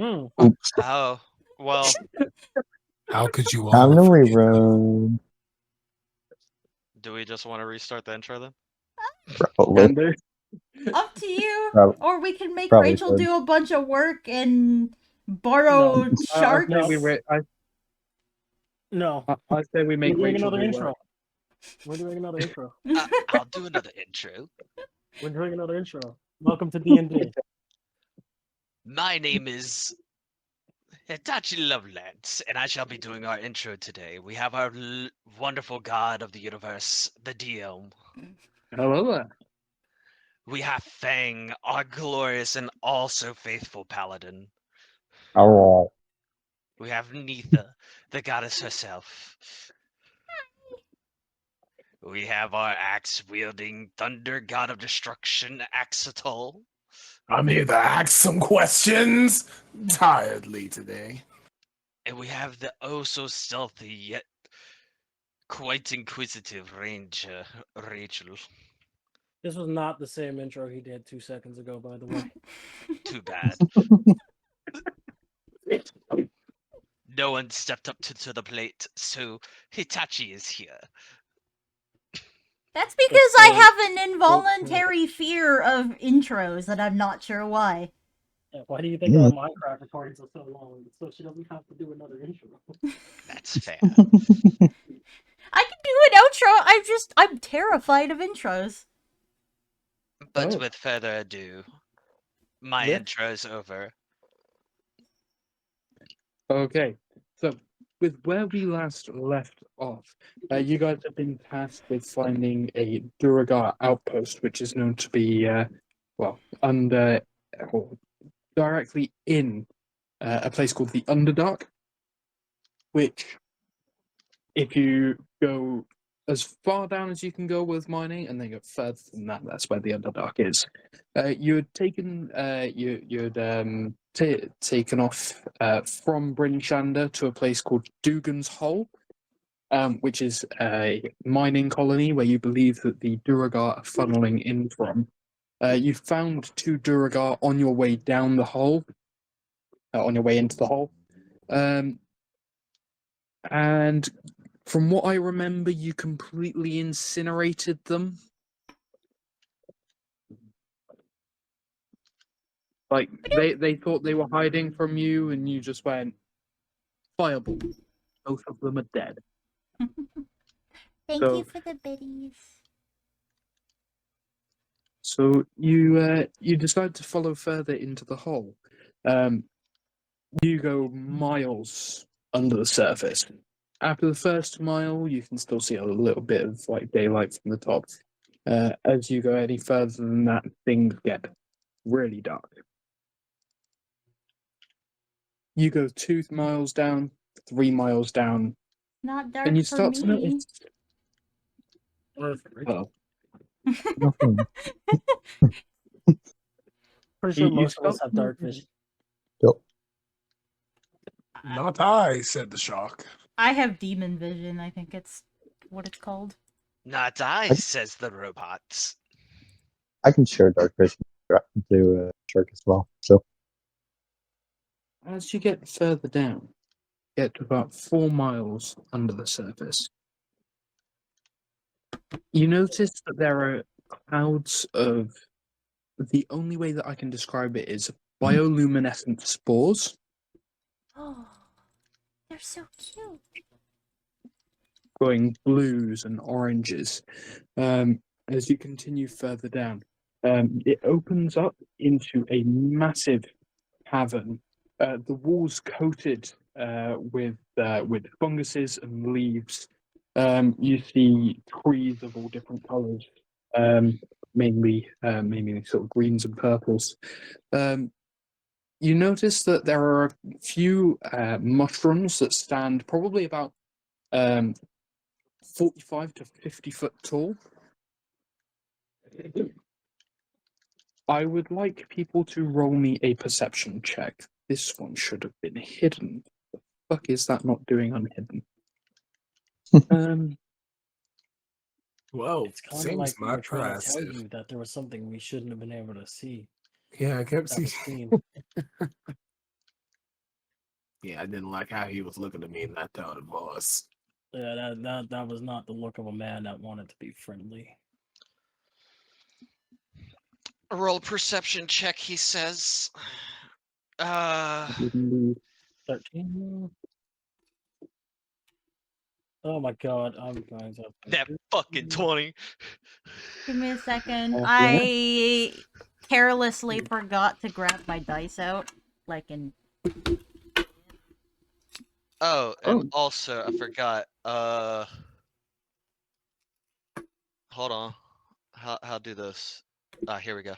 Mm. Oops. Oh, well, How could you Time all to forget? rerun. do we just want to restart the intro then? Probably. Can do. Up to you. Prob- Or we can make Probably Rachel should. do a bunch of work and No. borrow I sharks. say we wait. No. I say we make We're doing Rachel another do intro. work. We're doing another intro. I'll do another intro. We're doing another intro. Welcome to DnD. My name is Hitachi Lovelands, and I shall be doing our intro today. We have our wonderful god of the universe, the DM. Hello there. We have Fang, our glorious and also faithful paladin. Oh, We have Neitha, the goddess herself. We have our axe-wielding thunder god of destruction, Axetal. I'm here to ask some questions tiredly today. And we have the oh-so-stealthy yet quite inquisitive ranger, Rachel. This was not the same intro he did 2 seconds ago, by the way. Too bad. No one stepped up to the plate, so Hitachi is here. That's because I have an involuntary fear of intros and I'm not sure why. Yeah, why do you think our Minecraft recordings are so long? So she doesn't have to do another intro. That's fair. I can do an outro, I'm terrified of intros. But Oh. with further ado, my Yeah. intro's over. Okay, so with where we last left off, you guys have been tasked with finding a Duragar outpost, which is known to be, under or directly in a place called the Underdark, which, if you go as far down as you can go with mining, and then go further than that, that's where the Underdark is. You'd taken taken off from Bryn Shander to a place called Dugan's Hole, which is a mining colony where you believe that the Duragar are funneling in from. You found 2 Duragar on your way down the hole, on your way into the hole. And from what I remember, you completely incinerated them. Like, they thought they were hiding from you, and you just went, fireball. Both of them are dead. Thank So- you for the biddies. So you decide to follow further into the hole. You go miles under the surface. After the first mile, you can still see a little bit of like daylight from the top. As you go any further than that, things get really dark. You go 2 miles down, 3 miles down, Not dark and you for start to me. notice. Oh, nothing. Pretty sure you most of us start have dark vision. Not I, said the shark. I have demon vision, I think it's what it's called. Not I, says the robots. I can share dark vision to Shark as well. So as you get further down, get to about 4 miles under the surface, you notice that there are clouds of, the only way that I can describe it is bioluminescent spores Oh, they're so cute. going blues and oranges. As you continue further down, it opens up into a massive cavern. The walls coated with funguses and leaves. You see trees of all different colours, mainly sort of greens and purples. You notice that there are a few mushrooms that stand probably about 45 to 50 foot tall. I would like people to roll me a perception check. This one should have been hidden. The fuck is that not doing unhidden? Whoa, It's kind of seems like we were trying to tell impressive. you that there was something we shouldn't have been able to see. Yeah, I kept That was seeing. seen. Yeah, I didn't like how he was looking at me in that tone of voice. Yeah, that was not the look of a man that wanted to be friendly. Roll perception check, he says. 13. Oh my god, I'm going to. That fucking 20. Give me a second. Yeah. I carelessly forgot to grab my dice out. Like in. Oh, and Oh. also I forgot. Hold on. How do this? Here we go.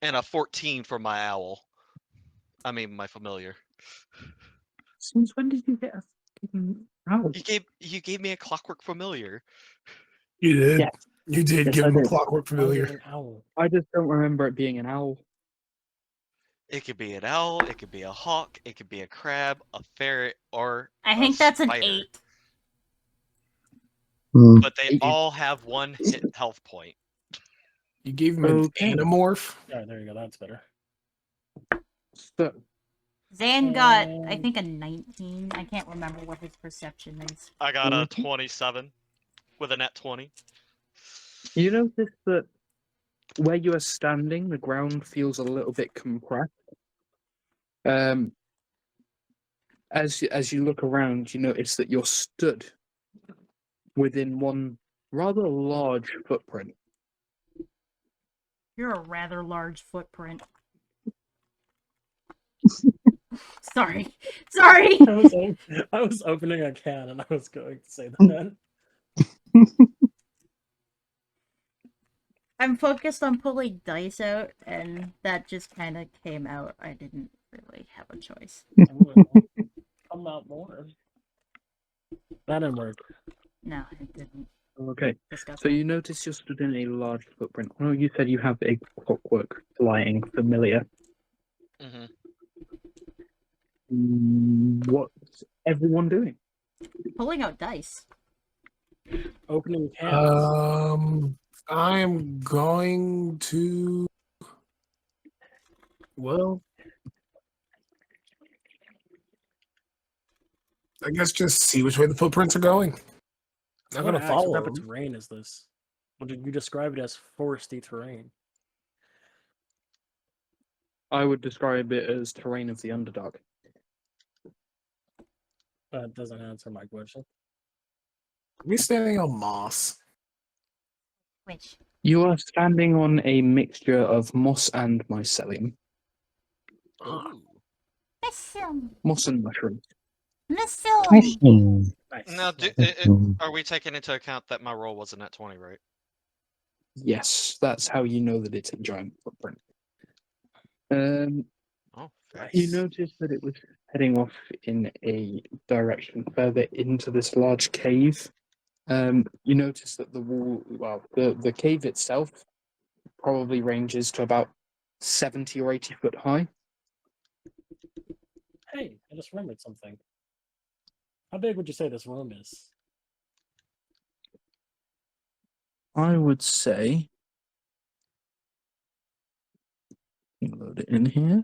And a 14 for my owl. I mean my familiar. Since when did you get a fucking owl? You gave me a clockwork familiar. You did. Yeah. You did Yes, give I him a did. clockwork How is it familiar. an owl? I just don't remember it being an owl. It could be an owl, it could be a hawk, it could be a crab, a ferret, or I a think that's an spider. 8. Hmm. But they all have 1 hit health point. You gave him an Okay. anamorph. Yeah, there you go. That's better. So, Zan got, I think, a 19. I can't remember what his perception is. I got a Mhm. 27 with a net 20. you notice that where you are standing, the ground feels a little bit compressed. As you look around, you notice that you're stood within one rather large footprint. You're a rather large footprint. Sorry. Sorry! I was opening a can and I was going to say that. I'm focused on pulling dice out, and that just kind of came out. I didn't really have a choice. Come out more. That didn't work. No, it didn't. Okay, so Disgusting. you notice you're stood in a large footprint. Oh, you said you have a clockwork flying familiar. Mm-hmm. What's everyone doing? Pulling out dice. Opening cans. I'm going to. Well, I guess just see which way the footprints are going. I'm What gonna follow type of them. terrain is this? What did you describe it as? Foresty terrain. I would describe it as terrain of the Underdark. That doesn't answer my question. We're standing on moss. Which? You are standing on a mixture of moss and mycelium. Ah, Moss and mushrooms. Mycelium. Nice. Now, nice. are we taking into account that my roll wasn't at 20, right? Yes, that's how you know that it's a giant footprint. Oh, You notice that it was heading off in a direction further into this large cave. You notice that the wall, well, the cave itself probably ranges to about 70 or 80 foot high. Hey, I just remembered something. How big would you say this room is? I would say, load it in here.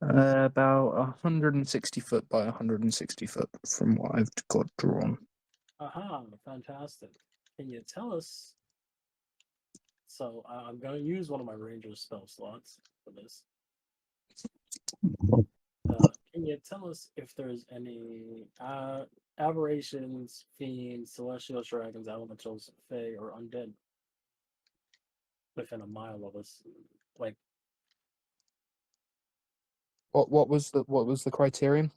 About 160 foot by 160 foot from what I've got drawn. Aha, fantastic. Can you tell us? So I'm going to use one of my ranger spell slots for this. Can you tell us if there's any aberrations, fiends, celestial dragons, elementals, fae, or undead within a mile of us? Like, What was the criterion?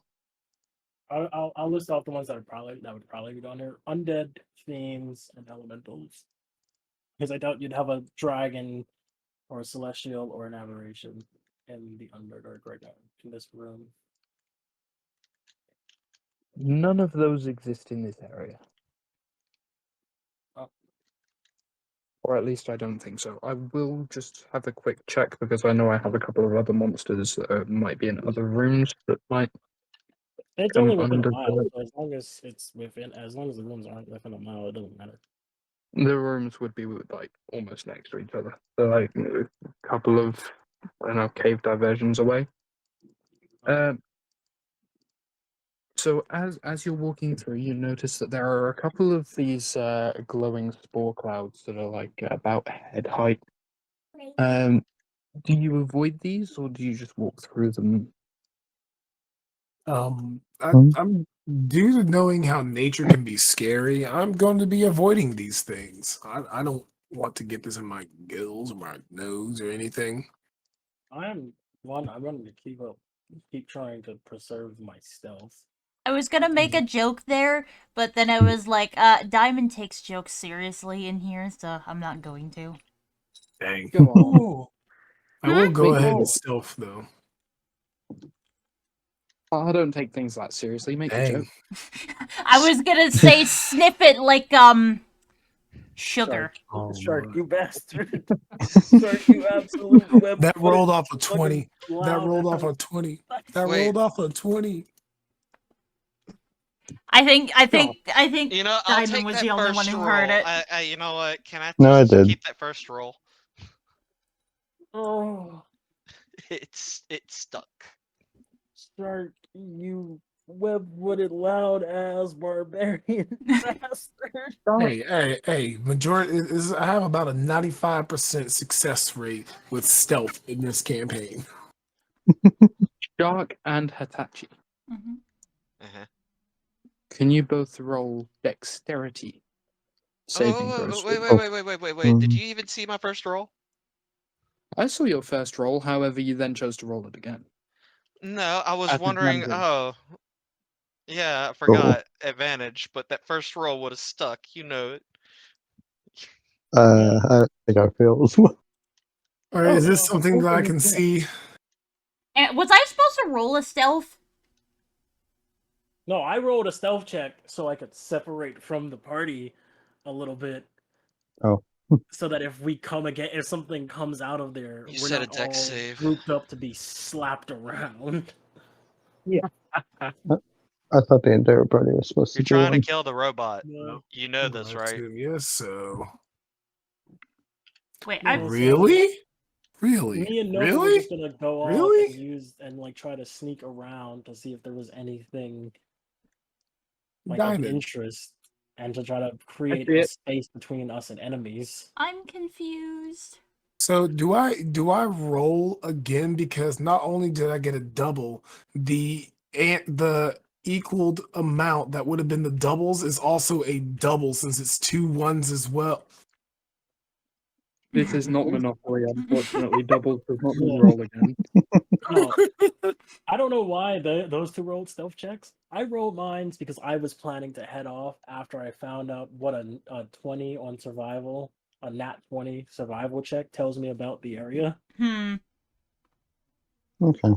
I'll list off the ones that would probably be down here: undead, fiends, and elementals. Because I doubt you'd have a dragon, or a celestial, or an aberration in the Underdark right now in this room. None of those exist in this area. Oh. Or at least I don't think so. I will just have a quick check because I know I have a couple of other monsters that might be in other rooms that might It's come only within under a mile, the... so as long as it's within, as long as the rooms aren't within a mile, it doesn't matter. The rooms would be like almost next to each other. So like couple of, I don't know, cave diversions away. So as you're walking through, you notice that there are a couple of these glowing spore clouds that are like about head height. Do you avoid these, or do you just walk through them? I'm due to knowing how nature can be scary. I'm going to be avoiding these things. I don't want to get this in my gills or my nose or anything. I'm running to keep trying to preserve my stealth. I was gonna make a joke there, but then I was like, Diamond takes jokes seriously in here, so I'm not going to. Dang. Go on. I will go Make ahead your- and stealth though. I don't take things that seriously. Make the Dang. joke. I was gonna say sniff it like, sugar. Shark, my. you bastard! Shark, you absolute web. That footed rolled off a fucking 20. That loud rolled off ass. a 20. That Wait. rolled off a 20. I think You know, I'll Diamond take was that the only one first who roll. heard it. You know what? Can I No, I just did. keep that first roll? Oh, It stuck. Shark, you web-footed loud ass barbarian bastard! Hey. Majority is I have about a 95% success rate with stealth in this campaign. Shark and Hitachi. Mhm. Uh-huh. Can you both roll dexterity saving Oh, throws? wait. Did Mm. you even see my first roll? I saw your first roll, however, you then chose to roll it again. No, I was As wondering. advantage. Oh, yeah, I forgot advantage, but that first roll would have stuck. You know it. I think I failed as well. All right, is Oh, this something that I holy can crap. see? And was I supposed to roll a stealth? No, I rolled a stealth check so I could separate from the party a little bit. Oh. So that if something comes out of there, You we're said a not dex all save. grouped up to be slapped around. I thought the entire party was supposed to You're do trying to one. kill the robot. No. You know this, right? Yes, so. Wait, No, so Really? Really? me and Nova were Really? just gonna go off Really? and like try to sneak around to see if there was anything like of Diamond. interest and to try to create see a it. space between us and enemies. I'm confused. So do I roll again because not only did I get a double, the equaled amount that would have been the doubles is also a double since it's 2 1s as well. This is not Monopoly, unfortunately. Doubles does not mean Yeah. roll again. No, I don't know why those two rolled stealth checks. I rolled mines because I was planning to head off after I found out what a 20 on survival, a nat 20 survival check tells me about the area. Okay.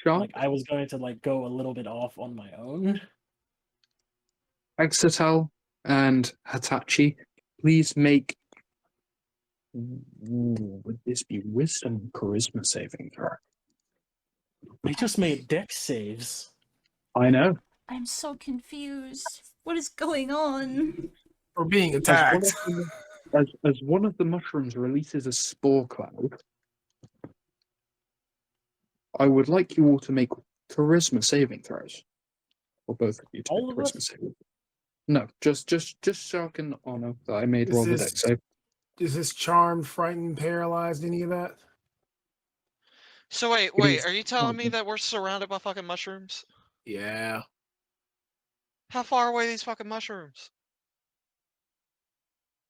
Shark, Like I was going to like go a little bit off on my own. Exetel, and Hitachi, please make. Would this be wisdom charisma saving throw? I just made dex saves. I know. I'm so confused. What is going on? For being As one, attacked. of the, as one of the mushrooms releases a spore cloud, I would like you all to make charisma saving throws. Or both of you to All make of charisma us? saving. No, just Shark and Honor that I made Is roll the this- deck save. Is this charmed, frightened, paralyzed, any of that? So wait, is are you telling me fine. that we're surrounded by fucking mushrooms? Yeah. How far away are these fucking mushrooms?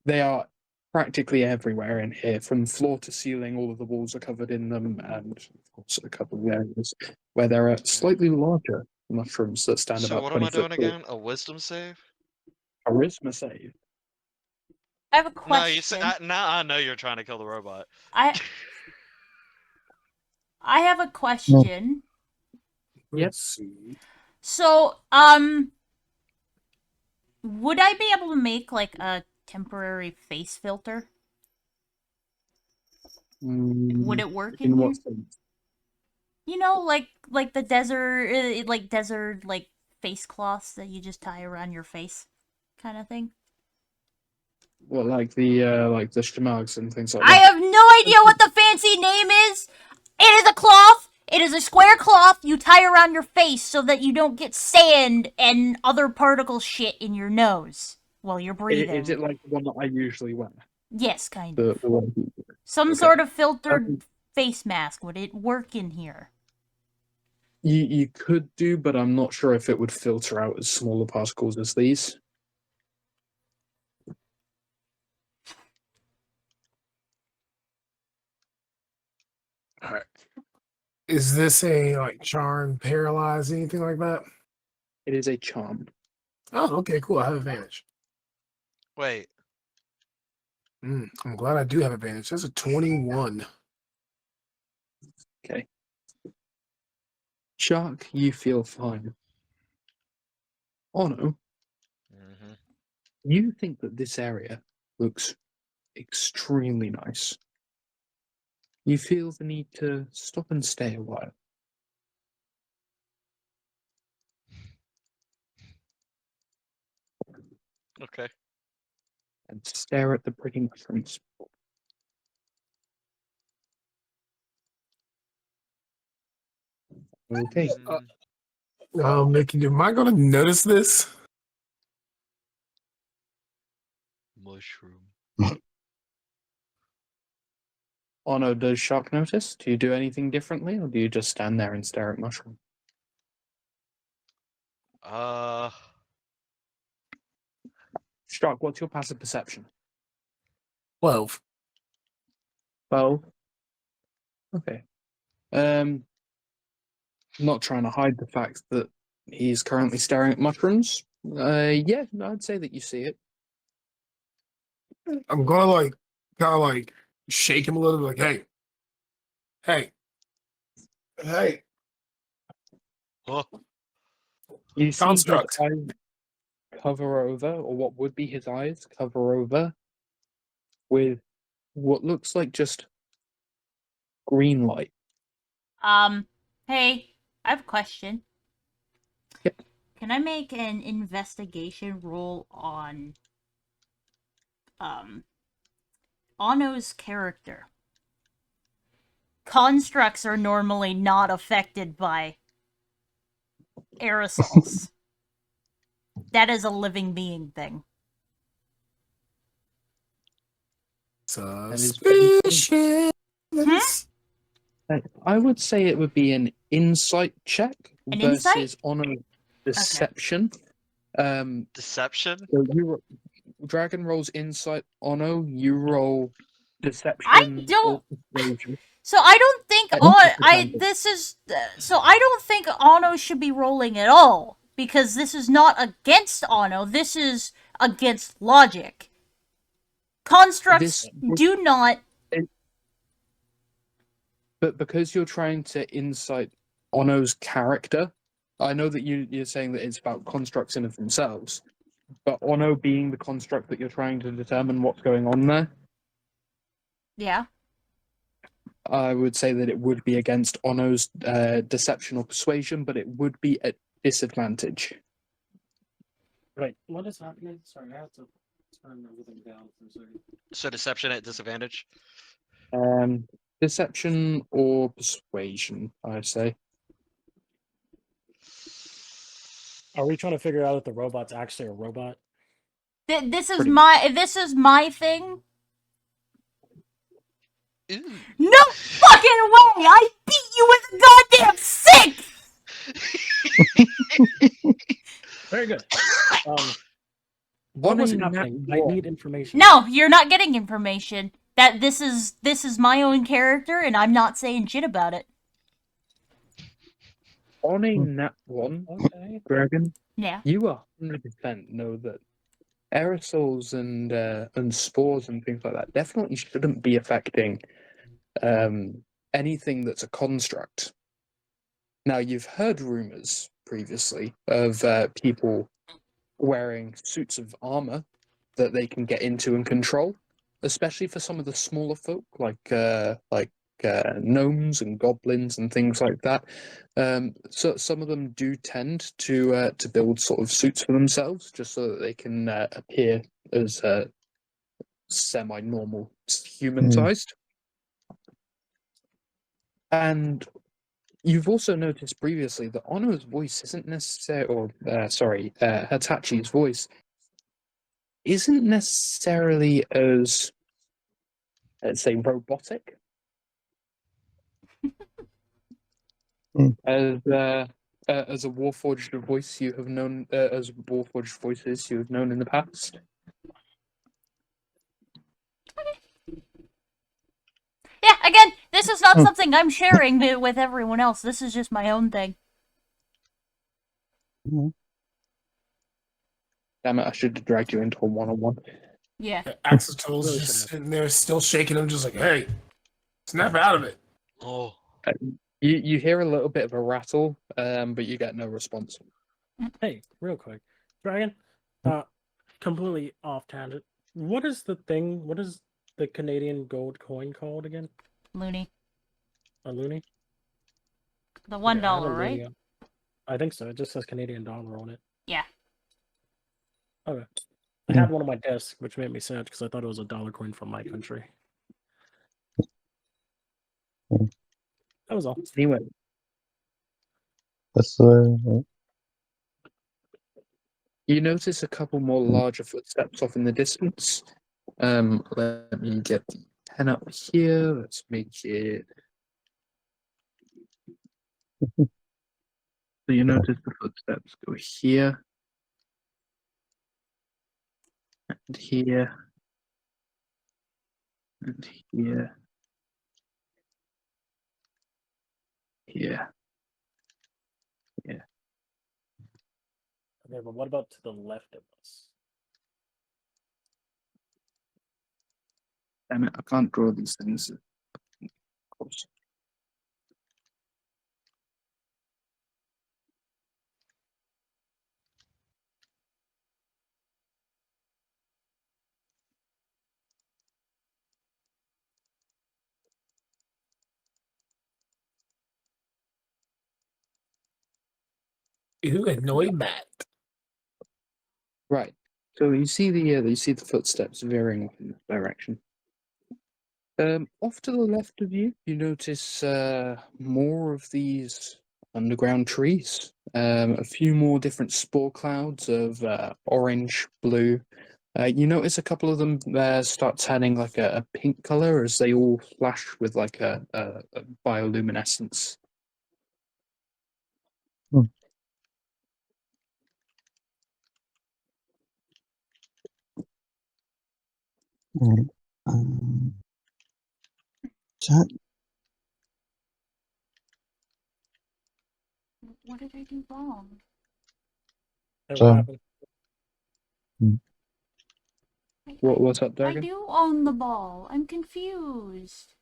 They are practically everywhere in here, from floor to ceiling. All of the walls are covered in them, and of course, a couple of areas where there are slightly larger mushrooms that stand So about what am 20 I foot doing tall. again? A wisdom save? Charisma save. I have a No, you said question. now I know you're trying to kill the robot. I have a question. Let's see. So, would I be able to make like a temporary face filter? Would it work in In here? what sense? You know, like the desert like face cloths that you just tie around your face, kind of thing. What, like the shmags and things like I that? have no idea what the fancy name is. It is a cloth. It is a square cloth you tie around your face so that you don't get sand and other particle shit in your nose while you're breathing. Is it like the one that I usually wear? Yes, kind of. The one. Some okay. sort of filtered face mask. Would it work in here? You could do, but I'm not sure if it would filter out as smaller particles as these. Alright. Is this a like charm, paralyze, anything like that? It is a charm. Oh, okay, cool. I have advantage. Wait. I'm glad I do have advantage. That's a 21. Okay. Shark, you feel fine. Ono, Mm-hmm. you think that this area looks extremely nice. You feel the need to stop and stay a while. Okay. And stare at the pretty mushrooms. Okay. Mickey, am I gonna notice this? Mushroom. Ono, does Shark notice? Do you do anything differently, or do you just stand there and stare at mushroom? Shark, what's your passive perception? 12. 12. Okay. Not trying to hide the fact that he's currently staring at mushrooms. Yeah, I'd say that you see it. I'm gonna like kind of like shake him a little bit, like, hey. Oh. You see his Construct. eyes cover over, or what would be his eyes cover over, with what looks like just green light. Hey, I have a question. Yep. Can I make an investigation roll on Ano's character? Constructs are normally not affected by aerosols. That is a living being thing. Suspicious. I would say it would be an insight check An versus insight? on deception. Deception? So Dragon rolls insight. Ono, you roll deception. I don't. Or persuasion. So I don't think At I don't think Ano should be rolling at all because this is not against Ano. This is against logic. Constructs do not. But because you're trying to insight Ono's character, I know that you're saying that it's about constructs in of themselves, but Ono being the construct that you're trying to determine what's going on there, Yeah. I would say that it would be against Ono's deception or persuasion, but it would be at disadvantage. Right. What is happening? Sorry, I have to turn everything down for a second. So deception at disadvantage? Deception or persuasion, I'd say. Are we trying to figure out if the robot's actually a robot? This is Pretty my thing. Ooh. No fucking way! I beat you with a goddamn six. Very good. What One was in happening? that I one. need information. No, you're not getting information. That this is my own character, and I'm not saying shit about it. On a nat one, Okay. Dragon, Yeah. you 100% know that aerosols and spores and things like that definitely shouldn't be affecting anything that's a construct. Now, you've heard rumors previously of people wearing suits of armor that they can get into and control, especially for some of the smaller folk like gnomes and goblins and things like that. So some of them do tend to build sort of suits for themselves just so that they can appear as semi-normal, human-sized. And you've also noticed previously that Ono's voice isn't necessarily, or Hitachi's voice isn't necessarily as, let's say, robotic as a Warforged voice you have known, as Warforged voices you have known in the past. Yeah, again, this is not something I'm sharing with everyone else. This is just my own thing. Damn it, I should have dragged you into a one-on-one. Yeah. Axel's Really just should've. sitting there, still shaking him, just like, hey, snap out of it. Oh, You hear a little bit of a rattle, but you get no response. Hey, real quick, Dragon. Completely off tangent. What is the thing? What is the Canadian gold coin called again? Loony. A loonie? The Okay, $1, I have a right? loonie. I think so. It just says Canadian dollar on it. Yeah. Okay. I had one on my desk, which made me sad because I thought it was a dollar coin from my country. That was all. Anyway, That's you notice a couple more larger footsteps off in the distance. Let me get the pen up here. Let's make it. So you notice the footsteps go here, and here, and here, here. Okay, but what about to the left of us? Damn it, I can't draw these things. Of course. You annoy Matt. Right. So you see the footsteps veering off in this direction. Off to the left of you, you notice more of these underground trees. A few more different spore clouds of orange, blue. You notice a couple of them start turning like a pink color as they all flash with like a bioluminescence. Chat. What did I do wrong? Hey, So- what happened? What's up, I Dragon? do own the ball. I'm confused.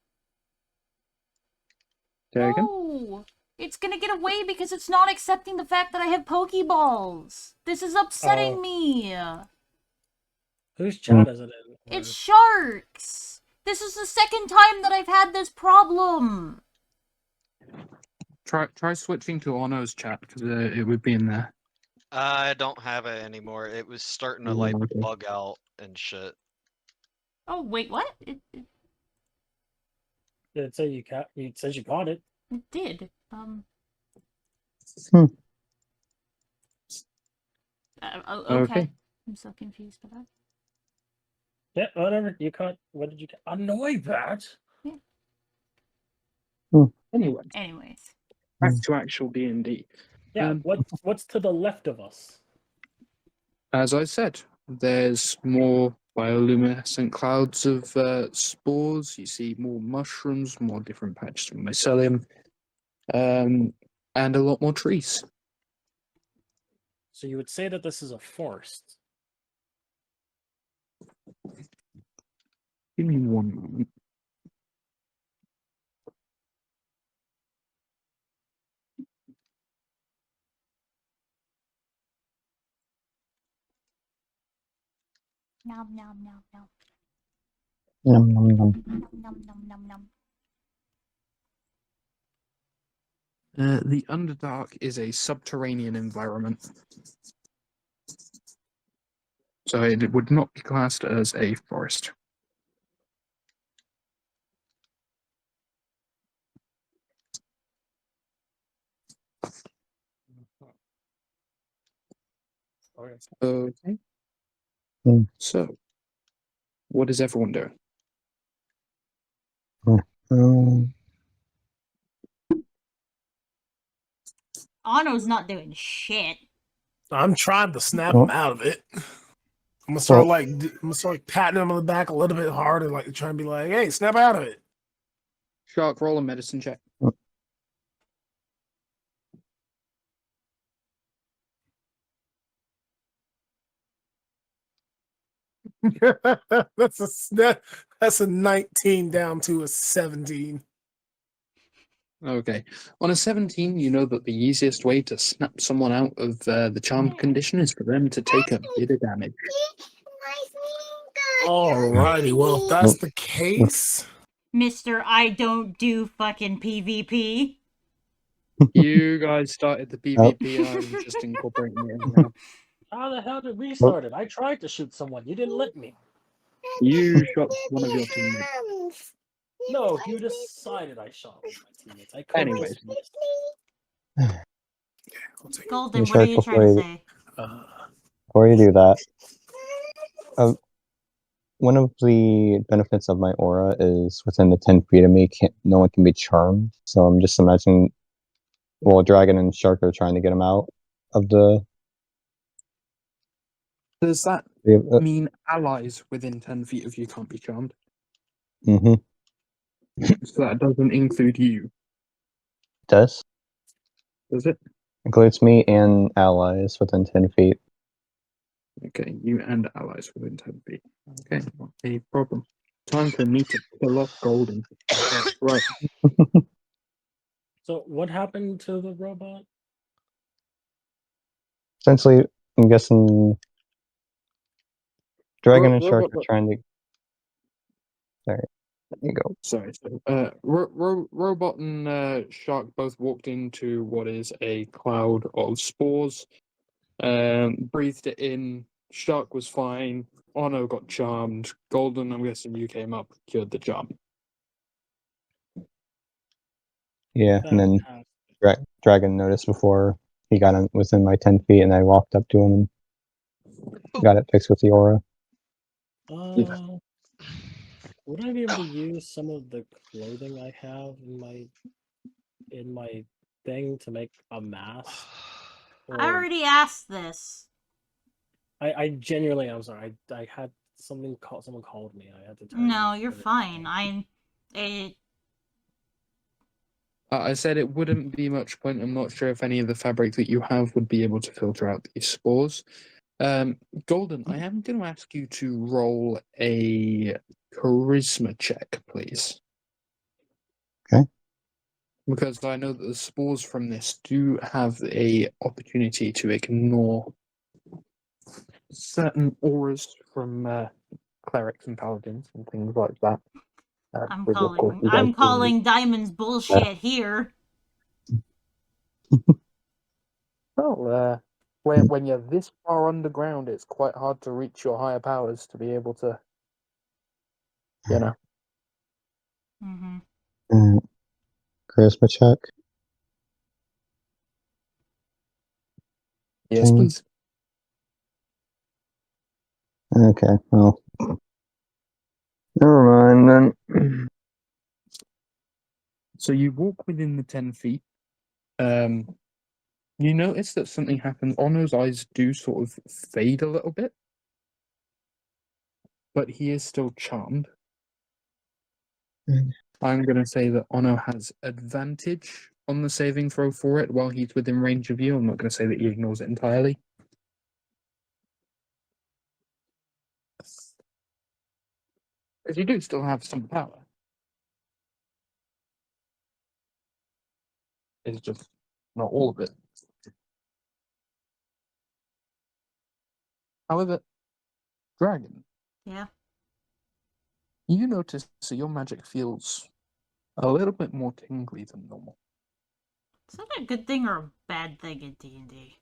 Dragon? No! It's gonna get away because it's not accepting the fact that I have Pokeballs. This is upsetting Oh. me. Whose chat is it in? It's Sharks. This is the second time that I've had this problem. Try switching to Ono's chat because it would be in there. I don't have it anymore. It was starting to like Okay. bug out and shit. Oh, wait, what? Did it say you caught? It says you caught it. It did. Hmm. Okay. Okay. I'm so confused by that. Yeah, whatever. You caught. What did you catch? Annoy that. Anyway, Anyways. back to actual D&D. Yeah. What's to the left of us? As I said, there's more bioluminescent clouds of spores. You see more mushrooms, more different patches of mycelium, and a lot more trees. So you would say that this is a forest. Give me one moment. Nom nom nom nom. Nom nom nom. Nom nom nom nom nom. The Underdark is a subterranean environment. So it would not be classed as a forest. Okay. Hmm. So, what is everyone doing? Um, Ano's not doing shit. I'm trying to snap Well- him out of it. I'm gonna start Well- I'm gonna start patting him on the back a little bit harder, like trying to be like, "Hey, snap out of it." Shark, roll a medicine check. That's a 19 down to a 17. Okay. On a 17, you know that the easiest way to snap someone out of the charmed condition is for them to take a bit of damage. Alrighty, well, if that's the case, Mr. I don't do fucking PvP. You guys started the PvP. I'm just incorporating it in now. How the hell did we start it? I tried to shoot someone. You didn't let me. You shot one of your teammates. No, you decided I shot one of my teammates. I could have Anyways. just missed. I'll take it. Golden, what Shark, are you trying to before say? before you do that, one of the benefits of my aura is within the 10 feet of me, no one can be charmed. So I'm just imagining, well, Dragon and Shark are trying to get him out of the. Does that Uh, mean allies within 10 feet of you can't be charmed? mm-hmm. So that doesn't include you, Does does it? includes me and allies within 10 feet. Okay, you and allies within 10 feet. Okay, not a problem. Time for me to kill off Golden. Right. So what happened to the robot? Essentially, I'm guessing Dragon and Shark Robot- are trying to. There you go. Sorry. Robot and Shark both walked into what is a cloud of spores. Breathed it in. Shark was fine. Ono got charmed. Golden, I'm guessing you came up, cured the charm. Yeah, and then Fantastic. Dragon noticed before he got within my 10 feet, and I walked up to him and got it fixed with the aura. Would I be able to use some of the clothing I have in my thing to make a mask? I already asked this. I genuinely, I'm sorry. I had something called. Someone called me. I had to. No, you're fine. I said it wouldn't be much point. I'm not sure if any of the fabric that you have would be able to filter out these spores. Golden, I am going to ask you to roll a charisma check, please. Okay. Because I know that the spores from this do have a opportunity to ignore certain auras from clerics and paladins and things like that. Which of course you guys I'm do. calling Diamond's bullshit here. Well, when you're this far underground, it's quite hard to reach your higher powers to be able to, you know. Mm-hmm. Charisma check. Yes, please. Okay, well, never mind then. So you walk within the 10 feet. You notice that something happens. Ono's eyes do sort of fade a little bit, but he is still charmed. I'm going to say that Ono has advantage on the saving throw for it while he's within range of you. I'm not going to say that he ignores it entirely. Because you do still have some power. It's just not all of it. However, Dragon, Yeah. you notice that your magic feels a little bit more tingly than normal. Is that a good thing or a bad thing in D&D?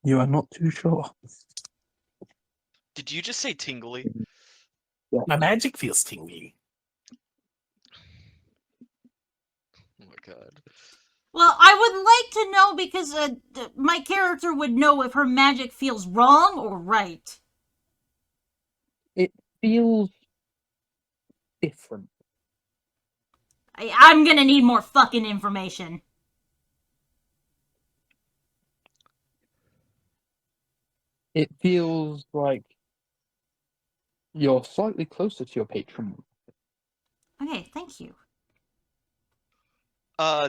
You are not too sure. Did you just say tingly? my magic feels tingly. Oh my god. Well, I would like to know because my character would know if her magic feels wrong or right. It feels different. I'm gonna need more fucking information. It feels like you're slightly closer to your patron. Okay, thank you.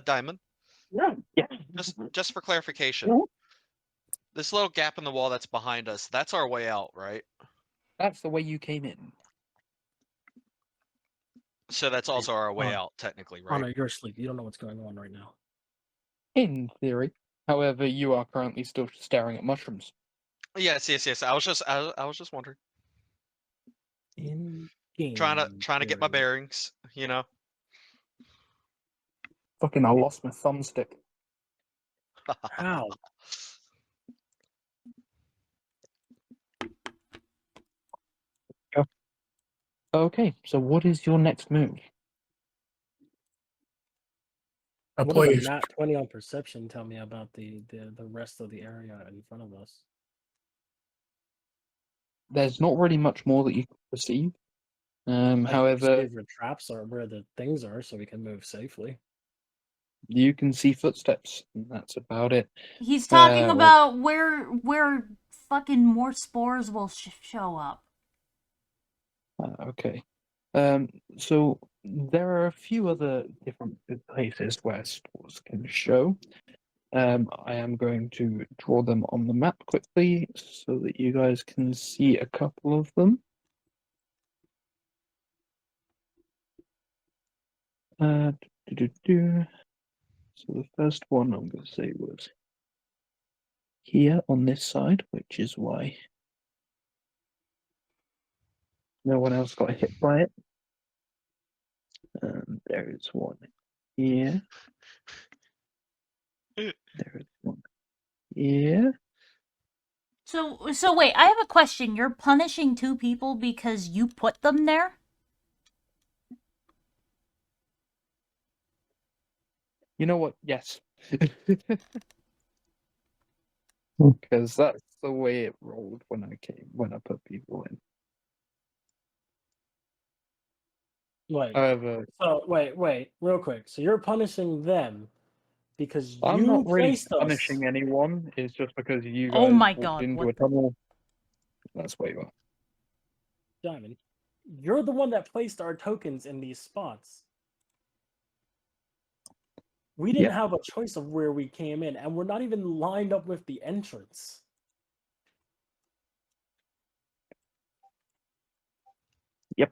Diamond, Yeah. Yeah. just for clarification, Yeah. this little gap in the wall that's behind us, that's our way out, right? That's the way you came in. So that's also our way out, technically, right? Honor, you're asleep. You don't know what's going on right now. In theory. However, you are currently still staring at mushrooms. Yes. I was just wondering, In game. trying to get my bearings, you know. Fucking, I lost my thumbstick. How? Okay, so what is your next move? I What does play. a nat 20 on perception tell me about the rest of the area in front of us? There's not really much more that you can perceive. I can However, perceive where traps are, where the things are, so we can move safely. you can see footsteps, and that's about it. He's talking Or- about where fucking more spores will show up. Okay. So there are a few other different places where spores can show. I am going to draw them on the map quickly so that you guys can see a couple of them. Do-do-do. So the first one I'm going to say was here on this side, which is why no one else got hit by it. There is one here. There is one here. So wait, I have a question. You're punishing two people because you put them there? You know what? Yes. Hmm. Because that's the way it rolled when I put people in. Wait. However, So wait, real quick. So you're punishing them because I'm you not really placed us. punishing anyone. It's just because you Oh guys my walked God, into what a tunnel. That's where you are. Diamond, you're the one that placed our tokens in these spots. We didn't Yep. have a choice of where we came in, and we're not even lined up with the entrance. Yep.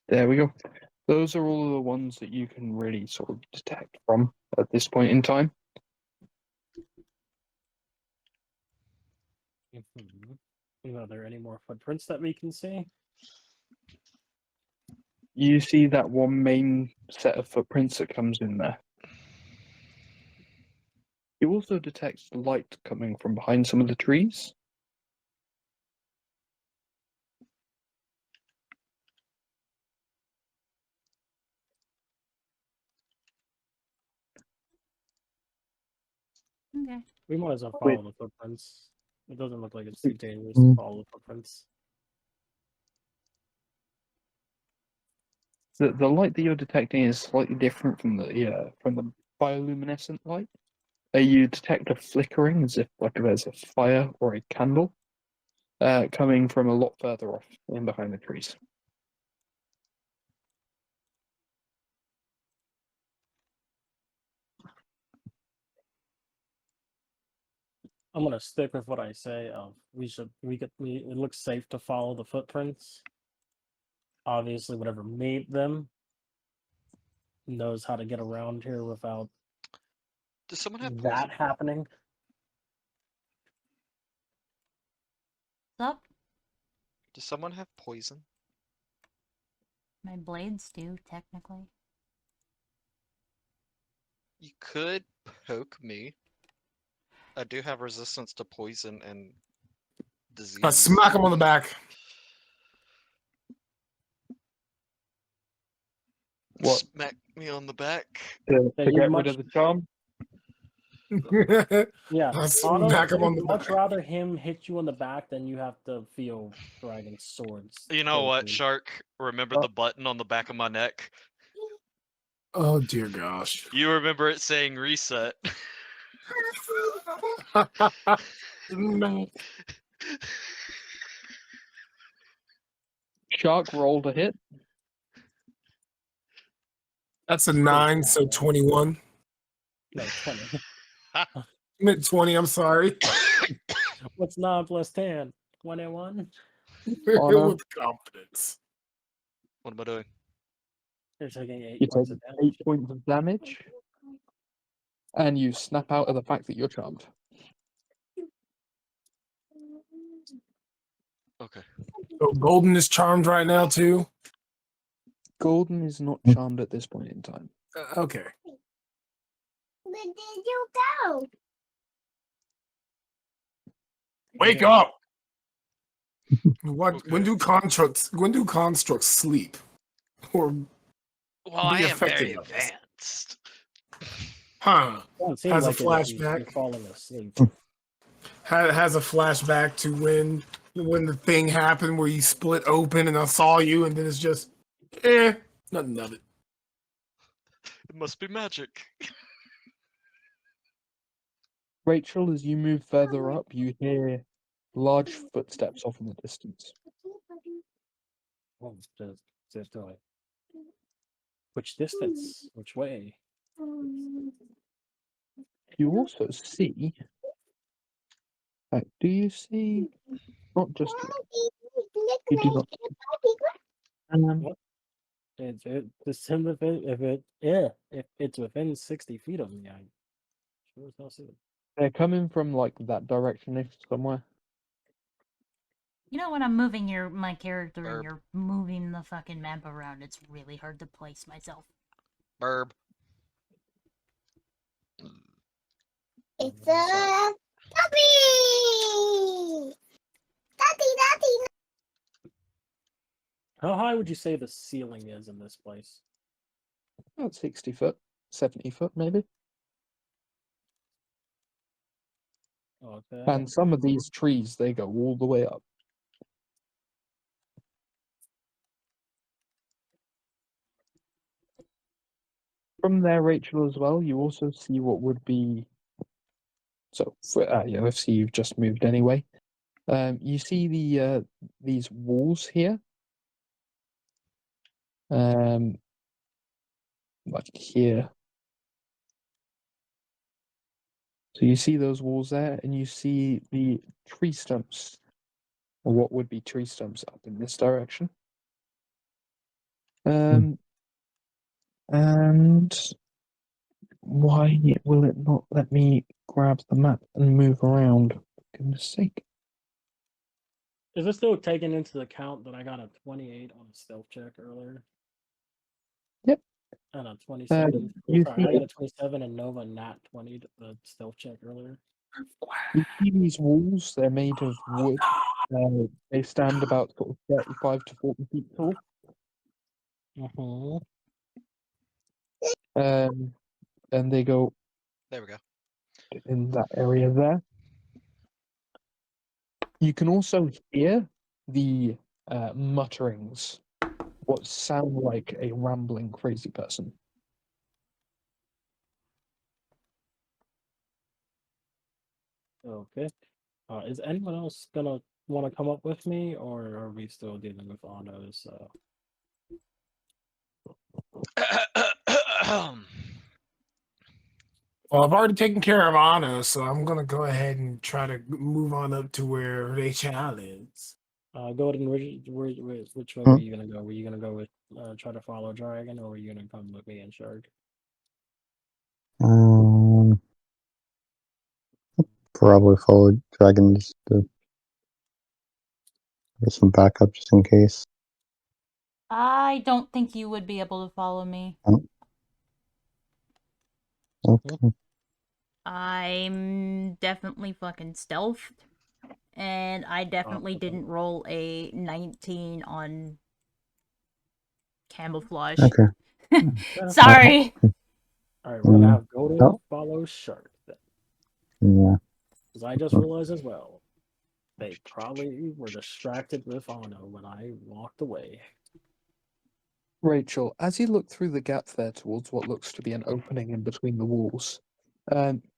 There we go. Those are all of the ones that you can really sort of detect from at this point in time. Are there any more footprints that we can see? You see that one main set of footprints that comes in there. You also detect light coming from behind some of the trees. Okay. We might as well Wait. follow the footprints. It doesn't look like it's Wait. too dangerous to follow the footprints. The light that you're detecting is slightly different from the bioluminescent light. You detect a flickering as if like there's a fire or a candle coming from a lot further off in behind the trees. I'm gonna stick with what I say. It looks safe to follow the footprints. Obviously, whatever made them knows how to get around here without Does someone have that poison? happening. What's up? Does someone have poison? My blades do, technically. You could poke me. I do have resistance to poison and disease. Smack him on the back. What? Smack me on the back. To Yeah, you'd get much- rid of the charm? Yeah, Smack him on the you'd much back. rather him hit you on the back than you have to feel dragon swords. You know go what, through. Shark? Remember the button on the back of my neck? Oh dear gosh. You remember it saying reset. No. Shark rolled a hit. That's a 9, so 21. No, 20. Meant 20, I'm sorry. What's 9 plus 10? 21? Honor. With confidence. What am I doing? You're taking 8 You points take of damage. 8 points of damage. And you snap out of the fact that you're charmed. Okay. So Golden is charmed right now too. Golden is not charmed at this point in time. Okay. Where did you go? Wake up. What? Okay. When do constructs sleep? Or Well, I Be am very effective at this. advanced. huh? Doesn't seem Has a like it if you're flashback. falling asleep. Has a flashback to when the thing happened where you split open and I saw you and then it's just nothing of it. It must be magic. Rachel, as you move further up, you hear large footsteps off in the distance. Oh, just do it. Which distance? Which way? You also see. Do you see? Not just. You do not. If it's within 60 feet of me, I sure as hell see it. They're coming from like that direction ish somewhere. You know, when I'm moving my character and Burp. you're moving the fucking map around, it's really hard to place myself. Burb. It's a puppy. Daddy. How high would you say the ceiling is in this place? About 60 foot, 70 foot maybe. Okay. And some of these trees, they go all the way up. From there, Rachel, as well, you also see what would be. So, let's see, you've just moved anyway. You see these walls here. Like here. So you see those walls there, and you see the tree stumps, or what would be tree stumps up in this direction. And why will it not let me grab the map and move around? For goodness sake. Is it still taking into account that I got a 28 on a stealth check earlier? Yep. And a 27. you Sorry, I see- got a 27 and Nova nat 20 to the stealth check earlier. You see these walls, they're made of wood. They stand about sort of 35 to 40 feet tall. Mm-hmm. And they go There we go. in that area there. You can also hear the mutterings, what sound like a rambling crazy person. Okay. Is anyone else gonna want to come up with me, or are we still dealing with Ando's? Well, I've already taken care of Anna, so I'm gonna go ahead and try to move on up to where Rachel is. Gordon, which way were you gonna go? Were you gonna go with try to follow Dragon, or were you gonna come with me and Shark? Probably follow dragons to get some backup just in case. I don't think you would be able to follow me. Okay. I'm definitely fucking stealthed. And I definitely okay. didn't roll a 19 on camouflage. Okay. Sorry. All right, we're gonna Mm, have Golden oh. follow Shark then, Yeah. because I just realized as well they probably were distracted with Ono when I walked away. Rachel, as you look through the gap there towards what looks to be an opening in between the walls,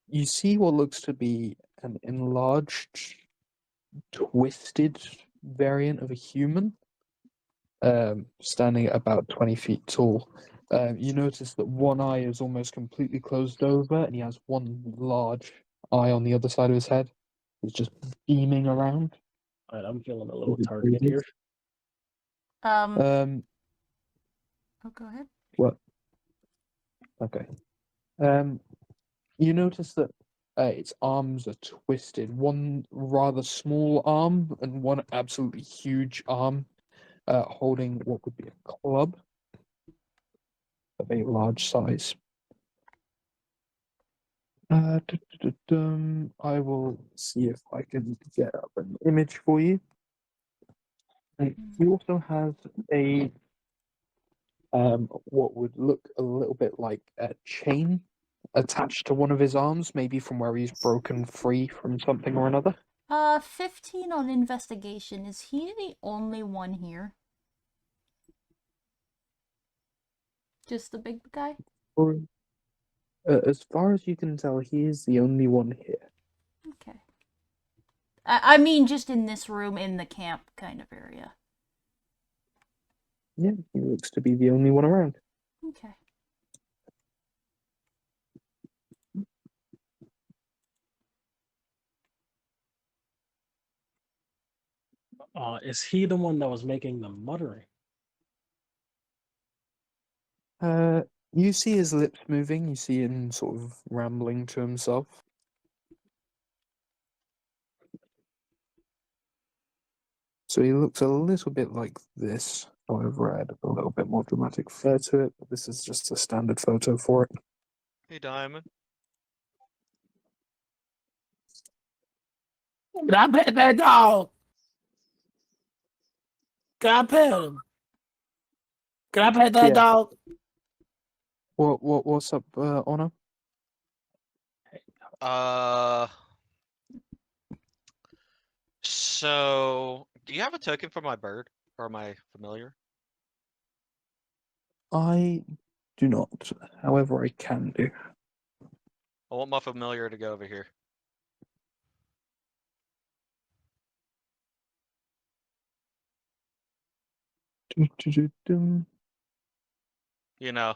you see what looks to be an enlarged, twisted variant of a human, standing at about 20 feet tall. You notice that one eye is almost completely closed over, and he has one large eye on the other side of his head. He's just beaming around. All right, I'm feeling a little Is it targeted breathing? here. Oh, go ahead. What? Okay. You notice that its arms are twisted. One rather small arm and one absolutely huge arm, holding what would be a club of a large size. I will see if I can get up an image for you. And he also has a what would look a little bit like a chain attached to one of his arms, maybe from where he's broken free from something or another. 15 on investigation. Is he the only one here? Just the big guy? Or, as far as you can tell, he is the only one here. Okay. I mean, just in this room, in the camp kind of area. Yeah, he looks to be the only one around. Okay. Is he the one that was making the muttering? You see his lips moving. You see him sort of rambling to himself. So he looks a little bit like this. However, I added a little bit more dramatic flair to it. But this is just a standard photo for it. Hey, Diamond. Can I pet that dog? Can I pet him? Can I pet that Yeah. dog? What's up, Honor? So do you have a token for my bird or my familiar? I do not. However, I can do. I want my familiar to go over here. Doo-doo-doo-dum. You know,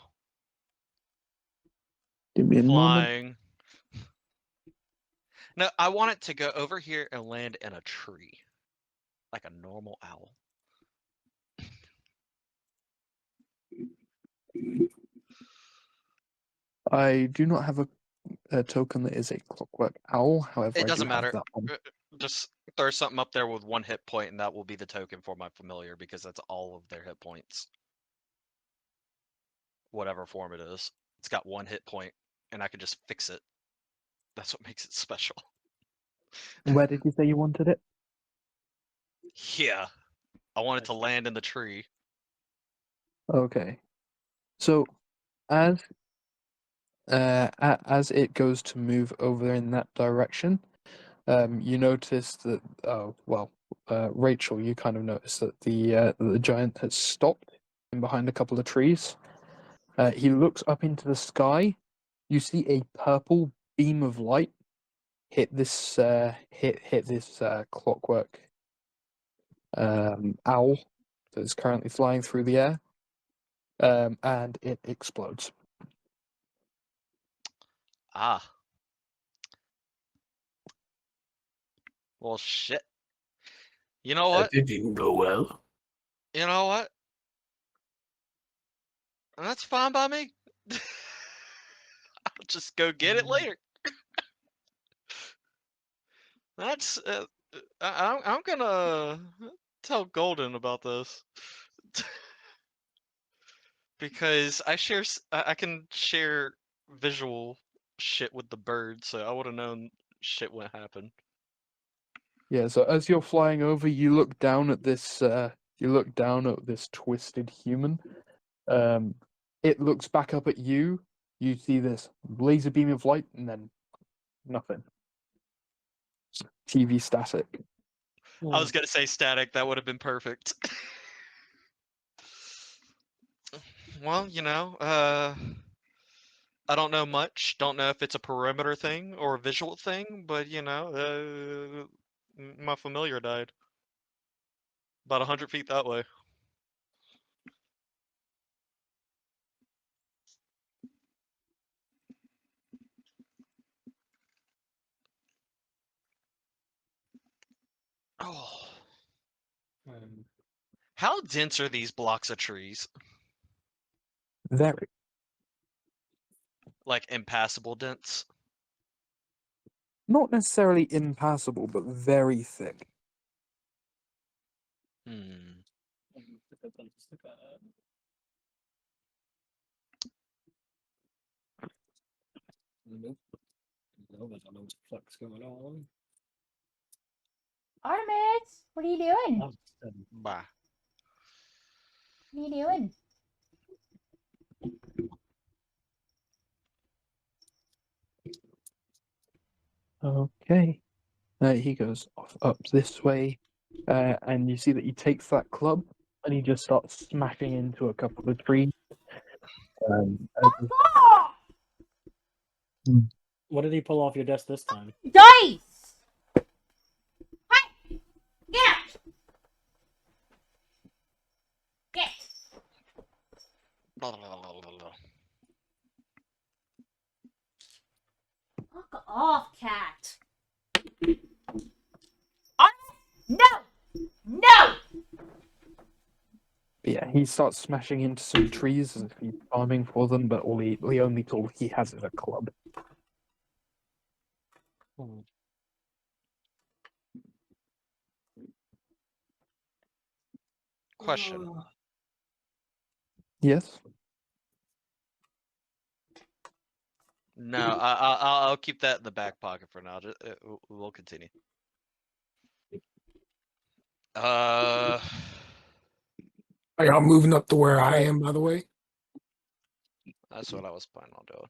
Give me a moment. flying. No, I want it to go over here and land in a tree, like a normal owl. I do not have a token that is a clockwork owl. However, It I do doesn't have matter. that one. Just throw something up there with 1 hit point, and that will be the token for my familiar because that's all of their hit points. Whatever form it is, it's got 1 hit point, and I can just fix it. That's what makes it special. Where did you say you wanted it? Yeah, I want it to land in the tree. Okay. So, as as it goes to move over in that direction, you notice that. Oh well, Rachel, you kind of notice that the giant has stopped in behind a couple of trees. He looks up into the sky. You see a purple beam of light hit this clockwork owl that is currently flying through the air, and it explodes. Ah. Well, shit. You know what? That didn't go well. You know what? That's fine by me. I'll just go get it later. That's I'm gonna tell Golden about this because I can share visual shit with the bird, so I would have known shit would happen. Yeah, so as you're flying over, you look down at this. You look down at this twisted human. It looks back up at you. You see this laser beam of light, and then nothing. TV static. I was gonna say static. That would have been perfect. Well, I don't know much. Don't know if it's a perimeter thing or a visual thing, but my familiar died about 100 feet that way. Oh, how dense are these blocks of trees? Very. Like impassable dense? Not necessarily impassable, but very thick. Hmm. Nope. No, I don't know what the fuck's going on. Artemis, what are you doing? All of a sudden, Bah. What are you doing? Okay. He goes off up this way, and you see that he takes that club and he just starts smashing into a couple of trees. What did he pull off your desk this time? Dice! Hey! Get out! Get! Fuck off, cat. No! No! Yeah, he starts smashing into some trees as if he's farming for them, but the only tool he has is a club. Question. Yes? No, I'll keep that in the back pocket for now. We'll continue. Are y'all moving up to where I am, by the way? That's what I was planning on doing.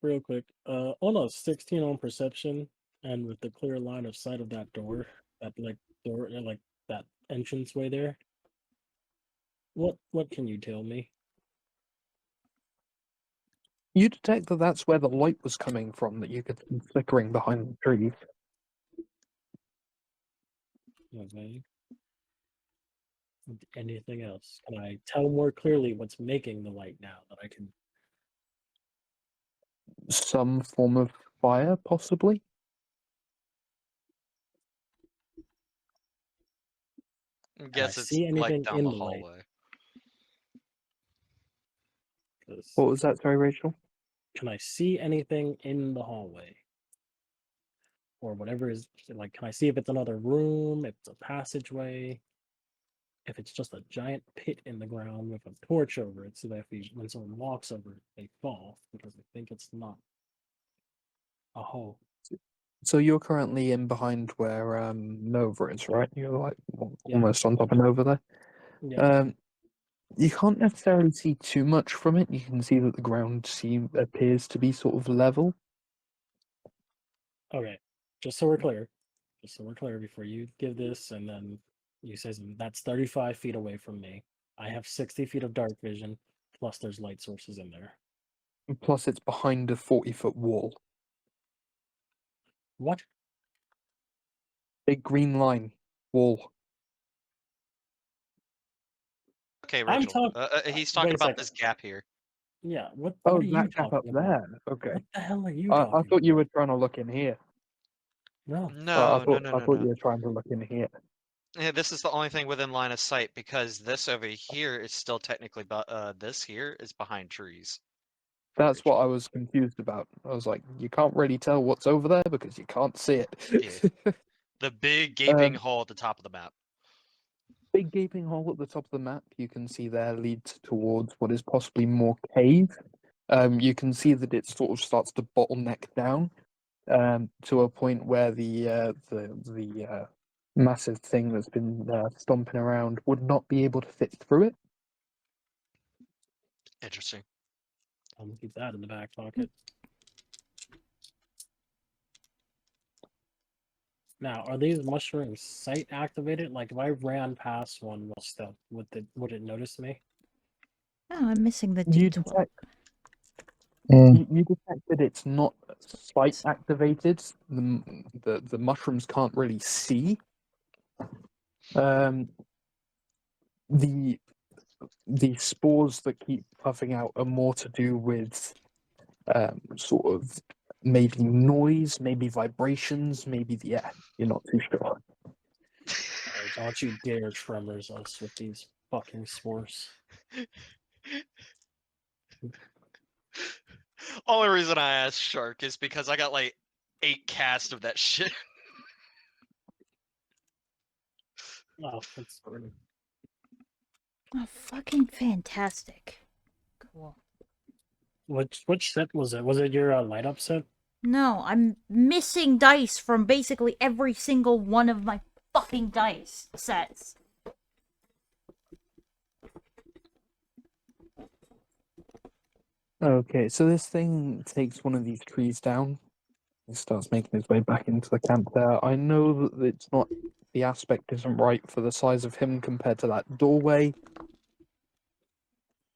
Real quick, on a 16 on perception, and with the clear line of sight of that door, like that entranceway there. What can you tell me? You detect that that's where the light was coming from, that you could see flickering behind the trees. Okay. Anything else? Can I tell more clearly what's making the light now that I can? Some form of fire, possibly? I Can I guess it's see like anything down in the the light? hallway. 'Cause What was that, sorry, Rachel? can I see anything in the hallway? Or whatever is like, can I see if it's another room, if it's a passageway, if it's just a giant pit in the ground with a torch over it, so that when someone walks over it, they fall, because I think it's not a hole. So you're currently in behind where Nova is, right? You're like Yeah. almost on top of Nova there. Yeah. You can't necessarily see too much from it. You can see that the ground appears to be sort of level. Okay. Just so we're clear. Before you give this, and then you say something, that's 35 feet away from me. I have 60 feet of dark vision, plus there's light sources in there. Plus, it's behind a 40-foot wall. What? Big green line wall. Okay, I'm Rachel. talking. He's Wait talking a about second. this gap here. Yeah. What Oh, are you that gap up talking about? there. Okay. What the hell are you I talking thought you about? were trying to look in here. No. No, no, I thought no. you were trying to look in here. Yeah, this is the only thing within line of sight because this over here is still technically, this here is behind trees. That's what Rachel. I was confused about. I was like, you can't really tell what's over there because you can't see it. Yeah. The big gaping hole at the top of the map. Big gaping hole at the top of the map you can see there leads towards what is possibly more cave. you can see that it sort of starts to bottleneck down to a point where the massive thing that's been stomping around would not be able to fit through it. Interesting. I'm gonna keep that in the back pocket. Now, are these mushrooms sight activated? Like, if I ran past one, would it notice me? Oh, I'm missing the You D12. detect Mm. you detect that it's not sight activated. The mushrooms can't really see. The spores that keep puffing out are more to do with sort of maybe noise, maybe vibrations, maybe you're not too sure. Alright, don't you dare tremors us with these fucking spores. Only reason I asked Shark is because I got like 8 casts of that shit. Oh, that's burning. Oh, fucking fantastic. Cool. Which set was it? Was it your light up set? No, I'm missing dice from basically every single one of my fucking dice sets. Okay, so this thing takes one of these trees down. He starts making his way back into the camp there. I know that it's not, the aspect isn't right for the size of him compared to that doorway.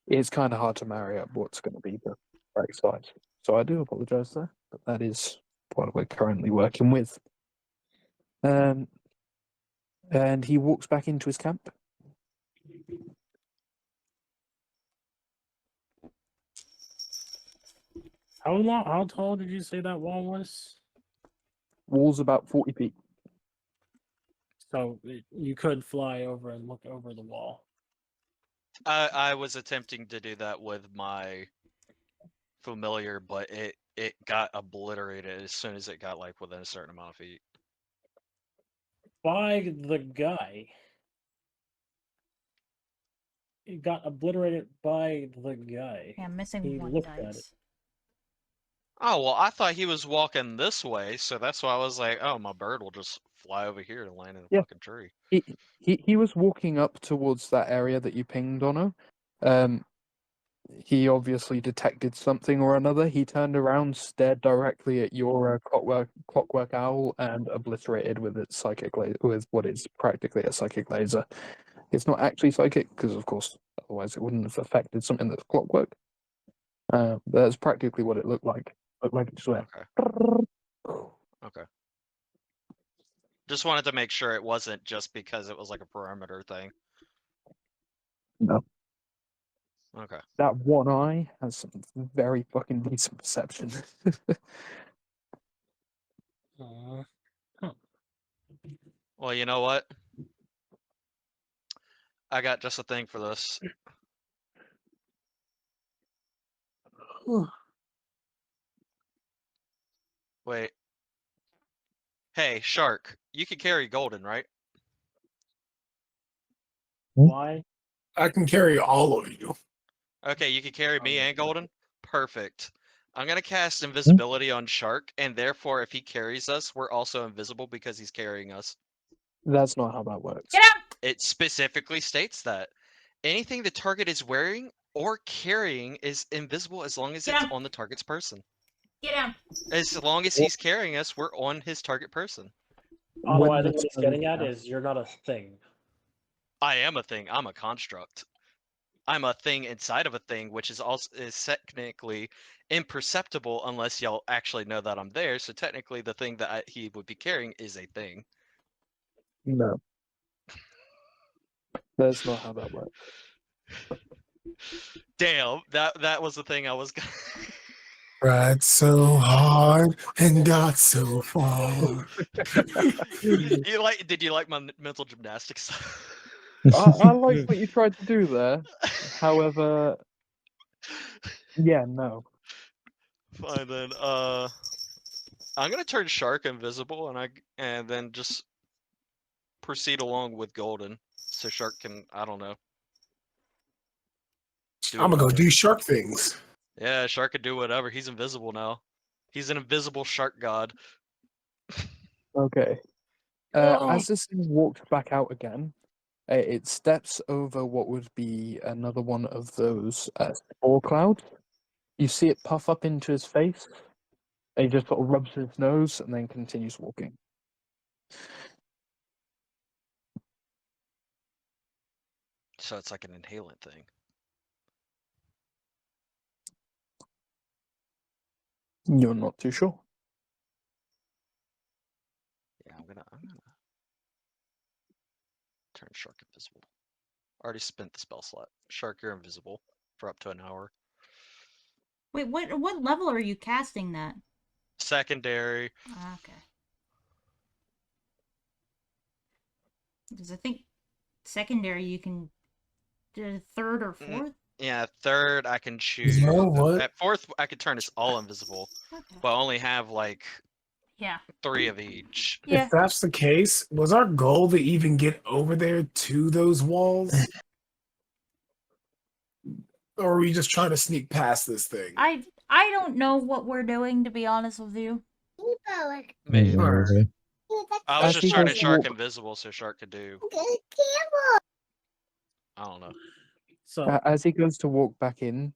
It's kind of hard to marry up what's going to be the right size. So I do apologize there, but that is what we're currently working with. And he walks back into his camp. How tall did you say that wall was? Wall's about 40 feet. So you could fly over and look over the wall. I was attempting to do that with my familiar, but it got obliterated as soon as it got like within a certain amount of feet. By the guy. It got obliterated by the guy. Yeah, I'm missing He one looked at it. dice. Oh well, I thought he was walking this way, so that's why I was like, oh, my bird will just fly over here and land in a Yeah. fucking tree. He was walking up towards that area that you pinged, Ono. He obviously detected something or another. He turned around, stared directly at your clockwork owl, and obliterated with its psychic with what is practically a psychic laser. It's not actually psychic because, of course, otherwise it wouldn't have affected something that's clockwork. That's practically what it looked like. Looked like it just went. Okay. Just wanted to make sure it wasn't just because it was like a perimeter thing. No, Okay. that one eye has some very fucking decent perception. Huh. Well, you know what? I got just a thing for this. Wait. Hey, Shark, you can carry Golden, right? Why? I can carry all of you. Okay, you can carry me Oh, and Golden? Perfect. I'm gonna cast invisibility on Shark, and therefore if he carries us, we're also invisible because he's carrying us. That's not how that works. Get out! It specifically states that anything the target is wearing or carrying is invisible as long as Get it's out! on the target's person. Get down! As long as he's carrying us, we're on his target person. Although When I the think what he's turn getting is at now- is you're not a thing. I am a thing. I'm a construct. I'm a thing inside of a thing, which is also technically imperceptible unless y'all actually know that I'm there. So technically, the thing that he would be carrying is a thing. No, that's not how that works. Damn, that was the thing I was. Tried so hard and got so far. You like? Did you like my mental gymnastics? I like what you tried to do there. However, yeah, no. Fine then. I'm gonna turn Shark invisible, and then just proceed along with Golden, so Shark can, I don't know. I'm gonna go whatever. do shark things. Yeah, shark could do whatever. He's invisible now. He's an invisible shark god. Okay. Oh. As this thing walks back out again, it steps over what would be another one of those spore clouds. You see it puff up into his face, and he just sort of rubs his nose and then continues walking. So it's like an inhalant thing. You're not too sure. Yeah, I'm gonna turn shark invisible. Already spent the spell slot. Shark, you're invisible for up to an hour. Wait, what level are you casting that? Secondary. Okay. Because I think secondary you can do third or fourth. Yeah, third I can choose. You know what? At fourth I could turn us all invisible, Okay. but only have like Yeah. 3 of each. Yeah. If that's the case, was our goal to even get over there to those walls? Or are we just trying to sneak past this thing? I don't know what we're doing, to be honest with you. Maybe. Alright. I was As just he turning goes to shark walk- invisible so shark could do. I don't know. So As he goes to walk back in,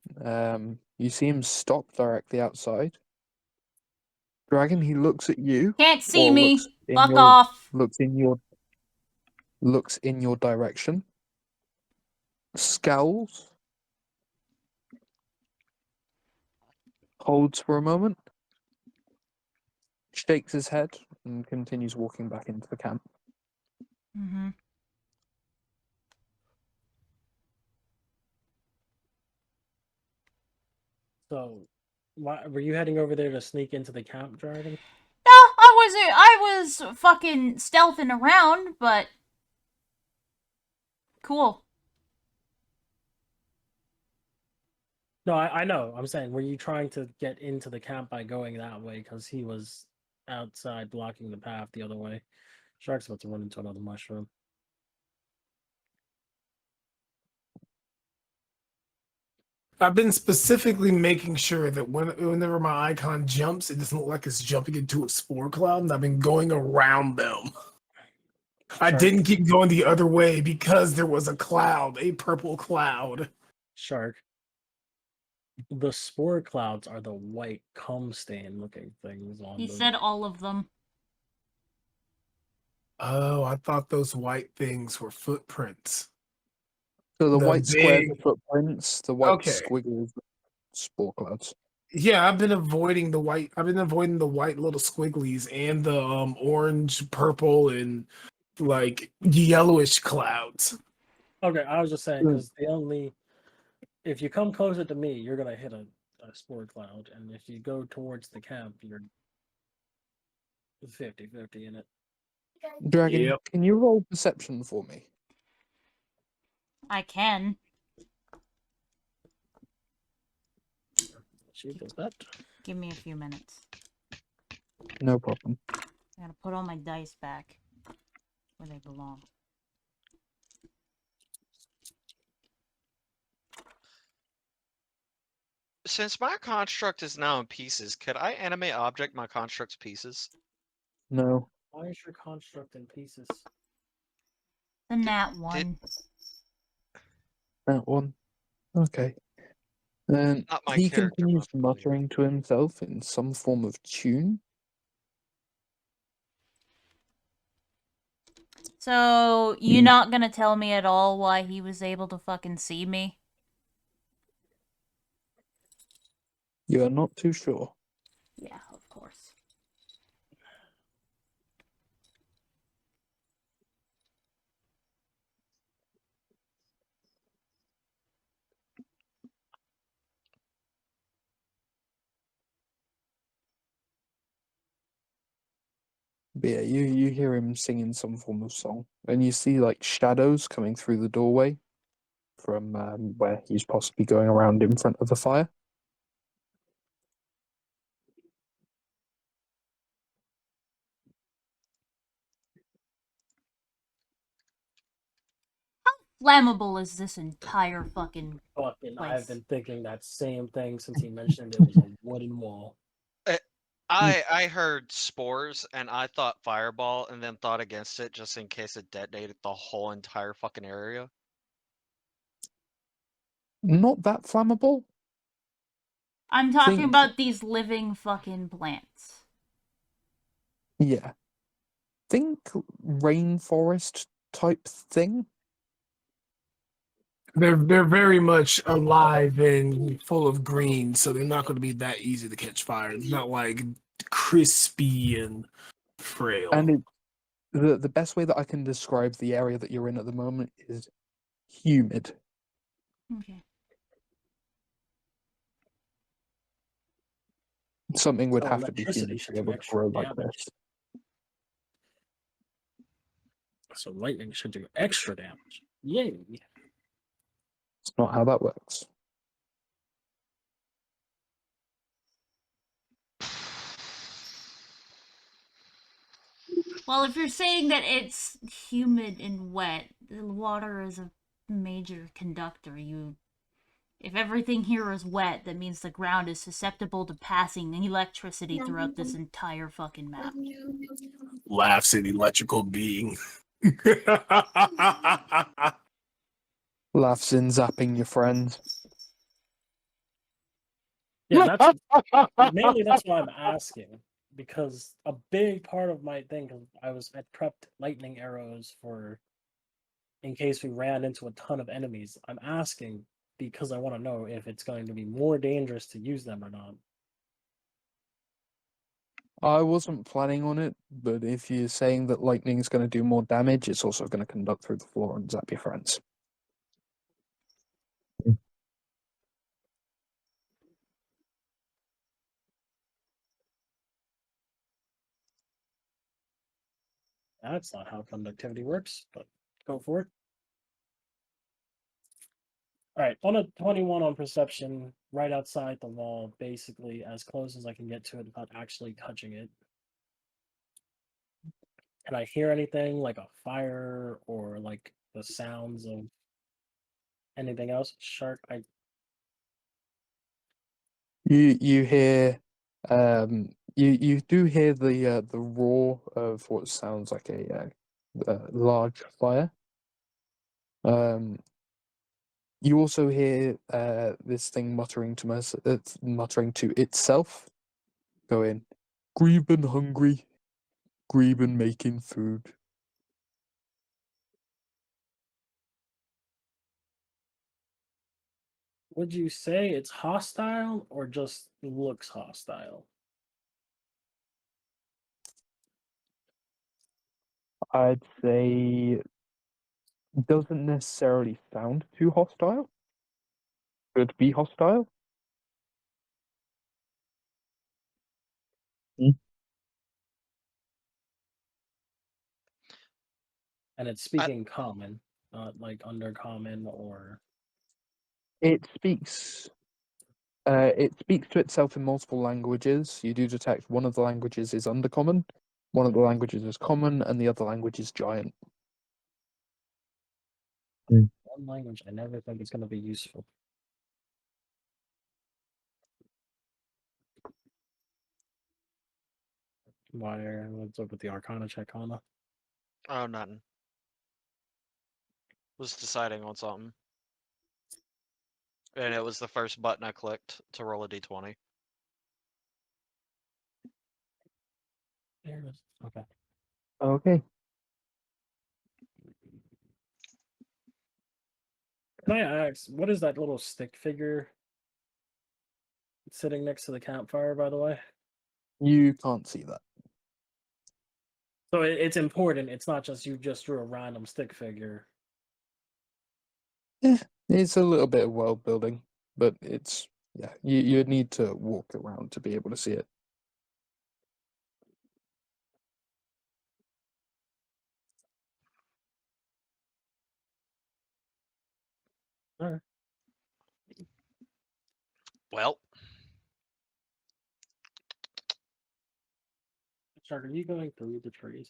you see him stop directly outside. Dragon, he looks at you. Can't see or me. looks in Fuck your- off. Looks in your direction. Scowls. Holds for a moment. Shakes his head and continues walking back into the camp. Mm-hmm. so why were you heading over there to sneak into the camp, Dragon? No, I was fucking stealthing around, but cool. No, I know. I'm saying, were you trying to get into the camp by going that way because he was outside blocking the path the other way? Shark's about to run into another mushroom. I've been specifically making sure that whenever my icon jumps, it doesn't look like it's jumping into a spore cloud, and I've been going around them. I Shark. didn't keep going the other way because there was a cloud, a purple cloud. Shark. The spore clouds are the white cum stain looking things on He the said all of them. Oh, I thought those white things were footprints. So the The white squares are big- footprints, the white Okay. squiggles are spore clouds. Yeah, I've been avoiding the white. I've been avoiding the white little squigglies and the orange, purple, and like yellowish clouds. Okay, I was just saying Mm. because the only if you come closer to me, you're gonna hit a spore cloud, and if you go towards the camp, you're 50-50 in it. Dragon, Yep. can you roll perception for me? I can. She does that. Give me a few minutes. No problem. I gotta put all my dice back where they belong. Since my construct is now in pieces, could I animate object my construct's pieces? No. Why is your construct in pieces? The nat one. That one. Okay. Then Not my he character, continues my player. muttering to himself in some form of tune. So, you not gonna tell me at all why he was able to fucking see me? You are not too sure. Yeah, of course. But yeah, you hear him singing some form of song, and you see like shadows coming through the doorway from where he's possibly going around in front of the fire. flammable is this entire fucking Fucking, place? I've been thinking that same thing since he mentioned it was a wooden wall. I heard spores and I thought fireball and then thought against it just in case it detonated the whole entire fucking area. Not that flammable. I'm talking Think- about these living fucking plants. Yeah. Think rainforest type thing. They're very much alive and full of green, so they're not going to be that easy to catch fire. It's not like crispy and frail. And the best way that I can describe the area that you're in at the moment is humid. Okay. Something would So have to be electricity humid to should be do able to extra grow like damage. this. So lightning should do extra damage. Yay! It's not how that works. Well, if you're saying that it's humid and wet, the water is a major conductor. If everything here is wet, that means the ground is susceptible to passing electricity throughout this entire fucking map. Laughs an electrical being. Laughs in zapping your friends. Yeah, that's mainly that's why I'm asking, because a big part of my thing, 'cause I prepped lightning arrows for in case we ran into a ton of enemies. I'm asking because I want to know if it's going to be more dangerous to use them or not. I wasn't planning on it, but if you're saying that lightning is going to do more damage, it's also going to conduct through the floor and zap your friends. That's not how conductivity works, but go for it. All right, on a 21 on perception, right outside the wall, basically as close as I can get to it without actually touching it. Can I hear anything like a fire or like the sounds of anything else? Shark, You hear you do hear the roar of what sounds like a large fire. You also hear this thing muttering to itself, going, "Greben hungry, Greben making food." would you say it's hostile or just looks hostile? I'd say doesn't necessarily sound too hostile. Could be hostile. And it's speaking common, not like undercommon or It speaks. It speaks to itself in multiple languages. You do detect one of the languages is undercommon, one of the languages is common, and the other language is giant. one language I never think is going to be useful. What's up with the Arcana check, Hana? Oh, nothing. Was deciding on something. And it was the first button I clicked to roll a d20. There it is. Okay. Okay. Can I ask, what is that little stick figure sitting next to the campfire, by the way? You can't see that. So it's important. It's not just you just drew a random stick figure. It's a little bit of world building, but it's you need to walk around to be able to see it. Alright. Well, Shark, are you going through the trees?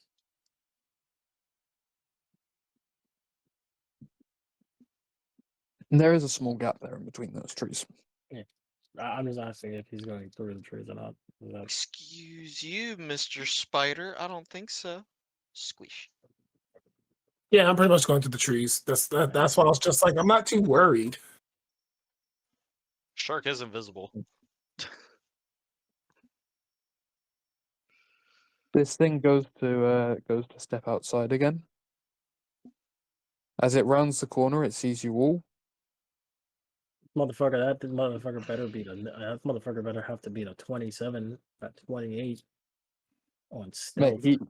There is a small gap there in between those trees. I'm just asking if he's going through the trees or not. Is that- Excuse you, Mr. Spider. I don't think so. Squish. Yeah, I'm pretty much going through the trees. That's why I was just like, I'm not too worried. Shark is invisible. This thing goes to step outside again. As it rounds the corner, it sees you all. Motherfucker, that motherfucker better beat a. That motherfucker better have to beat a 27 at 28 on Mate, stealth.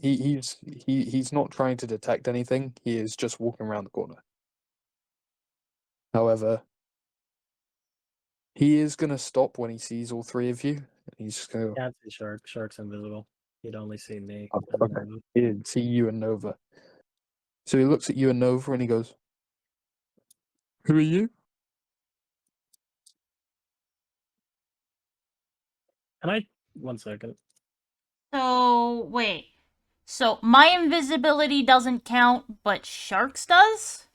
he's not trying to detect anything. He is just walking around the corner. However, he is gonna stop when he sees all three of you. He's just gonna go, Can't see Shark. Shark's invisible. He'd only see me. "Oh, and okay." Nova. He didn't see you and Nova. So he looks at you and Nova and he goes, "Who are you?" Can I? 1 second. So, wait. So, my invisibility doesn't count, but Shark's does?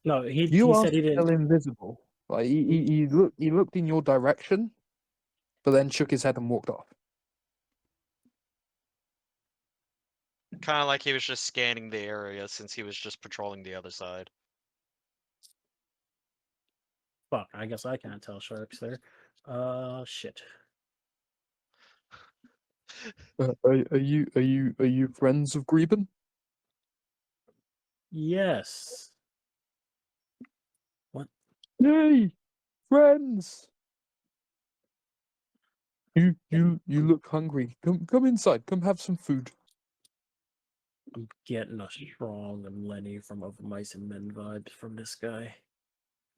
No, he You are said he still didn't. invisible. Like he looked in your direction, but then shook his head and walked off. Kind of like he was just scanning the area since he was just patrolling the other side. Fuck, I guess I can't tell Shark's there. Shit. Are you friends of Greben? Yes. Yay, friends! You look hungry. Come inside. Come have some food. I'm getting a strong and Lenny from Over Mice and Men vibes from this guy.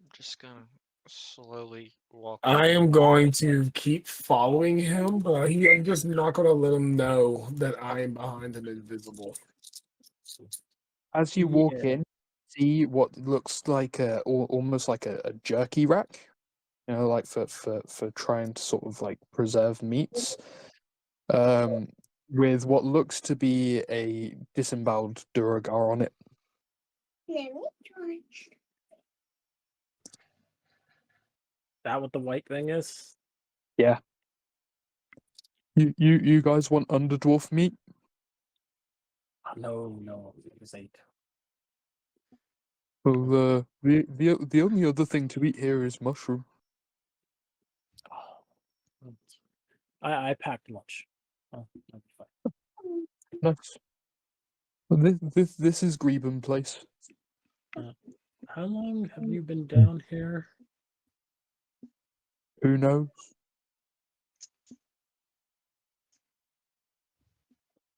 I'm just gonna slowly walk. I am going to keep following him, but I'm just not going to let him know that I am behind and invisible. As you walk Yeah. in, see what looks like almost like a jerky rack. You know, like for trying to sort of like preserve meats. With what looks to be a disemboweled Duragar on it. Let me try. That what the white thing is? Yeah. You guys want underdwarf meat? No, it was 8. Well, the only other thing to eat here is mushroom. I packed lunch. Oh, that'd be fine. Nice. Well, this is Greben Place. How long have you been down here? Who knows?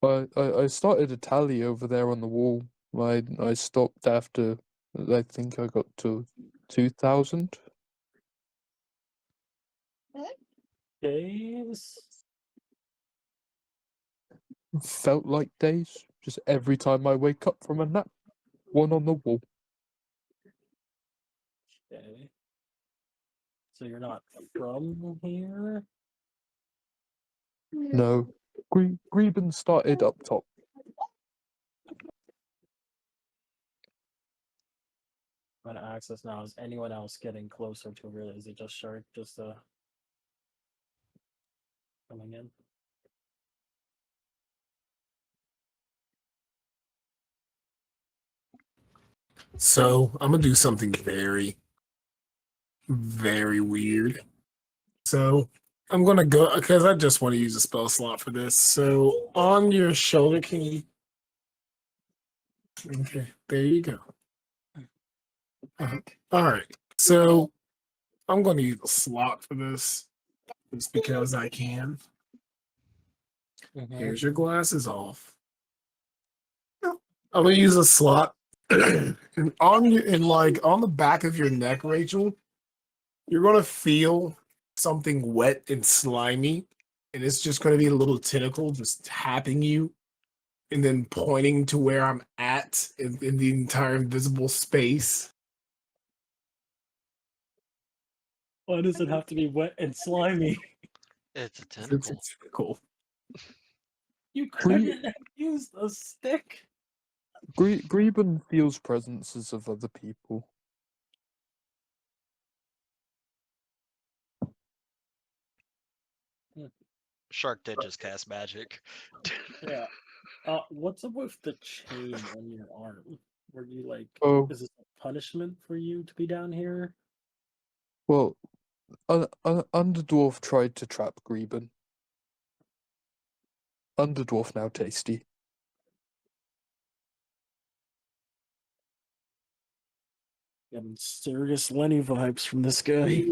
I started a tally over there on the wall. I stopped after I think I got to 2,000. Days? Felt like days. Just every time I wake up from a nap, one on the wall. Okay. So you're not from here? No, Greben started up top. I'm gonna access now. Is anyone else getting closer to her? Is it just Shark coming in? So I'm going to do something very, very weird. So I'm going to go, because I just want to use a spell slot for this. So on your shoulder, can you? Okay, there you go. All right. So I'm going to use a slot for this just because I can. Here's your glasses off. I'm gonna use a slot on you on the back of your neck, Rachel. You're gonna feel something wet and slimy, and it's just gonna be a little tentacle just tapping you, and then pointing to where I'm at in the entire invisible space. Why does it have to be wet and slimy? It's a It's a tentacle. tentacle. You couldn't have used a stick. Greben feels presences of other people. Shark did just cast magic. Yeah. What's up with the chain on your arm? Were you like, Oh, is this a punishment for you to be down here? well, Underdwarf tried to trap Greben. Underdwarf now tasty. Getting serious Lenny vibes from this guy.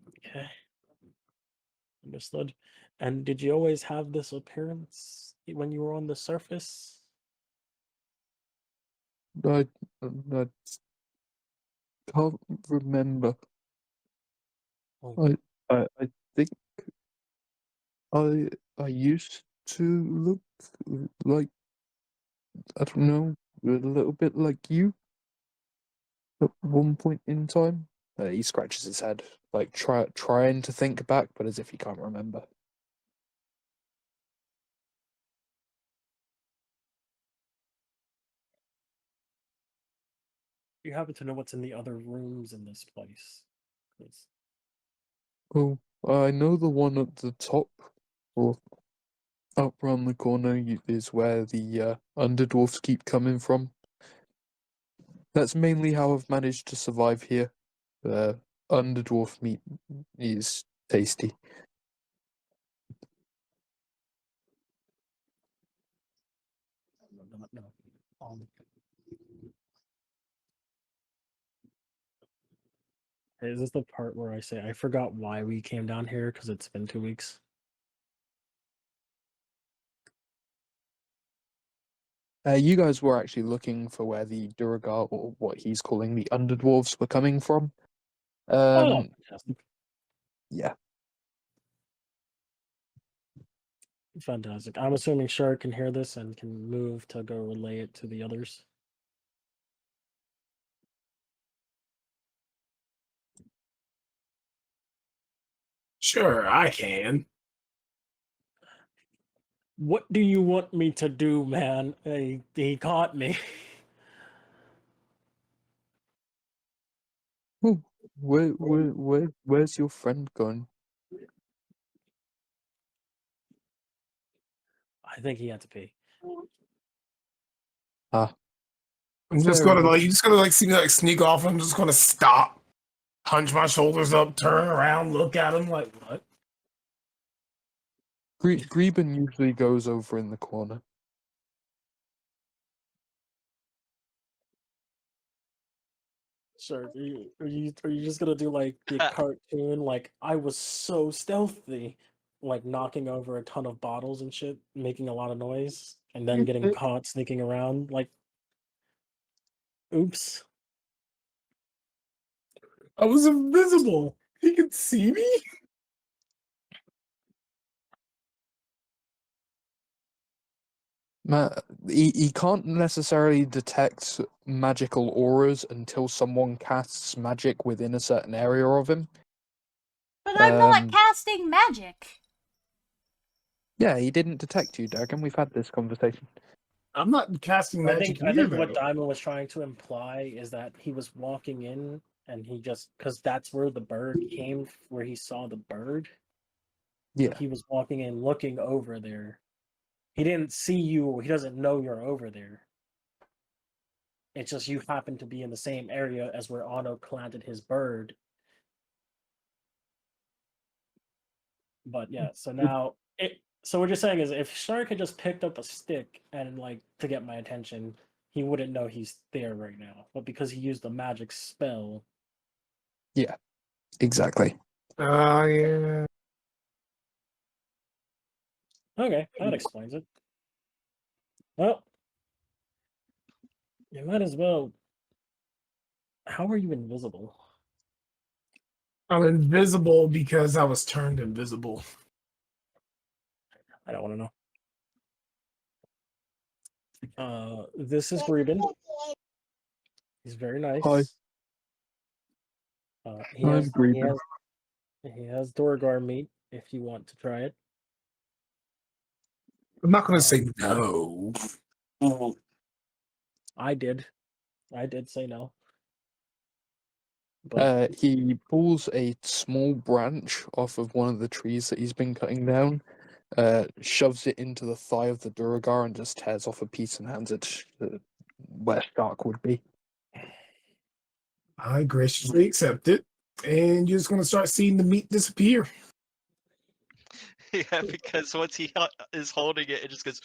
Okay. Understood. And did you always have this appearance when you were on the surface? I can't remember. Oh, I think I used to look like, I don't know, a little bit like you at one point in time. He scratches his head, like trying to think back, but as if he can't remember. you happen to know what's in the other rooms in this place? Please. Oh, I know the one at the top, or up round the corner, is where the underdwarfs keep coming from. That's mainly how I've managed to survive here. Underdwarf meat is tasty. No. Um, is this the part where I say I forgot why we came down here because it's been 2 weeks? You guys were actually looking for where the Duragar, or what he's calling the underdwarfs, were coming from. Oh, fantastic. Yeah. Fantastic. I'm assuming Shark can hear this and can move to go relay it to the others. Sure, I can. What do you want me to do, man? He caught me. Oh, where's your friend gone? I think he had to pee. Ah, I'm just fair gonna enough. like you just gonna like see me like sneak off. I'm just gonna stop, hunch my shoulders up, turn around, look at him like what? Greben usually goes over in the corner. Sure. Are you just gonna do like the cartoon? Like I was so stealthy, like knocking over a ton of bottles and shit, making a lot of noise, and then getting caught sneaking around. Like, oops. I was invisible. He could see me. He can't necessarily detect magical auras until someone casts magic within a certain area of him. But I'm not casting magic. Yeah, he didn't detect you, Dagan. We've had this conversation. I'm not casting magic I either, think what though. Diamond was trying to imply is that he was walking in and he just because that's where the bird came, where he saw the bird. Yeah. He was walking in, looking over there. He didn't see you. He doesn't know you're over there. It's just you happen to be in the same area as where Otto planted his bird. But yeah, so now so what you're saying is if Shark had just picked up a stick and like to get my attention, he wouldn't know he's there right now. But because he used a magic spell. Yeah, exactly. Oh yeah. Okay, that explains it. Well, you might as well. How are you invisible? I'm invisible because I was turned invisible. I don't want to know. This is Greben. He's very nice. Hi. He I'm has Greben. he has Dorgar meat if you want to try it. I'm not gonna say no. I did say no. But He pulls a small branch off of one of the trees that he's been cutting down, shoves it into the thigh of the Duragar, and just tears off a piece and hands it to where Stark would be. I graciously accept it, and you're just gonna start seeing the meat disappear. Yeah, because once he is holding it, it just goes.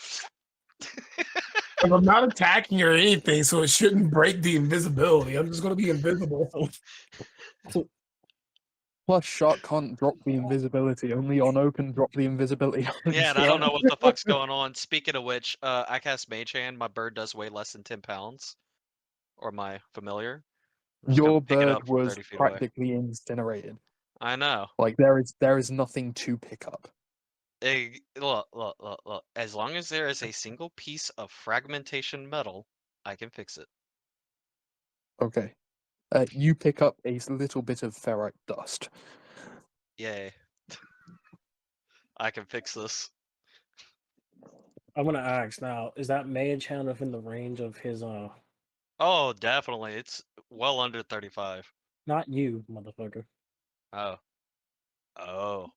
And I'm not attacking or anything, so it shouldn't break the invisibility. I'm just gonna be invisible. Plus, Shark can't drop the invisibility. Only Ono can drop the invisibility. on Yeah, and I don't Shark. know what the fuck's going on. Speaking of which, I cast Mage Hand. My bird does weigh less than 10 pounds. Or my familiar. I'm just gonna Your pick it up bird from was 30 feet away. practically incinerated. I know. Like there is nothing to pick up. Look. As long as there is a single piece of fragmentation metal, I can fix it. Okay. You pick up a little bit of ferrite dust. Yay. I can fix this. I'm gonna ask now: is that mage hand within the range of his? Oh, definitely. It's well under 35. Not you, motherfucker. Oh. Oh.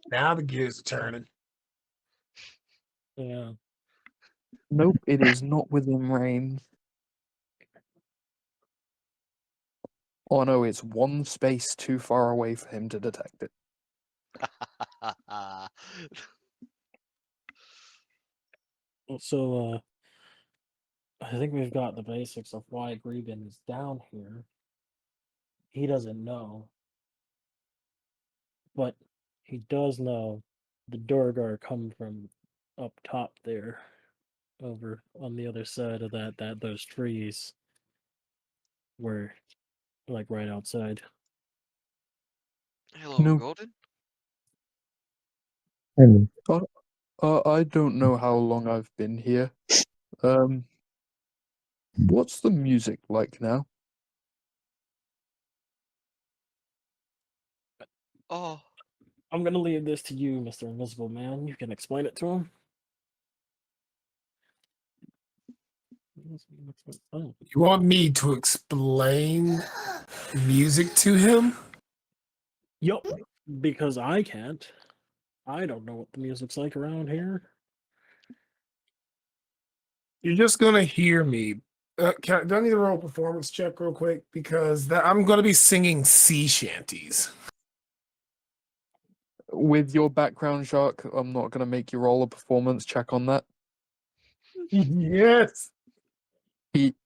Now the gears are turning. Yeah. Nope, it is not within range. Oh no, it's one space too far away for him to detect it. So I think we've got the basics of why Greben is down here. He doesn't know, but he does know the Durgar come from up top there, over on the other side of that those trees were like right outside. Hello, No. Golden. And I don't know how long I've been here. What's the music like now? Oh, I'm gonna leave this to you, Mr. Invisible Man. You can explain it to him. Oh, You want me to explain music to him? yup. Because I can't. I don't know what the music's like around here. You're just gonna hear me. Do I need to roll a performance check real quick? Because I'm gonna be singing sea shanties. With your background, Shark, I'm not gonna make you roll a performance check on that. Yes.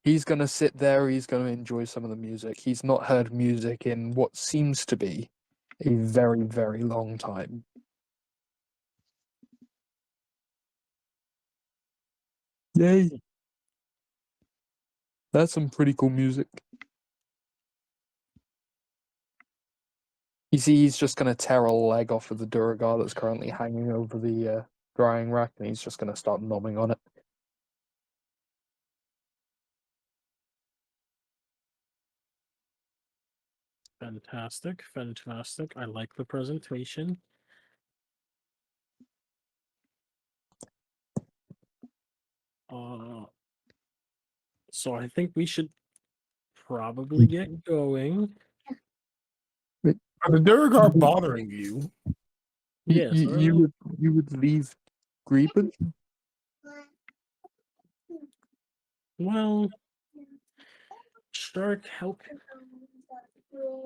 He's gonna sit there, he's gonna enjoy some of the music. He's not heard music in what seems to be a very, very long time. Yay. That's some pretty cool music. You see, he's just gonna tear a leg off of the Duragar that's currently hanging over the drying rack, and he's just gonna start nomming on it. Fantastic, fantastic. I like the presentation. So I think we should probably get going. Are the Durgar bothering you? Yes. You would leave Greben? Well, Stark, help.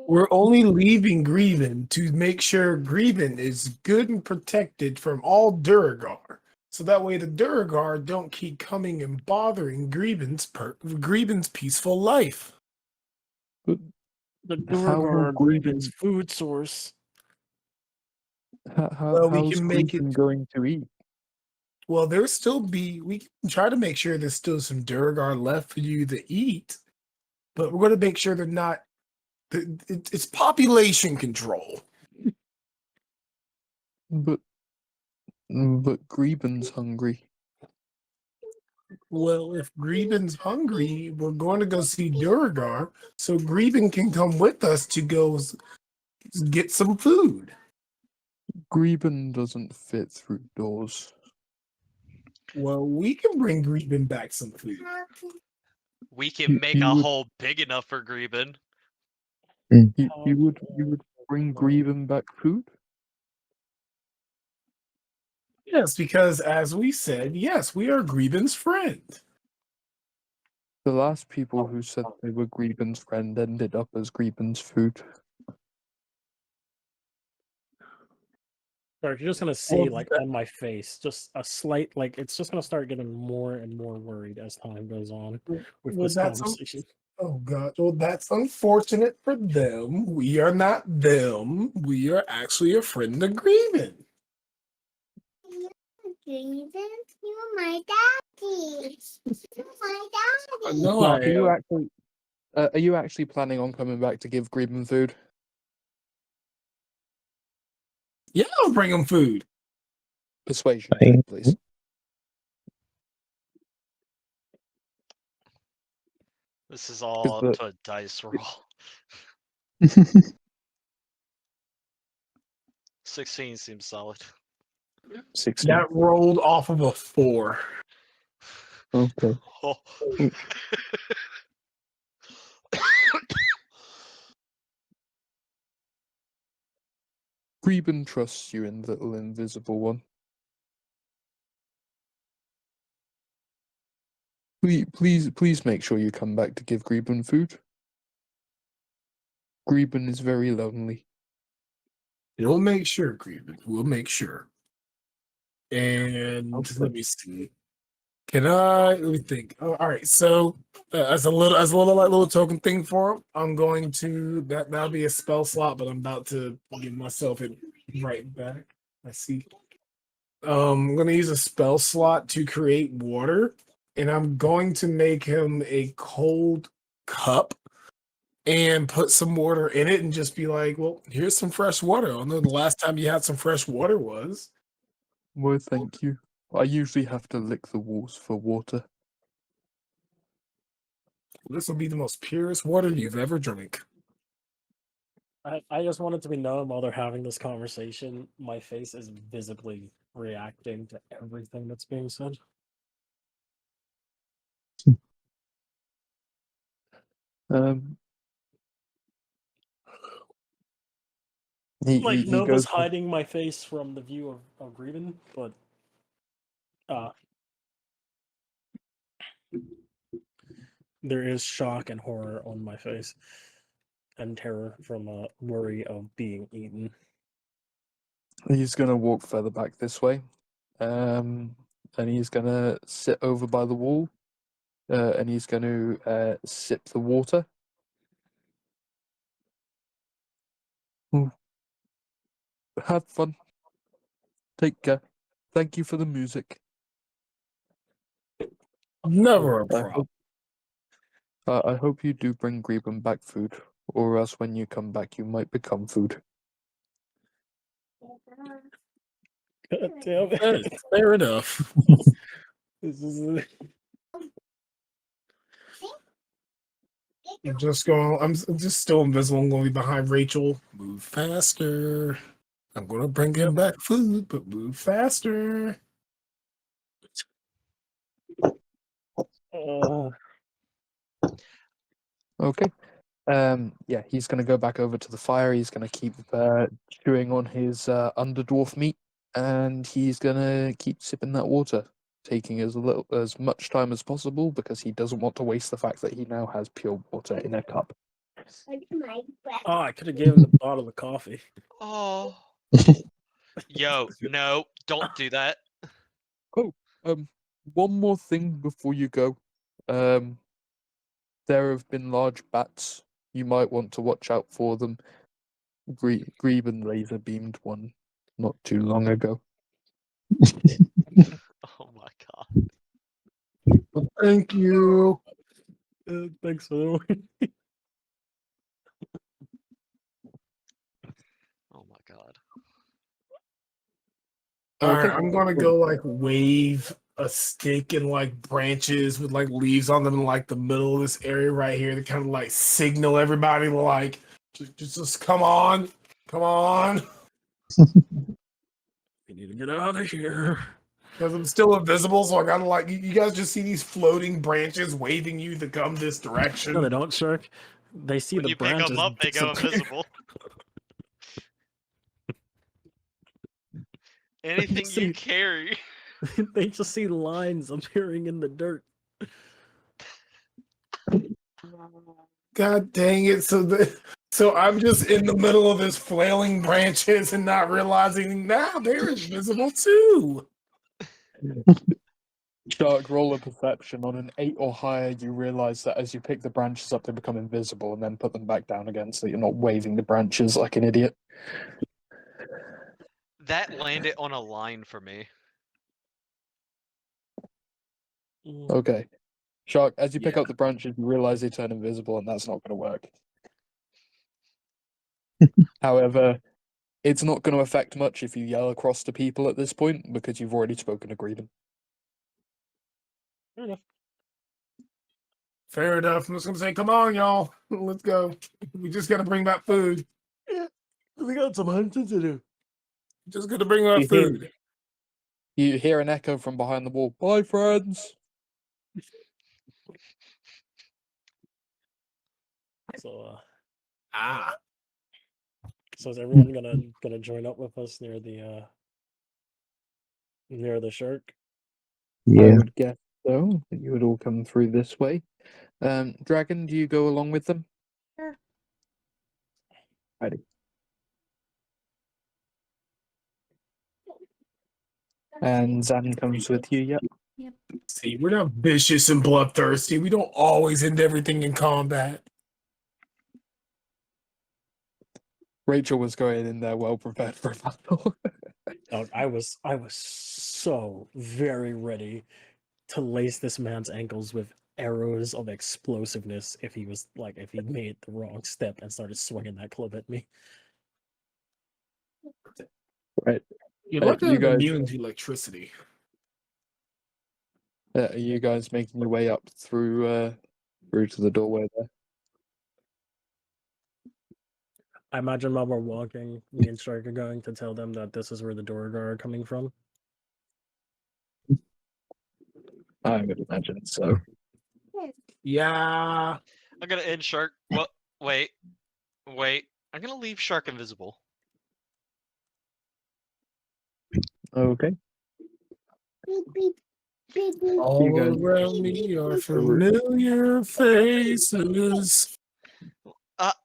We're only leaving Greben to make sure Greben is good and protected from all Duragar. So that way the Duragar don't keep coming and bothering Greben's peaceful life. But The how Durgar will are Greben's Greben? food source. Well, we How's can make it. Greben going to eat? Well, we can try to make sure there's still some Duragar left for you to eat, but we're going to make sure they're not. It's population control. But Greben's hungry. Well, if Greben's hungry, we're going to go see Duragar, so Greben can come with us to go get some food. Greben doesn't fit through doors. Well, we can bring Greben back some food. We can make you a would- hole big enough for Greben. You would bring Greben back food? Yes, because as we said, yes, we are Greben's friend. The last people who said they were Greben's friend ended up as Greben's food. Or if you're just gonna see Well, like on my face, just a slight like it's just gonna start getting more and more worried as time goes on with well, this that's conversation. Oh God! Well, that's unfortunate for them. We are not them. We are actually a friend agreement. You're my daddy. You're my daddy. No, Mark, I am. are you actually planning on coming back to give Greben food? Yeah, I'll bring them food. Persuasion, Fine. please. This is all the- up to a dice roll. 16 seems solid. 16. That rolled off of a 4. Okay. Oh. Greben trusts you in Little Invisible One. Please make sure you come back to give Greben food. Greben is very lonely. We'll make sure, Greben. We'll make sure. And Okay. let me see. Let me think. Oh, all right. So as a little token thing for him, I'm going to that'll be a spell slot, but I'm about to give myself it right back. I see. I'm gonna use a spell slot to create water, and I'm going to make him a cold cup and put some water in it and just be like, well, here's some fresh water. I don't know the last time you had some fresh water was. Well, thank you. I usually have to lick the walls for water. This will be the most purest water you've ever drank. I just want it to be known while they're having this conversation, my face is visibly reacting to everything that's being said. Um, he Like he Nova's goes. hiding my face from the view of Greben, but there is shock and horror on my face. And terror from a worry of being eaten. He's gonna walk further back this way, and he's gonna sit over by the wall, and he's gonna sip the water. Have fun. Take care. Thank you for the music. Never a I problem. I hope you do bring Greben back food, or else when you come back, you might become food. God damn it. That is fair enough. This is I'm just still invisible. I'm going to be behind Rachel. Move faster. I'm going to bring him back food, but move faster. Okay. Yeah, he's gonna go back over to the fire. He's gonna keep chewing on his underdwarf meat, and he's gonna keep sipping that water, taking as much time as possible because he doesn't want to waste the fact that he now has pure water in a cup. Oh, I could have given the bottle of coffee. Oh. Yo, no, don't do that. One more thing before you go. There have been large bats. You might want to watch out for them. Greben laser beamed one not too long ago. Oh my god. Thank you. Thanks for the Oh my god. All right, Okay. I'm going to go like wave a stick and like branches with like leaves on them in like the middle of this area right here to kind of like signal everybody like, just come on. Come on. We need to get out of here. Because I'm still invisible, so I gotta like you guys just see these floating branches waving you to come this direction. No, they don't, Shark. They see When the you pick branches them up, they go disappear. invisible. Anything you see- carry. They just see lines appearing in the dirt. God dang it! So I'm just in the middle of this flailing branches and not realizing now they're invisible too. Shark, roll a perception. On an 8 or higher, you realize that as you pick the branches up, they become invisible and then put them back down again so you're not waving the branches like an idiot. That landed on a line for me. Okay. Shark, as you pick Yeah. up the branches, you realize they turn invisible and that's not going to work. However, it's not going to affect much if you yell across to people at this point because you've already spoken to greet them. Fair enough. Fair enough. I'm just gonna say, come on, y'all, let's go. We just gotta bring back food. We got some hunting to do. Just gotta bring back You hear- food. You hear an echo from behind the wall. Bye, friends. So, Ah. so is everyone gonna join up with us near the shark? I Yeah. would guess so. You would all come through this way. Dragon, do you go along with them? Sure. Righty. And Zan comes with you, yep. See, we're not vicious and bloodthirsty. We don't always end everything in combat. Rachel was going in there well prepared for a battle. Dog, I was so very ready to lace this man's ankles with arrows of explosiveness if he made the wrong step and started swinging that club at me. Right. You're Right, lucky you I'm guys- immune to electricity. Are you guys making your way up through to the doorway there? I imagine while we're walking, me and Shark are going to tell them that this is where the Dorgar are coming from. I would imagine so. Yeah. I'm gonna end Shark. Well, wait. I'm gonna leave Shark invisible. Okay. Beep, beep, beep, beep. All guys- around me are familiar faces.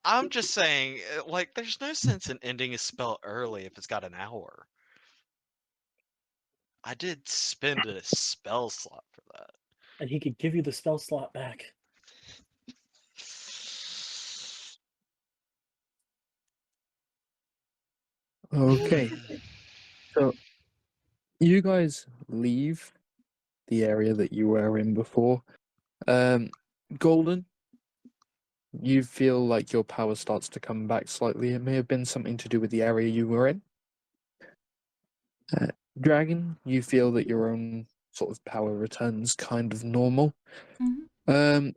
I'm just saying, like, there's no sense in ending a spell early if it's got an hour. I did spend a spell slot for that. And he could give you the spell slot back. Okay. So you guys leave the area that you were in before. Golden, you feel like your power starts to come back slightly. It may have been something to do with the area you were in. Dragon, you feel that your own sort of power returns kind of normal. Mhm.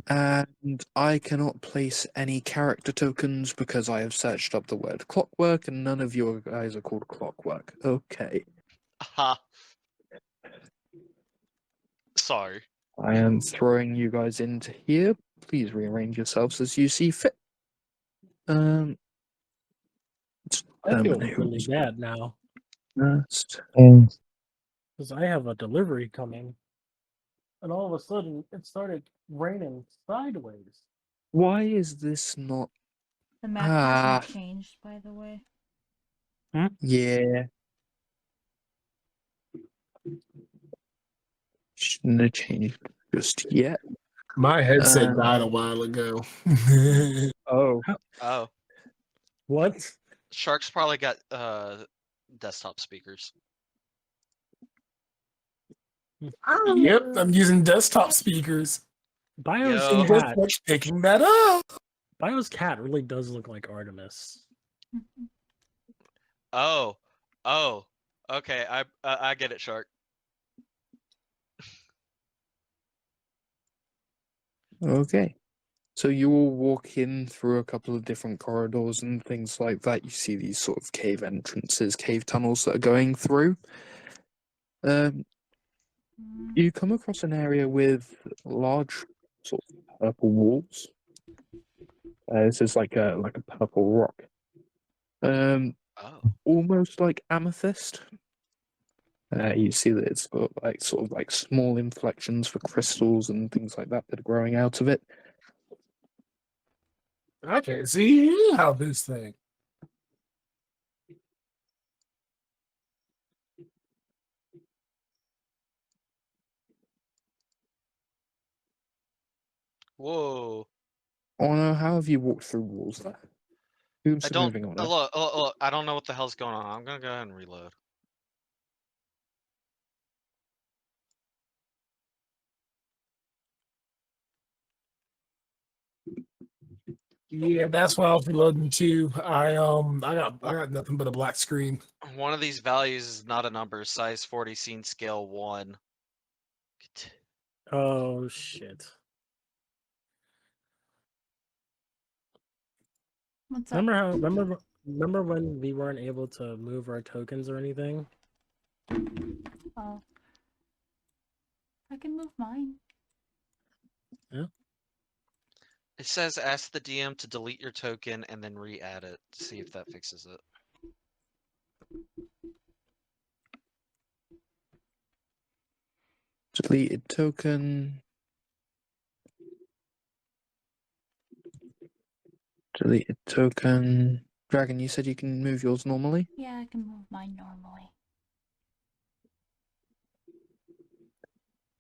And I cannot place any character tokens because I have searched up the word clockwork and none of you guys are called clockwork. Okay. Ha. Sorry. I am throwing you guys into here. Please rearrange yourselves as you see fit. Let's I feel determine really who's bad now first. because I have a delivery coming, and all of a sudden it started raining sideways. Why is this not? The map Ah. hasn't changed, by the way. Yeah. Shouldn't have changed just yet. My headset died a while ago. Oh. Oh, What? Shark's probably got desktop speakers. Yep, I'm using desktop speakers. Bio's Yo. And just cat. like picking that up. Bio's cat really does look like Artemis. Mhm. Oh, okay. I get it, Shark. Okay. So you all walk in through a couple of different corridors and things like that. You see these sort of cave entrances, cave tunnels that are going through. Mm, You come across an area with large sort of purple walls. This is like a purple rock. Oh. Almost like amethyst. You see that it's got like sort of like small inflections for crystals and things like that are growing out of it. I can't see how this thing. Whoa. Oh no, how have you walked through walls there? Who's I don't moving on it? look, I don't know what the hell's going on. I'm gonna go ahead and reload. Yeah, that's why I was reloading too. I got nothing but a black screen. One of these values is not a number. Size 40, scene scale 1. Oh shit. what's up? Remember when we weren't able to move our tokens or anything? Oh, I can move mine. It says ask the DM to delete your token and then re-add it. See if that fixes it. Deleted token. Deleted token. Dragon, you said you can move yours normally? Yeah, I can move mine normally.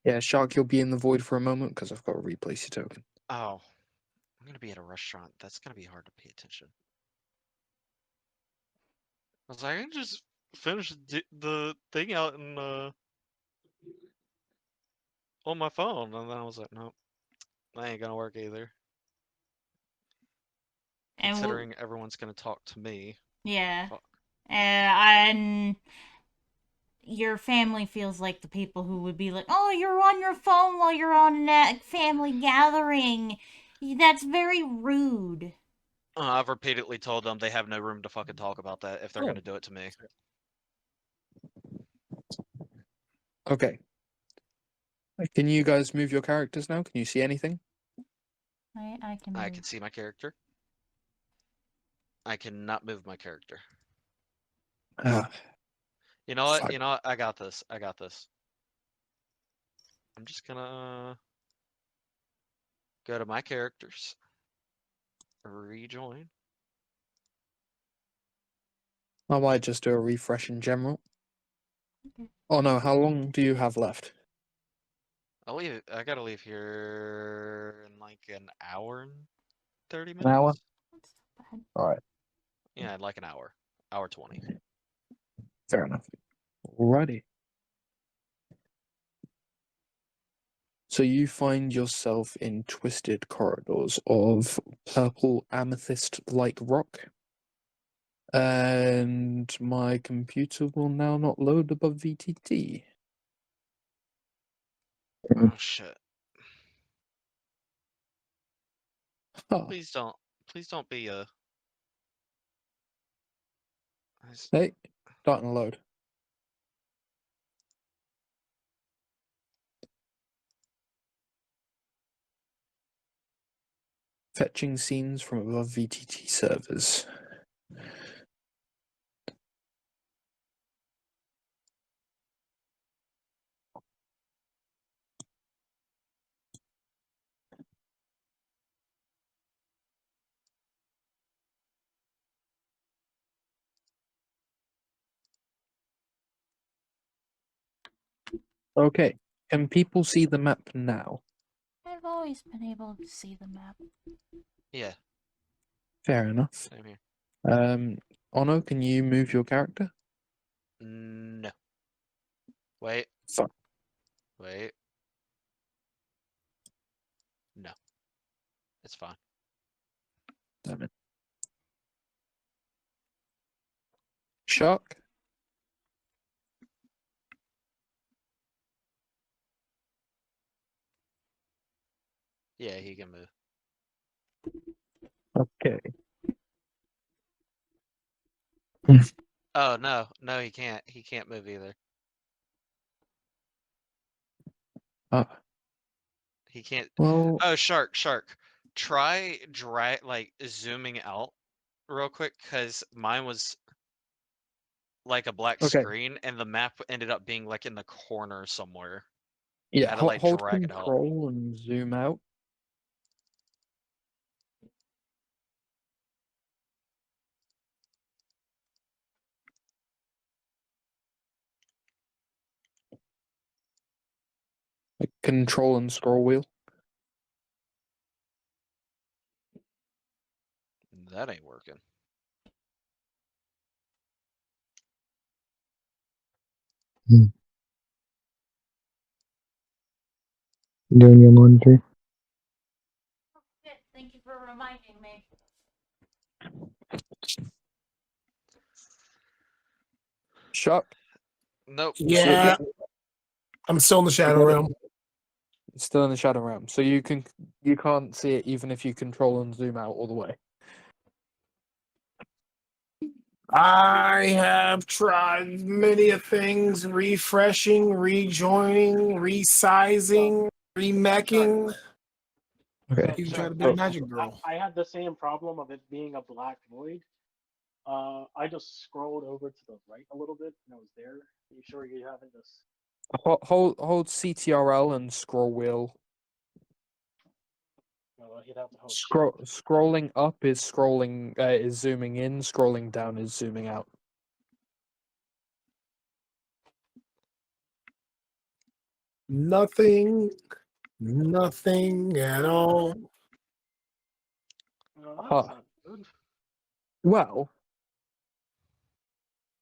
Yeah, Shark, you'll be in the void for a moment because I've got to replace your token. Oh. I'm gonna be at a restaurant. That's gonna be hard to pay attention. I was like, I can just finish the thing out and on my phone, and then I was like, nope, that ain't gonna work either. And Considering everyone's gonna talk to me. yeah, Fuck. and your family feels like the people who would be like, "Oh, you're on your phone while you're on a family gathering." That's very rude. I've repeatedly told them they have no room to fucking talk about that if they're Oh. gonna do it to me. Okay. Can you guys move your characters now? Can you see anything? I can. I Move. can see my character. I cannot move my character. Ah, You know what? fuck. You know what? I got this. I got this. I'm just gonna go to my characters. Rejoin. I might just do a refresh in general. Okay. Oh no, how long do you have left? I gotta leave here in like an hour and 30 An hour? minutes. That's not bad. Alright, Yeah, in like an hour. Hour 20. fair enough. Alrighty. So you find yourself in twisted corridors of purple amethyst-like rock. And my computer will now not load above VTT. Oh shit. Huh. Please don't be a. Hey, starting to load. Fetching scenes from above VTT servers. Okay, can people see the map now? I've always been able to see the map. Yeah, Fair enough. same here. Ono, can you move your character? No. Wait. Fuck. Wait. No. It's fine. Damn it. Shark? Yeah, he can move. Okay. Oh no, no, he can't. He can't move either. He can't. Well, Oh, shark. Try like zooming out real quick, because mine was like a black okay. screen, and the map ended up being like in the corner somewhere. Yeah, I had to like hold drag it out. control and zoom out. Like control and scroll wheel. That ain't working. Doing your laundry. Thank you for reminding me. Shark. Nope. Yeah, I'm still in the Shadow Realm. It's still in the shadow realm, so you can't see it even if you control and zoom out all the way. I have tried many a things, refreshing, rejoining, resizing, remecking. Okay. Even tried to be So, a magic girl. I had the same problem of it being a black void. I just scrolled over to the right a little bit and I was there. Are you sure you haven't just? hold CTRL and scroll wheel. Well, you'd have to hold Scrolling up is zooming in. Scrolling down is zooming out. Nothing at all. Well, that's Huh. not good. Well,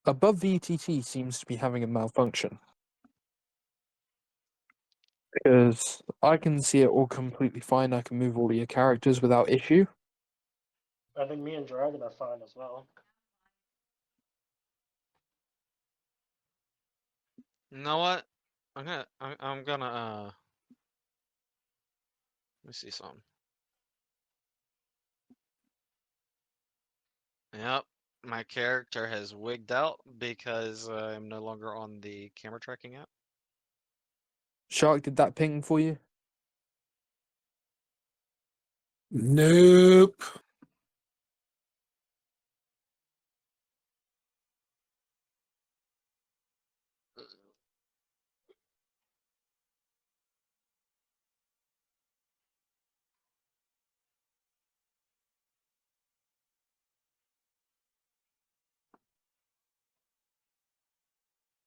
above VTT seems to be having a malfunction. Because I can see it all completely fine. I can move all your characters without issue. I think me and Dragon are fine as well. You know what? I'm gonna let me see something. Yep, my character has wigged out because I'm no longer on the camera tracking app. Shark, did that ping for you? Nope.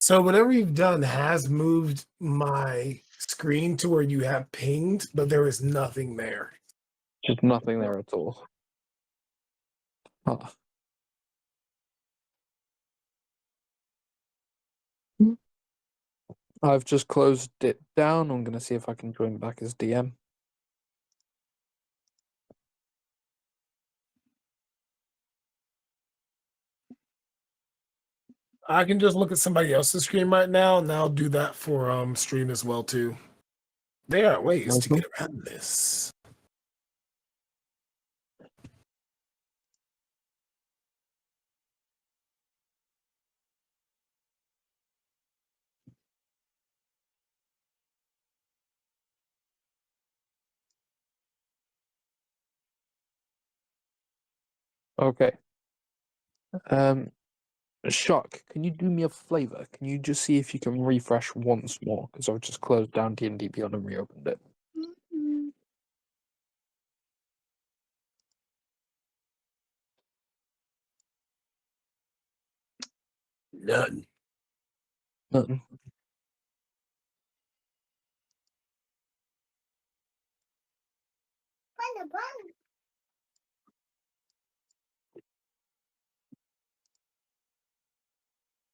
So whatever you've done has moved my screen to where you have pinged, but there is nothing there. Just nothing there at all. Huh. I've just closed it down. I'm gonna see if I can join back as DM. I can just look at somebody else's screen right now, and I'll do that for stream as well too. There are ways to get around this. Okay. Shock, can you do me a favor? Can you just see if you can refresh once more? Because I've just closed down D&D Beyond and reopened it. None. Nothing.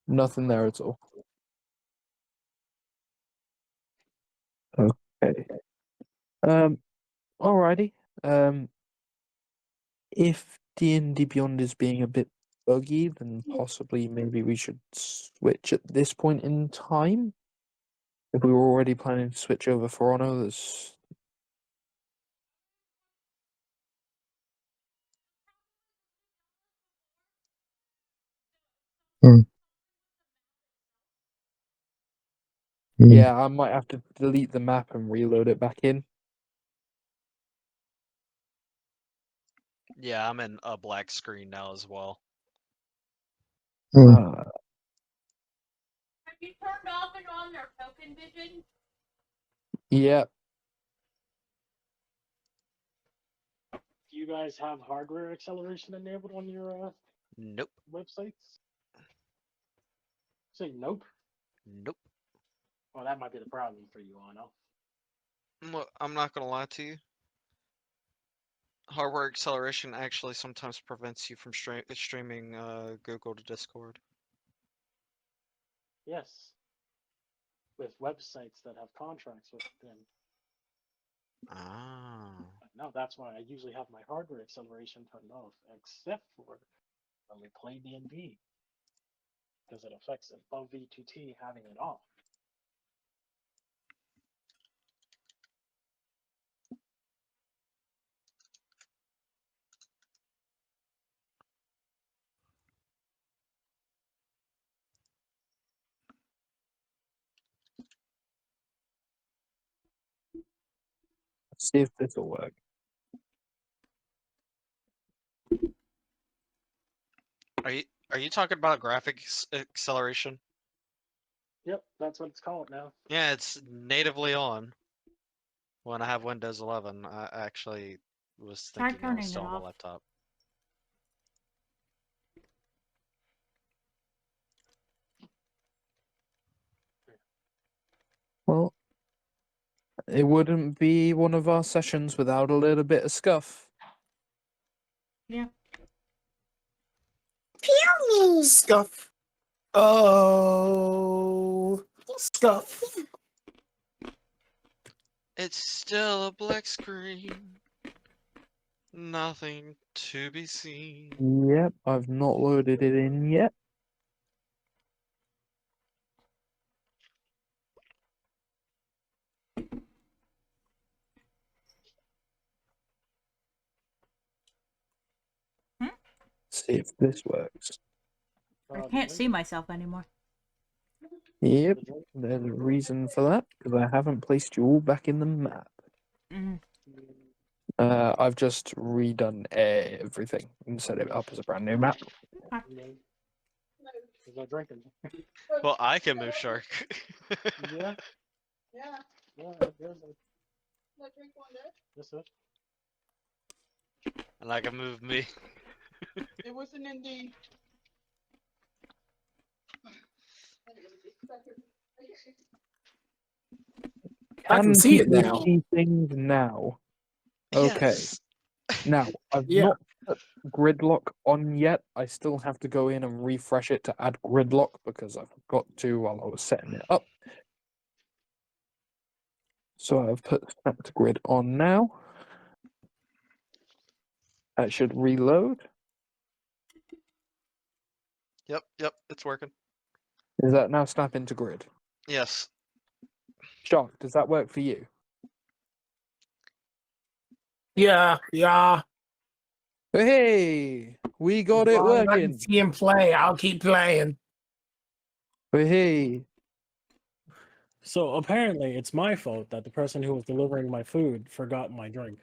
Nothing there at all. Okay. Alrighty. If D&D Beyond is being a bit buggy, then possibly maybe we should switch at this point in time. If we were already planning to switch over for Honor, there's Yeah, I might have to delete the map and reload it back in. Yeah, I'm in a black screen now as well. Uh, Have you turned off and on their token vision? yeah, Do you guys have hardware acceleration enabled on your Nope. websites? Say nope. Nope. Well, that might be the problem for you, Ano. Look, I'm not gonna lie to you. Hardware acceleration actually sometimes prevents you from streaming Google to Discord. Yes. With websites that have contracts with them. Ah. No, that's why I usually have my hardware acceleration turned off, except for when we play DnD, because it affects above V2T having it off. let's see if this will work. Are you talking about graphics acceleration? Yep, that's what it's called now. Yeah, it's natively on. When I have Windows 11, I actually was Try thinking I turning was it still on the off. laptop. Well, it wouldn't be one of our sessions without a little bit of scuff. Yeah. Pew me. Scuff. Oh, scuff. It's still a black screen. Nothing to be seen. Yep, I've not loaded it in yet. See if this works. I can't see myself anymore. Yep, there's a reason for that, because I haven't placed you all back in the map. Mm. I've just redone everything and set it up as a brand new map. There's no drinking. Well, I can move Shark. Yeah. Yeah. Yeah, there's a. No drink one day. This is. And I can move me. It wasn't in the. I can see it people now. see things now? Okay. Yes. Now, I've Yeah. not put gridlock on yet. I still have to go in and refresh it to add gridlock because I forgot to while I was setting it up. So I've put snapped grid on now. That should reload. Yep, it's working. Is that now snap into grid? Yes. Shark, does that work for you? Yeah. Hey, we got As it long as I can working. see him play, I'll keep playing. Hey, So apparently, it's my fault that the person who was delivering my food forgot my drink.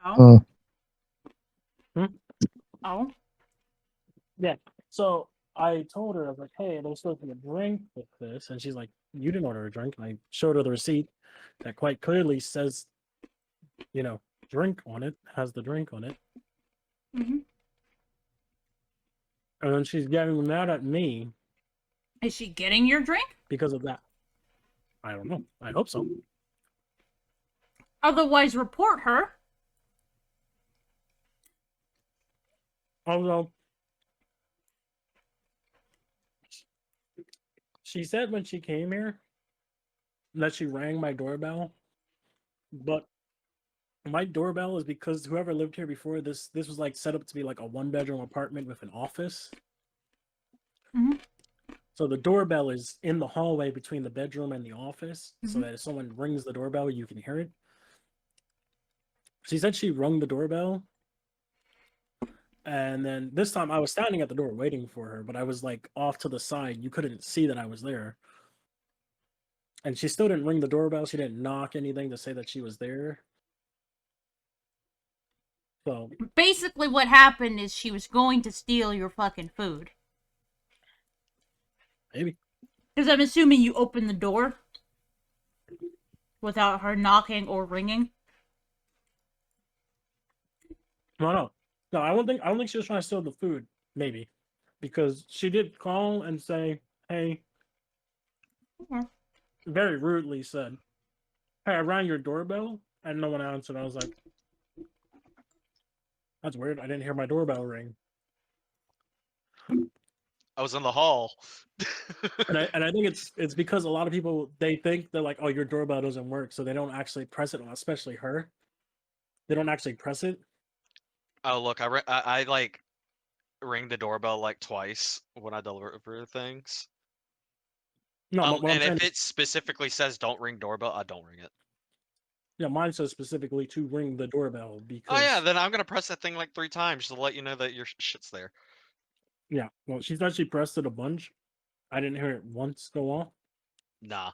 Oh. Hmm? Oh. Yeah. So I told her, I was like, hey, there's supposed to be a drink with this. And she's like, you didn't order a drink. And I showed her the receipt that quite clearly says, drink on it, has the drink on it. Mm-hmm. And then she's getting mad at me Is she getting your drink? because of that. I don't know. I hope so. Otherwise, report her. Although, she said when she came here that she rang my doorbell, but my doorbell is because whoever lived here before this was like set up to be like a 1-bedroom apartment with an office. Mhm. So the doorbell is in the hallway between the bedroom and the office, so Mhm. that if someone rings the doorbell, you can hear it. She said she rung the doorbell, and then this time I was standing at the door waiting for her, but I was like off to the side. You couldn't see that I was there. And she still didn't ring the doorbell. She didn't knock anything to say that she was there. So Basically, what happened is she was going to steal your fucking food. maybe. Because I'm assuming you opened the door without her knocking or ringing. No. I don't think she was trying to steal the food. Maybe. Because she did call and say, hey, very rudely said, hey, I rang your doorbell and no one answered. I was like, that's weird. I didn't hear my doorbell ring. I was in the hall. And I think it's because a lot of people, they think they're like, oh, your doorbell doesn't work, so they don't actually press it, especially her. They don't actually press it. Oh look, I like ring the doorbell like twice when I deliver things. No, what I'm And saying if is, it specifically says don't ring doorbell, I don't ring it. yeah, mine says specifically to ring the doorbell because Oh yeah, then I'm gonna press that thing like 3 times to let you know that your shit's there. yeah, well, she's actually pressed it a bunch. I didn't hear it once go off. Nah.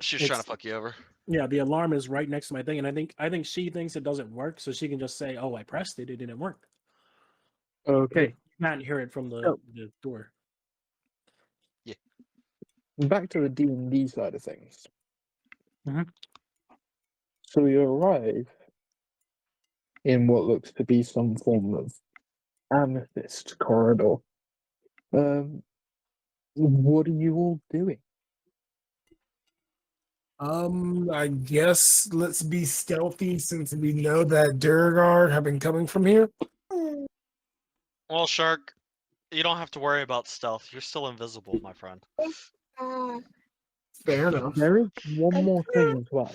She was trying It's to fuck you over. yeah, the alarm is right next to my thing, and I think she thinks it doesn't work, so she can just say, "Oh, I pressed it, it didn't work." Okay. You can't hear it from So- the door. Back to the D&D side of things. Mhm. So you arrive in what looks to be some form of amethyst corridor. What are you all doing? I guess let's be stealthy since we know that Durgar have been coming from here. Well, Shark, you don't have to worry about stealth. You're still invisible, my friend. Fair enough. There is one more thing as well.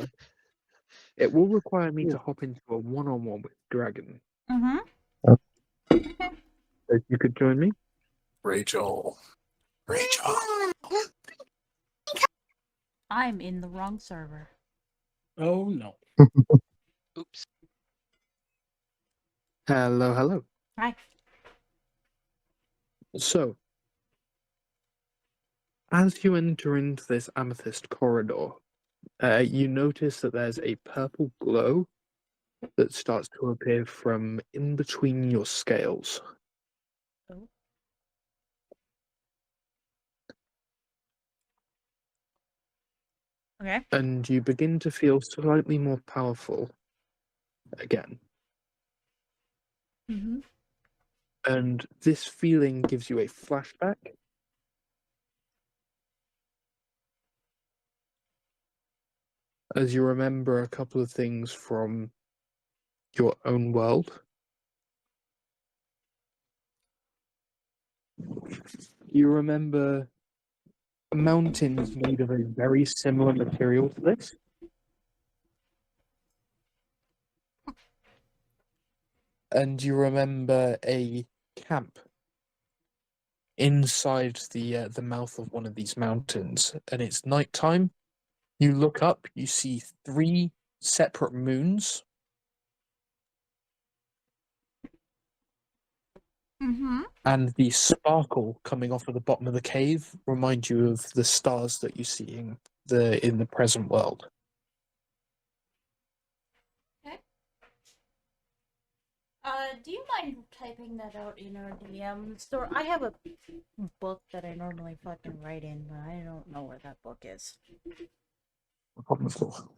It will require me Ooh. to hop into a one-on-one with Dragon. Mm-hmm. If you could join me. Rachel. I'm in the wrong server. Oh no! Oops. Hello. Hi. So, as you enter into this amethyst corridor, you notice that there's a purple glow that starts to appear from in between your scales. Oh. Okay. And you begin to feel slightly more powerful again. Mm-hmm. And this feeling gives you a flashback. As you remember a couple of things from your own world. You remember mountains made of a very similar material to this. And you remember a camp inside the mouth of one of these mountains, and it's nighttime. You look up, you see 3 separate moons. Mm-hmm. And the sparkle coming off of the bottom of the cave remind you of the stars that you see in the present world. Do you mind typing that out in our DM store? I have a book that I normally fucking write in, but I don't know where that book is. No problem at all.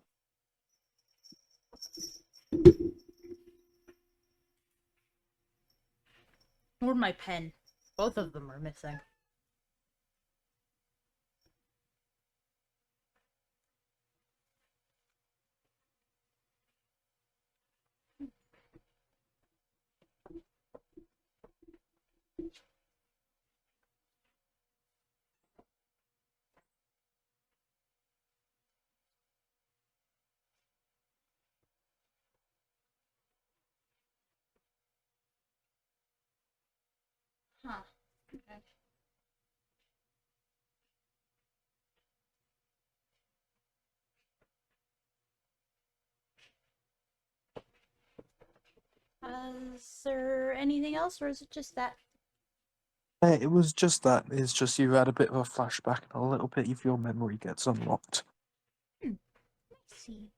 Or my pen. Both of them are missing. Huh. Okay. Is there anything else, or is it just that? It was just that. It's just you had a bit of a flashback and a little bit of your memory gets unlocked. Let's see.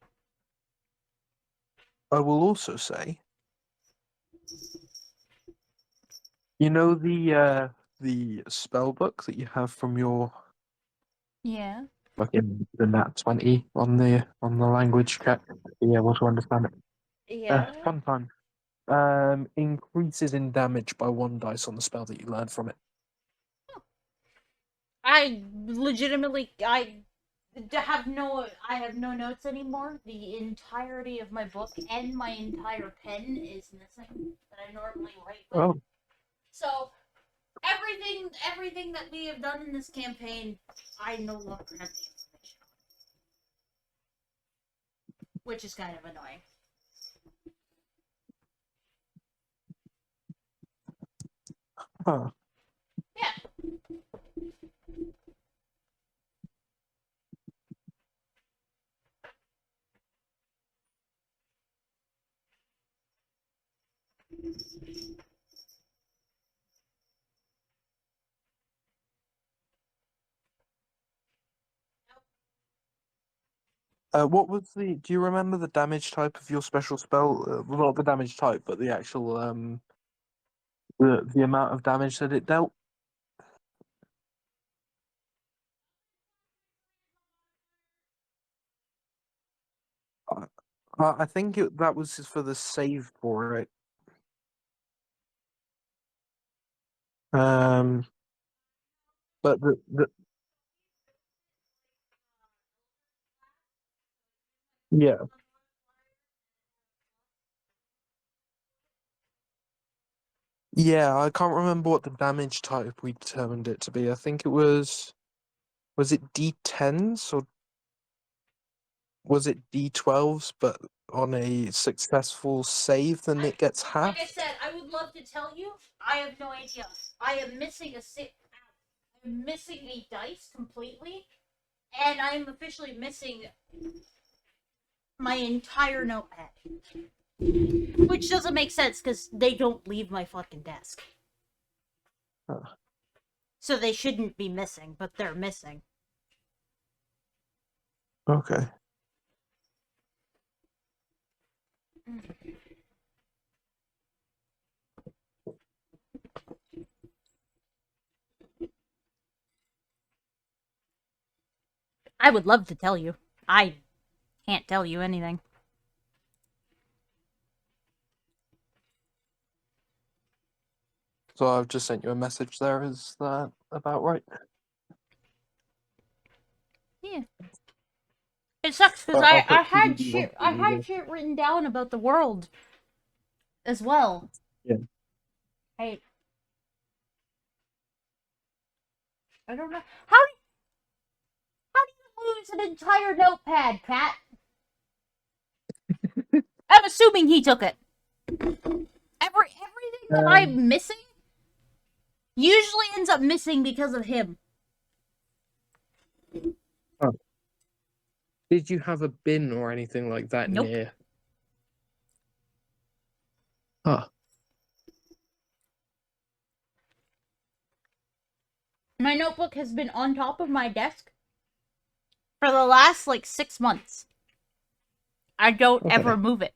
I will also say, you know the spell book that you have from your Yeah. fucking the nat 20 on the language check. Yeah, able to understand it. Yeah. Fun time. Increases in damage by 1 dice on the spell that you learn from it. I legitimately I have no notes anymore. The entirety of my book and my entire pen is missing that I normally write with. Oh, So everything that we have done in this campaign, I no longer have the information on, which is kind of annoying. huh. Yeah. What was the? Do you remember the damage type of your special spell? Well, not the damage type, but the actual the amount of damage that it dealt. I think that was for the save for it. Um, but the yeah. Yeah, I can't remember what the damage type we determined it to be. I think it was it D10s or was it D12s? But on a successful save, then it gets half. Like I said, I would love to tell you. I have no idea. I am missing I'm missing a dice completely, and I'm officially missing my entire notepad. Which doesn't make sense because they don't leave my fucking desk. Huh. So they shouldn't be missing, but they're missing. Okay. I would love to tell you. I can't tell you anything. So I've just sent you a message there. Is that about right? Yeah. It sucks because I'll I put had TBD shit on TBD. written down about the world as well. Yeah. I don't know how do you lose an entire notepad, Cat? I'm assuming he took it. Everything that I'm missing usually ends up missing because of him. Oh. Did you have a bin or anything like that Nope. near? Huh. My notebook has been on top of my desk for the last 6 months. I don't Okay. ever move it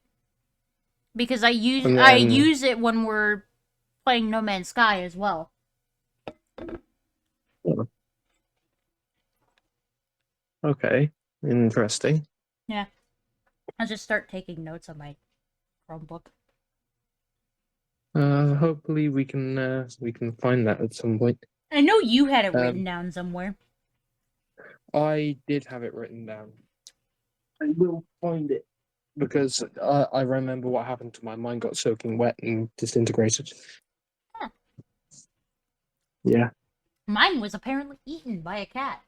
because I And I then- use it when we're playing No Man's Sky as well. Okay. Interesting. Yeah. I'll just start taking notes on my Chromebook. Hopefully we can find that at some point. I know you had it written down somewhere. I did have it written down. I will find it because I remember what happened to my mind got soaking wet and disintegrated. Huh. Yeah. Mine was apparently eaten by a cat.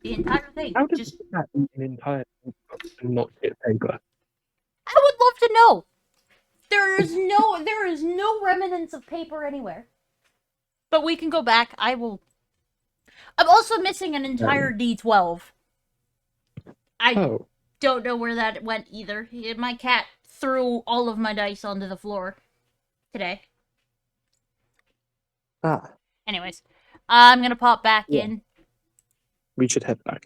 The entire thing. How did Just that eat an entire notebook and not get paper? I would love to know. There is no remnants of paper anywhere. But we can go back. I'm also missing an entire D12. I don't know where that went either. My cat threw all of my dice onto the floor today. Ah. Anyways, I'm gonna pop back Yeah. in. We should head back.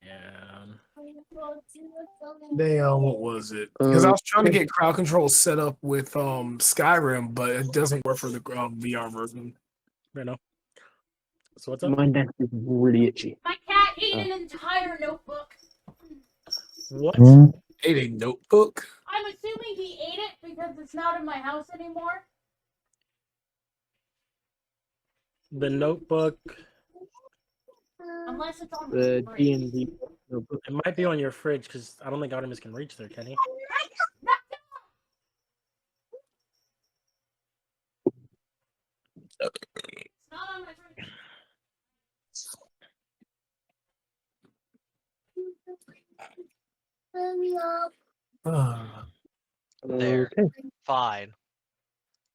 Yeah. Damn, what was it? Because I was trying to get crowd control set up with Skyrim, but it doesn't work for the VR version. Right now. So what's up? My neck is really itchy. My cat ate an entire notebook. What? Ate a notebook? I'm assuming he ate it because it's not in my house anymore. The notebook. Unless it's on The my fridge. DnD notebook. It might be on your fridge because I don't think Artemis can reach there, can he? It's not on my fridge. There. Okay. Fine.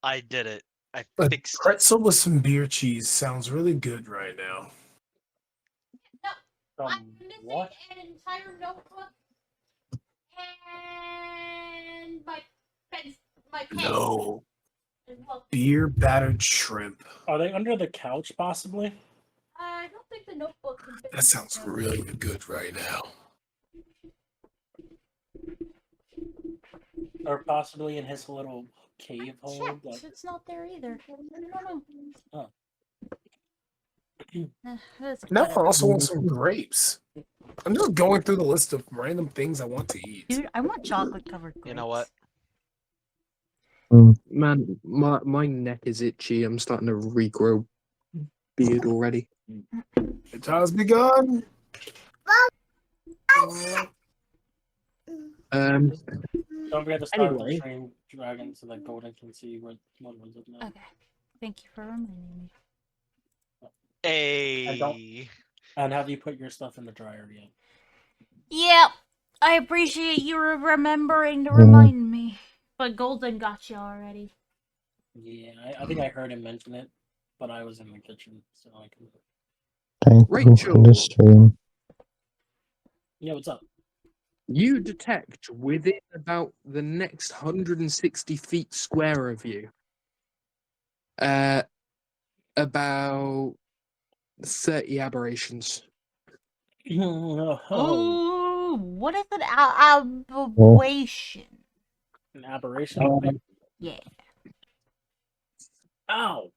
I did it. I A fixed it. pretzel with some beer cheese sounds really good right now. I'm missing What? an entire notebook and my pen. No. As well. Beer battered shrimp. Are they under the couch, possibly? I don't think the notebook can fit. That sounds really good right now. Or possibly in his little cave hole? Checked. Like, It's not there either. I don't know. That's Now I whatever. also want some grapes. I'm just going through the list of random things I want to eat. Dude, I want chocolate covered grapes. You know what? Man, my neck is itchy. I'm starting to regrow beard already. It has begun. don't forget to start Anyway. the train dragon so that Golden can see what one's looking at. Okay. Thank you for reminding me. Hey. And have you put your stuff in the dryer yet? Yep. I appreciate you remembering to remind me. But Golden got you already. Yeah, I think I heard him mention it, but I was in the kitchen, so I can. Thankful for the stream. Yeah, what's up? You detect within about the next 160 feet square of you, about 30 aberrations. Oh, what is an aberration? An aberration? Yeah. Ow!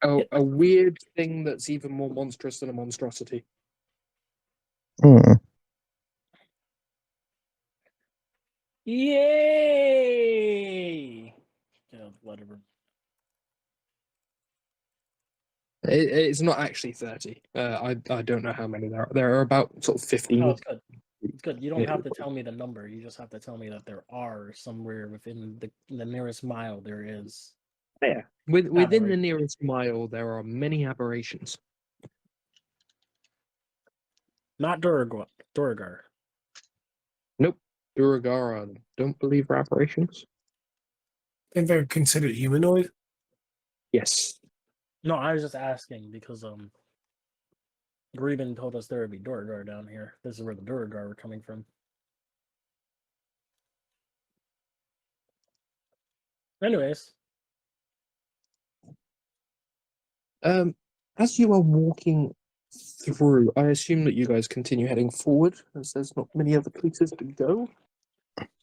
Oh, a weird thing that's even more monstrous than a monstrosity. Yay! Yeah, whatever. It's not actually 30. I don't know how many there are. There are about sort of 15. Oh, it's good. It's good. You don't have to tell me the number. You just have to tell me that there are somewhere within the nearest mile there is. Yeah. Within the nearest mile, there are many aberrations. Not Duragar. Nope. Duragara don't believe are aberrations. I think they're considered humanoid. Yes. No, I was just asking because Greben told us there would be Duragar down here. This is where the Duragar were coming from. Anyways. As you are walking through, I assume that you guys continue heading forward, as there's not many other places to go.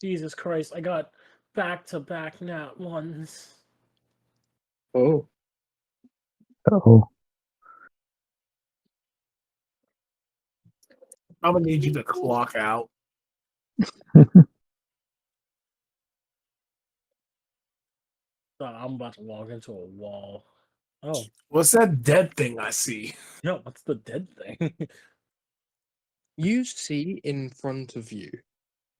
Jesus Christ, I got back-to-back nat ones. Oh. Oh. I'm gonna need you to clock out. I'm about to walk into a wall. Oh. What's that dead thing I see? No, what's the dead thing? You see in front of you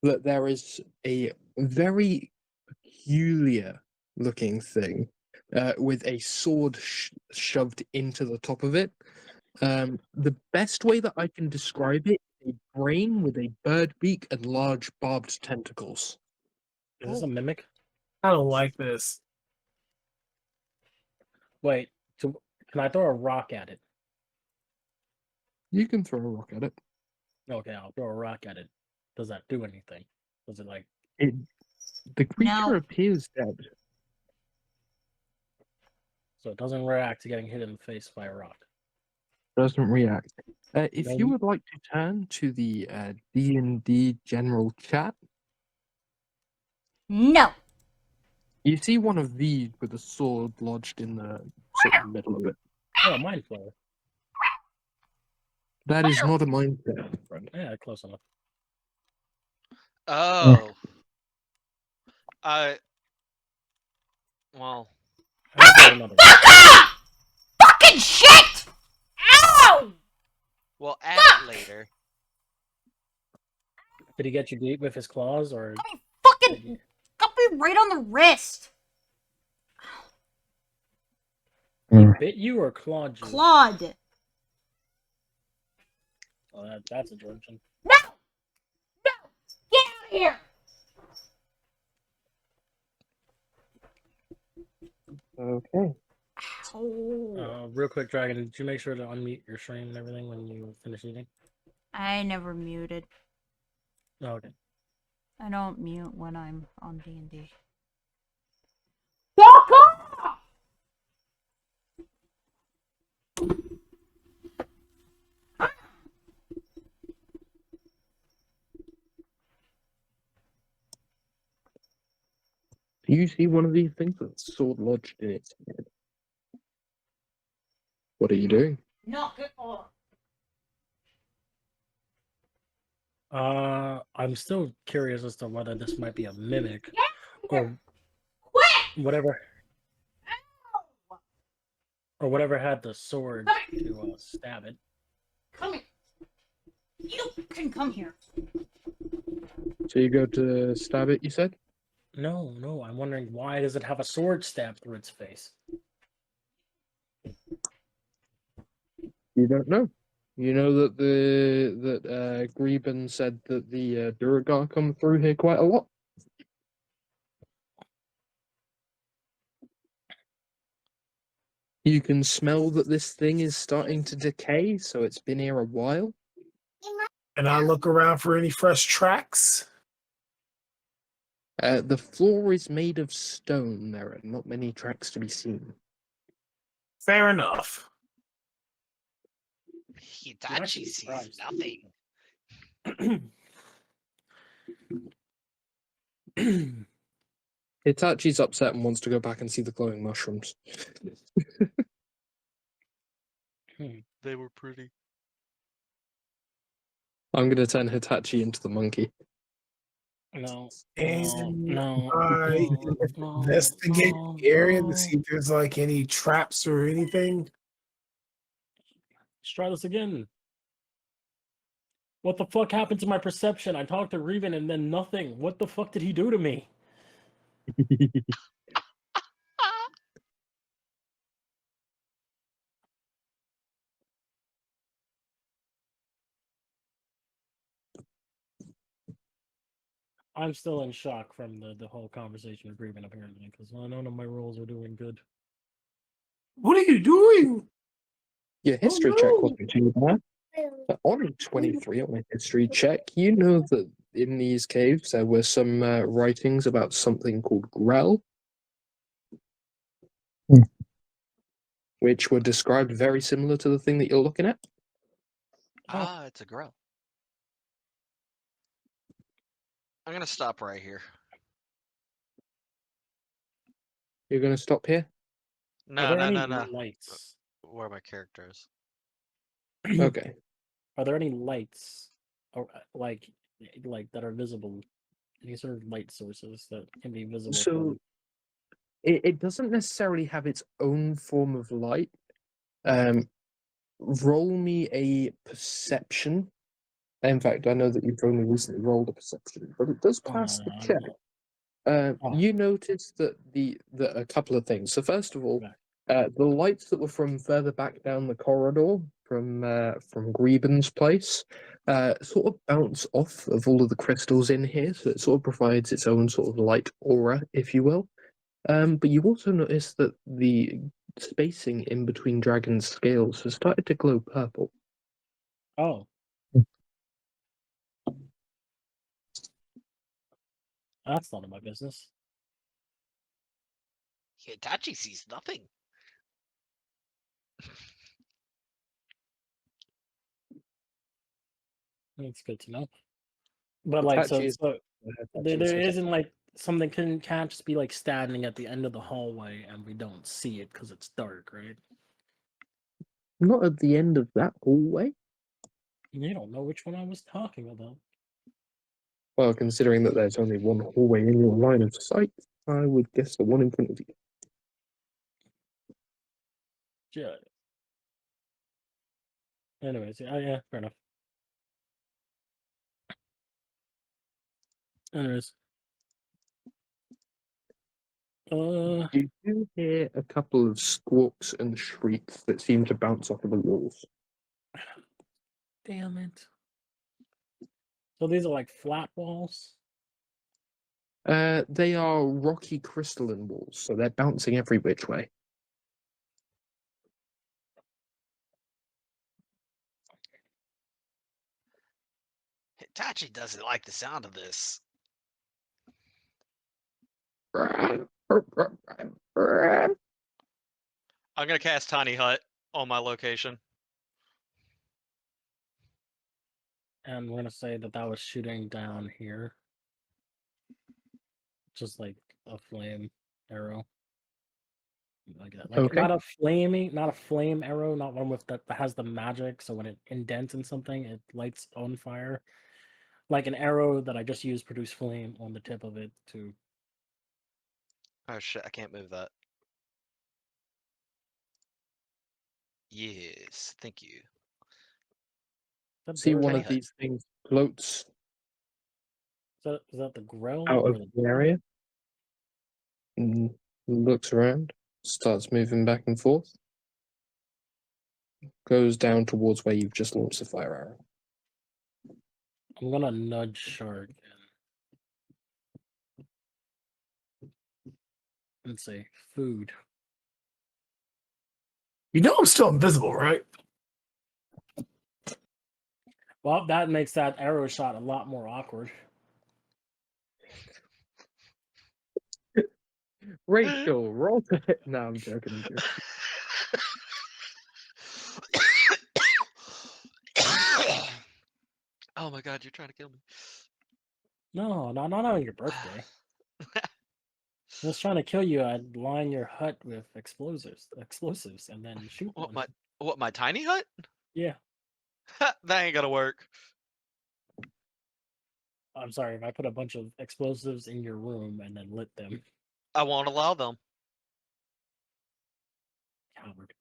that there is a very peculiar looking thing with a sword shoved into the top of it. The best way that I can describe it is a brain with a bird beak and large barbed tentacles. Is this a mimic? I don't like this. Wait, can I throw a rock at it? You can throw a rock at it. Okay, I'll throw a rock at it. Does that do anything? Does it like... The creature No. appears dead. So it doesn't react to getting hit in the face by a rock. Doesn't react. If No, you would like to turn to the D&D general chat, No. you see one of these with a sword lodged in the sort of middle of it. Oh, mind flayer. That is not a mind flare, friend. Yeah, close enough. Oh. Well, I've got another one. Fucking shit! Ow! we'll add it later. Did he get you deep with his claws, or Fucking got me right on the wrist. he bit you or clawed you? Claude. Oh, that's a junction. No! No! Get out of here! Okay. Ow. Real quick, Dragon, did you make sure to unmute your stream and everything when you finish eating? I never muted. Oh, okay. I don't mute when I'm on D&D. Fuck off! Do you see one of these things with a sword lodged in its head? What are you doing? Knock it off. I'm still curious as to whether this might be a mimic Get or Quit! whatever, Ow! or whatever had the sword to stab it. Come here. You can come here. So you go to stab it, you said? No, no, I'm wondering why does it have a sword stab through its face? You don't know. You know that Greben said that the Duragar come through here quite a lot. You can smell that this thing is starting to decay, so it's been here a while. And I look around for any fresh tracks. The floor is made of stone. There are not many tracks to be seen. Fair enough. Hitachi sees surprised. nothing. Hitachi's upset and wants to go back and see the glowing mushrooms. They were pretty. I'm going to turn Hitachi into the monkey. No, And no, I no, investigate no, the area no. to see if there's like any traps or anything. Let's try this again. What the fuck happened to my perception? I talked to Reven and then nothing. What the fuck did he do to me? I'm still in shock from the whole conversation with Reven apparently, because none of my rolls are doing good. What are you doing? Your history check wasn't too bad. But on a 23 on a history check, you know that in these caves there were some writings about something called Grell, which were described very similar to the thing that you're looking at. Ah, it's a grow. I'm gonna stop right here. You're going to stop here? Are No, there no, any no, no. lights? Where are my characters? Okay. Are there any lights, or like that are visible? Any sort of light sources that can be visible? So from... it doesn't necessarily have its own form of light. Roll me a perception. In fact, I know that you've only recently rolled a perception, but it does pass the check. You notice that a couple of things. So first of all, the lights that were from further back down the corridor from Greben's place sort of bounce off of all of the crystals in here, so it sort of provides its own sort of light aura, if you will. But you also notice that the spacing in between Dragon's scales has started to glow purple. Oh. That's none of my business. Hitachi sees nothing. It's good to know. But like, so, Itachi is- so Itachi there is- isn't like something can't just be like standing at the end of the hallway and we don't see it because it's dark, right? Not at the end of that hallway. You don't know which one I was talking about. Well, considering that there's only one hallway in your line of sight, I would guess the one in front of you. Yeah. Anyways, yeah, fair enough. Anyways. You do hear a couple of squawks and shrieks that seem to bounce off of the walls. Damn it. So these are like flat walls? They are rocky crystalline walls, so they're bouncing every which way. Hitachi doesn't like the sound of this. I'm gonna cast Tiny Hut on my location. And we're gonna say that was shooting down here. Just like a flame arrow. Like that. Like Okay. not a flame arrow, not one with that has the magic, so when it indents in something, it lights on fire. Like an arrow that I just used produce flame on the tip of it to Oh shit, I can't move that. Yes, thank you. See, one Tiny of Hut. these things floats Is that the grill? out or of the area and looks around, starts moving back and forth, goes down towards where you've just launched the fire arrow. I'm gonna nudge Shark and say food. You know I'm still invisible, right? Well, that makes that arrow shot a lot more awkward. Rachel, roll to hit. No, I'm joking. I'm joking. Oh my god, you're trying to kill me. No, not on your birthday. I was trying to kill you. I'd line your hut with explosives, and then shoot What one. my tiny hut? Yeah, That ain't gonna work. I'm sorry if I put a bunch of explosives in your room and then lit them. I won't allow them. Coward.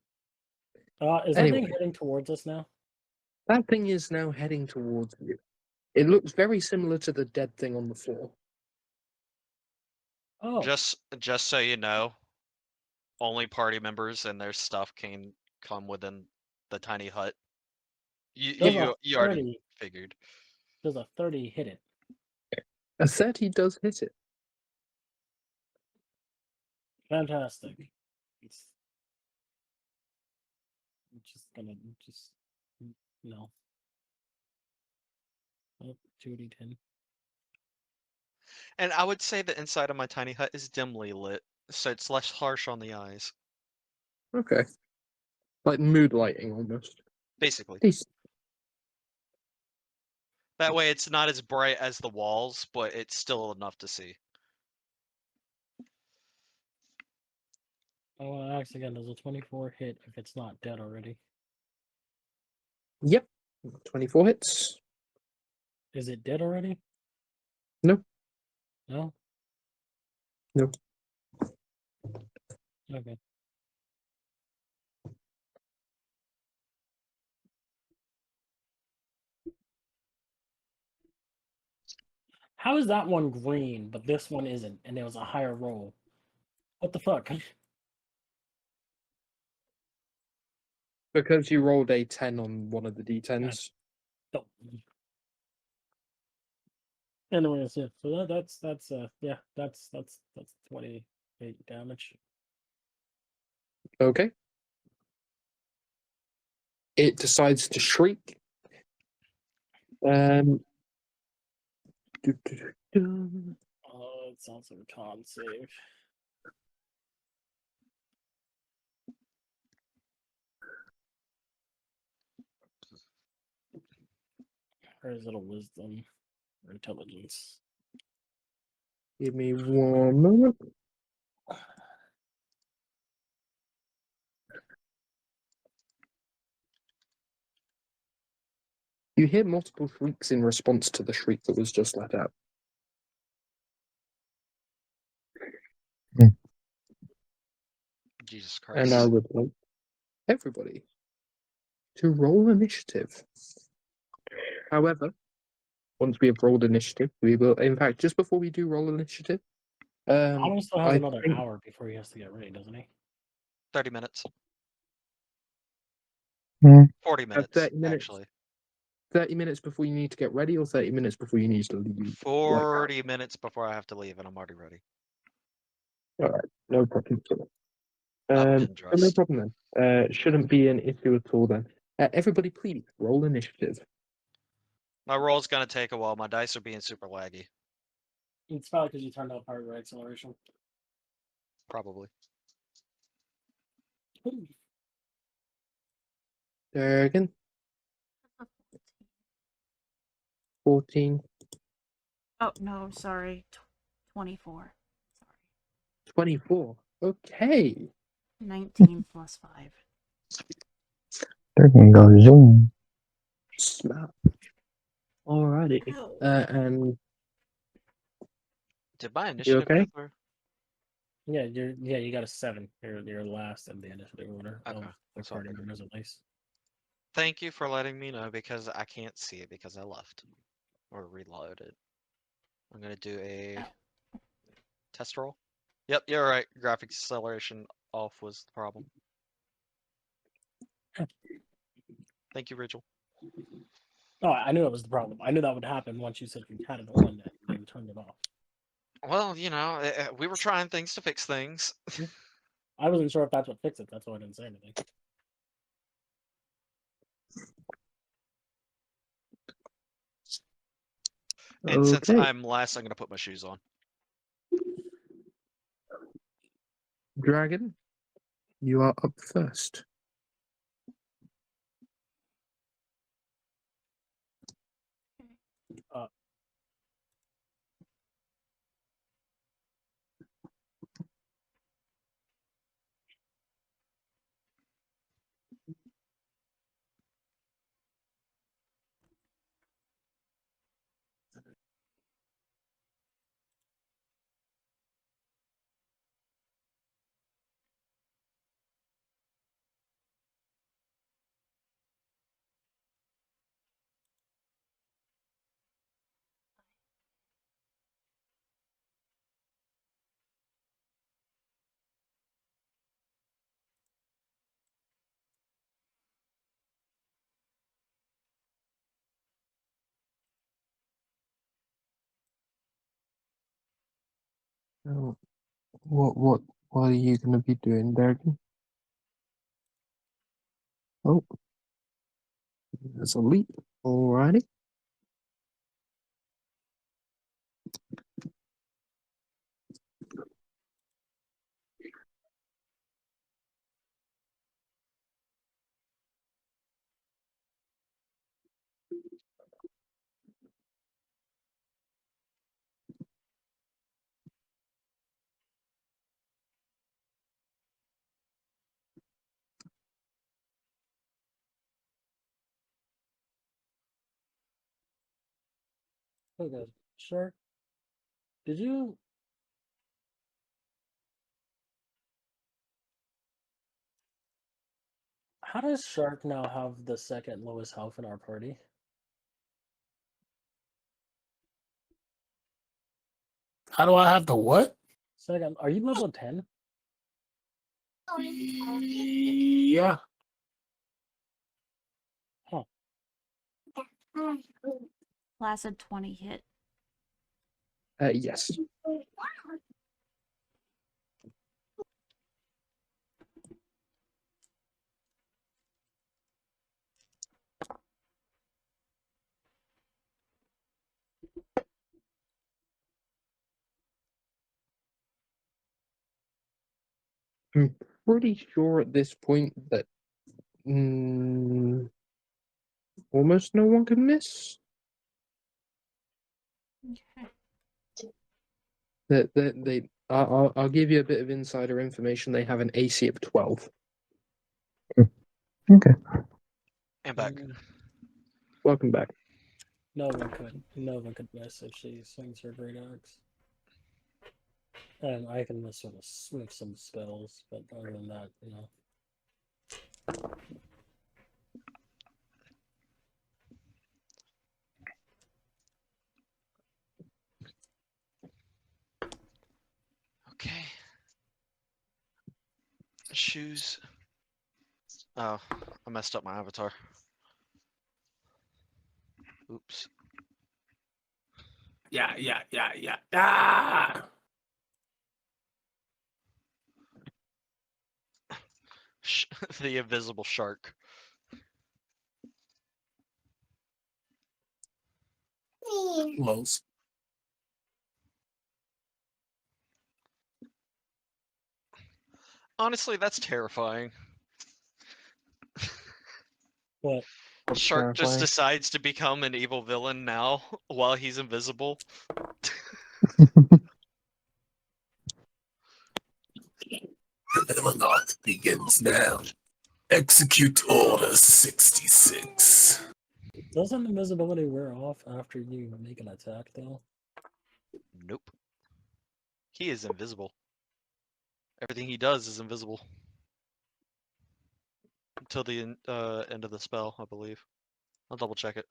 Is that Anyway. thing heading towards us now? That thing is now heading towards you. It looks very similar to the dead thing on the floor. Oh, Just so you know, only party members and their stuff can come within the tiny hut. There's a You already 30. figured. Does a 30 hit it? A 30 does hit it. Fantastic. It's I'm just gonna no. Oh, 2d10. And I would say the inside of my tiny hut is dimly lit, so it's less harsh on the eyes. Okay. Like mood lighting almost. Basically. Decent. That way it's not as bright as the walls, but it's still enough to see. Oh, ask again. Does a 24 hit if it's not dead already? Yep. 24 hits. Is it dead already? No. No? No. Okay. How is that one green, but this one isn't, and it was a higher roll? What the fuck? Because you rolled a 10 on one of the d10s. No. Anyways, yeah. So that's 28 damage. Okay. It decides to shriek. Do, do, do, do. Oh, it sounds like a con save. Or is it a wisdom or intelligence? Give me 1 moment. You hear multiple shrieks in response to the shriek that was just let out. Jesus Christ. And I would like everybody to roll initiative. However, once we have rolled initiative, we will, in fact, just before we do roll initiative, Otto still has I another think- hour before he has to get ready, doesn't he? 30 minutes. Hmm. 40 minutes, 30 minutes. actually. 30 minutes before you need to get ready, or 30 minutes before you need to leave? 40 minutes before I have to leave, and I'm already ready. All right, no problem. I've been No dressed. problem then. Shouldn't be an issue at all then. Everybody, please roll initiative. My roll's gonna take a while. My dice are being super laggy. It's probably because you turned off hardware acceleration. Probably. Dragon. 14. Oh, no, sorry. 24. Sorry. 24. Okay. 19 plus 5. There can go zoom. Snap. Alrighty. Ow. And Did my initiative okay? go through? Yeah, you got a 7. You're last in the initiative order Okay, of the that's what I party figured. members at least. Thank you for letting me know because I can't see it because I left or reloaded. I'm gonna do a test roll. Yep, you're right. Graphics acceleration off was the problem. Thank you, Rachel. Oh, I knew that was the problem. I knew that would happen once you said you had it on and you turned it off. Well, you know, we were trying things to fix things. I wasn't sure if that's what fixed it. That's why I didn't say anything. And since Okay. I'm last, I'm gonna put my shoes on. Dragon, you are up first. Oh, what are you going to be doing, Dragon? Oh, there's a leap. Alrighty. Okay, sure. Did you? How does Shark now have the second lowest health in our party? How do I have the what? Second, are you level 10? Yeah. Huh. Placid 20 hit. Yes. I'm pretty sure at this point that almost no one can miss. I'll give you a bit of insider information. They have an AC of 12. Okay. And back. Welcome back. No one could. No one could miss if she swings her great axe. And I can miss with some spells, but other than that, you know. Okay. Shoes. Oh, I messed up my avatar. Oops. Yeah. Ah! The invisible shark. Lows. Honestly, that's terrifying. What? Shark just terrifying? decides to become an evil villain now while he's invisible. The monarch begins now. Execute Order 66. Doesn't invisibility wear off after you make an attack, though? Nope. He is invisible. Everything he does is invisible. Until the end of the spell, I believe. I'll double check it.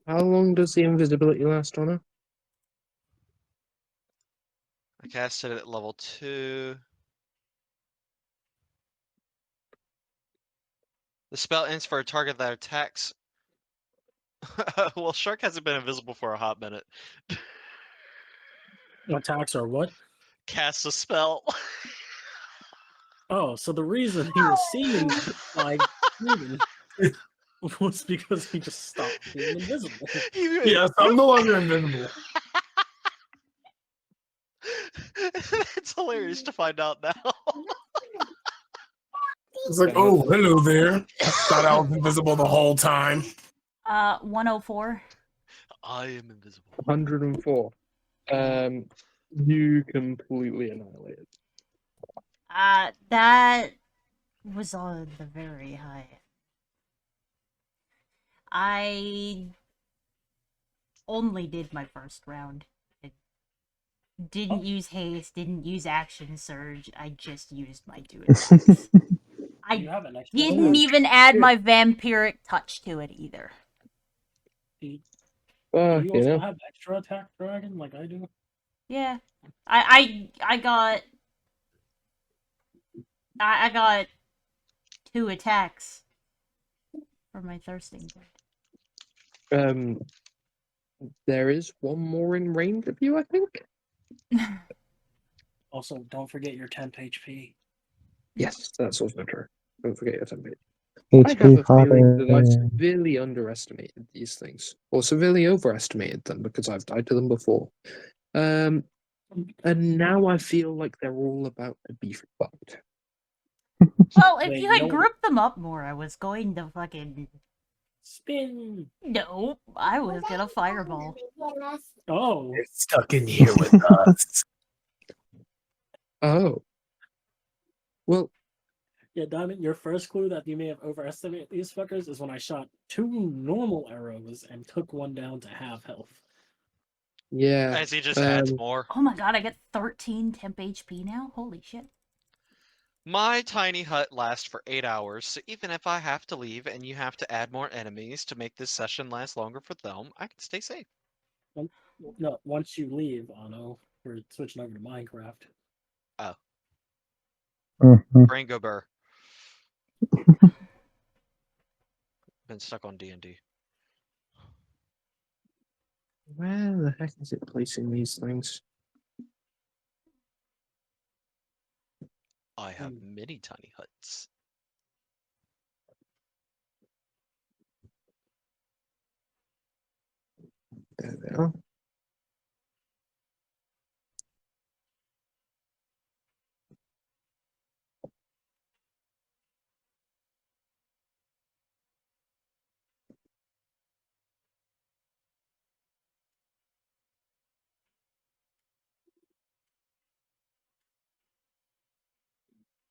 How long does the invisibility last on her? I casted it at level 2. The spell ends for a target that attacks. Well, Shark hasn't been invisible for a hot minute. Attacks are what? Cast a spell. Oh, so the reason he was seeing like human was because he just stopped being invisible. Yes, I'm no longer invisible. It's hilarious to find out now. It's like, oh, hello there. Thought I was invisible the whole time. 104. I am invisible. 104. You completely annihilated. That was on the very high. I only did my first round. I didn't use haste, didn't use action surge. I just used my 2 attacks. You I have an extra didn't attack. even add my vampiric touch to it either. Do Fuck, you you also know. have extra attack dragon like I do? Yeah. I got 2 attacks for my thirsting blood. There is one more in range of you, I think. Also, don't forget your temp HP. Yes, that's also true. Don't forget your template. I have HP a feeling that I've fodder. severely underestimated these things, or severely overestimated them because I've died to them before. And now I feel like they're all about to be fucked. Well, if Wait, you had no. grouped them up more, I was going to fucking... Spin. No, I was gonna fireball. Oh. They're stuck in here with us. Oh. Well, Yeah, Diamond, your first clue that you may have overestimated these fuckers is when I shot 2 normal arrows and took one down to half health. yeah. As he just adds more. Oh my god, I get 13 temp HP now? Holy shit. My tiny hut lasts for 8 hours, so even if I have to leave and you have to add more enemies to make this session last longer for them, I can stay safe. No, once you leave, Ano, we're switching over to Minecraft. Mhm. Rango Burr. Been stuck on D&D. Where the heck is it placing these things? I have many tiny huts. There they are.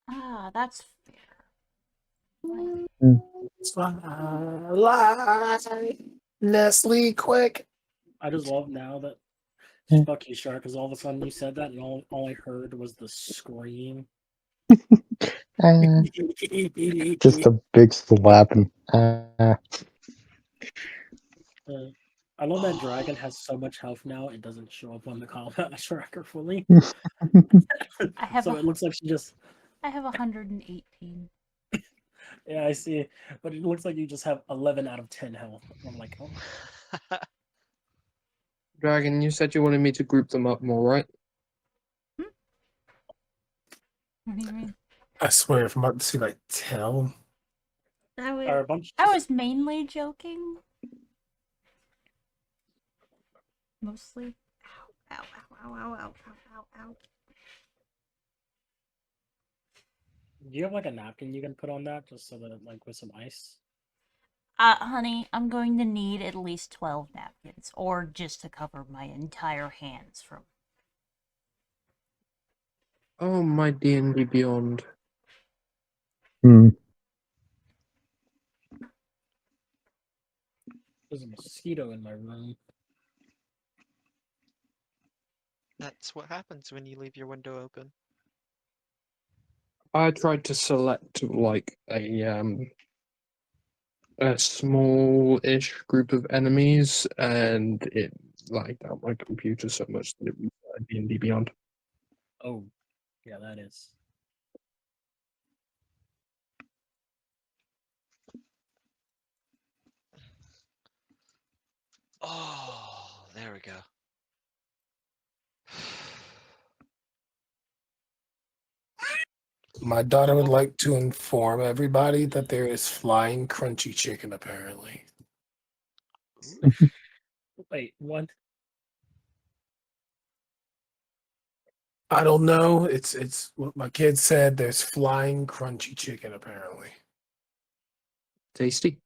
Ah, that's fair. Nestle, quick. I just love now that fuck you, Shark, because all of a sudden you said that, and all I heard was the scream. Just a big slapping. I love that dragon has so much health now, it doesn't show up on the combat tracker fully. I have So a- it looks like she just. I have 118. Yeah, I see. But it looks like you just have 11 out of 10 health. I'm like, oh. Dragon, you said you wanted me to group them up more, right? What do you mean? I swear, if I'm about to see like tell. Are a bunch I was mainly joking. Mostly. Ow, ow, ow, ow, ow, ow, ow, ow. Do you have like a napkin you can put on that just so that like with some ice? Honey, I'm going to need at least 12 napkins, or just to cover my entire hands from. Oh, my D&D Beyond. There's a mosquito in my room. That's what happens when you leave your window open. I tried to select like a small-ish group of enemies, and it lagged out my computer so much that it was D&D Beyond. Oh, yeah, that is. Oh, there we go. My daughter would like to inform everybody that there is flying crunchy chicken, apparently. Wait, what? I don't know. It's what my kid said. There's flying crunchy chicken, apparently. Tasty.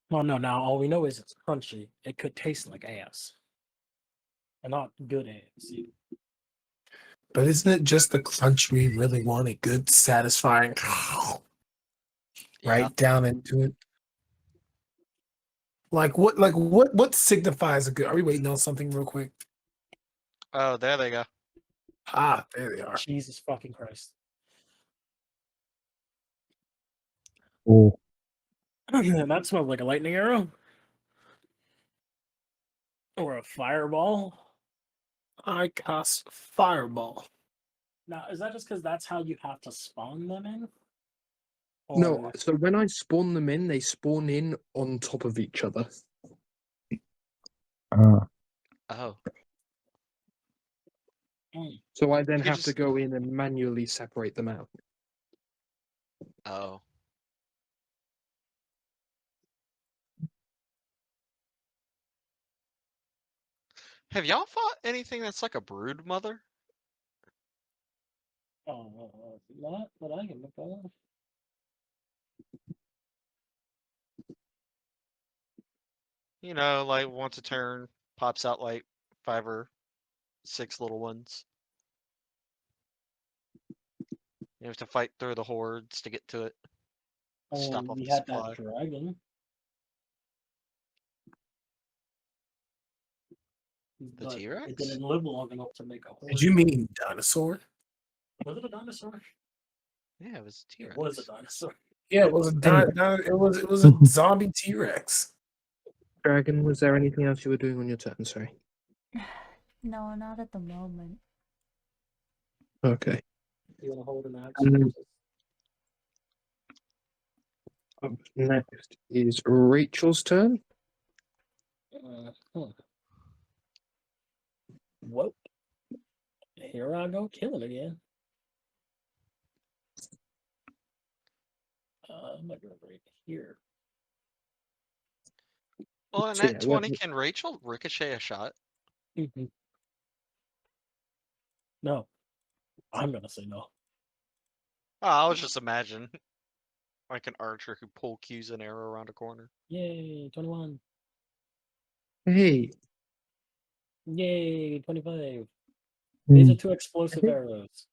Well, no, now all we know is it's crunchy. It could taste like ass. And not good ass. either. But isn't it just the crunch we really want? A good, satisfying, Yeah. right down into it. What signifies a good? Are we waiting on something real quick? Oh, there they go. Ah, there they are. Jesus fucking Christ. Oh, That smells like a lightning arrow. Or a fireball. I cast fireball. Now, is that just because that's how you have to spawn them in? No, Or- so when I spawn them in, they spawn in on top of each other. Oh. Mm. So I then You have to just- go in and manually separate them out. Oh. Have y'all fought anything that's like a brood mother? Not that I can look at. You know, like once a turn pops out like 5 or 6 little ones. You have to fight through the hordes to get to it. Stop off We the had supply. that dragon. The But T-Rex? it didn't live long enough to make a horse. Did you mean dinosaur? Was it a dinosaur? Yeah, it was a T-Rex. It was a dinosaur. Yeah, it was a Anyway. it was a zombie T-Rex. Dragon, was there anything else you were doing on your turn? Sorry. No, not at the moment. Okay. You want to hold an axe? Up next is Rachel's turn. Whoop. Here I go killing again. I'm gonna go right here. Well, in So, that yeah, 20, can Rachel ricochet a shot? No. I'm gonna say no. Oh, I was just imagine like an archer who pull cues an arrow around a corner. Yay, 21. Hey, Yay, 25. These are 2 explosive Okay. arrows.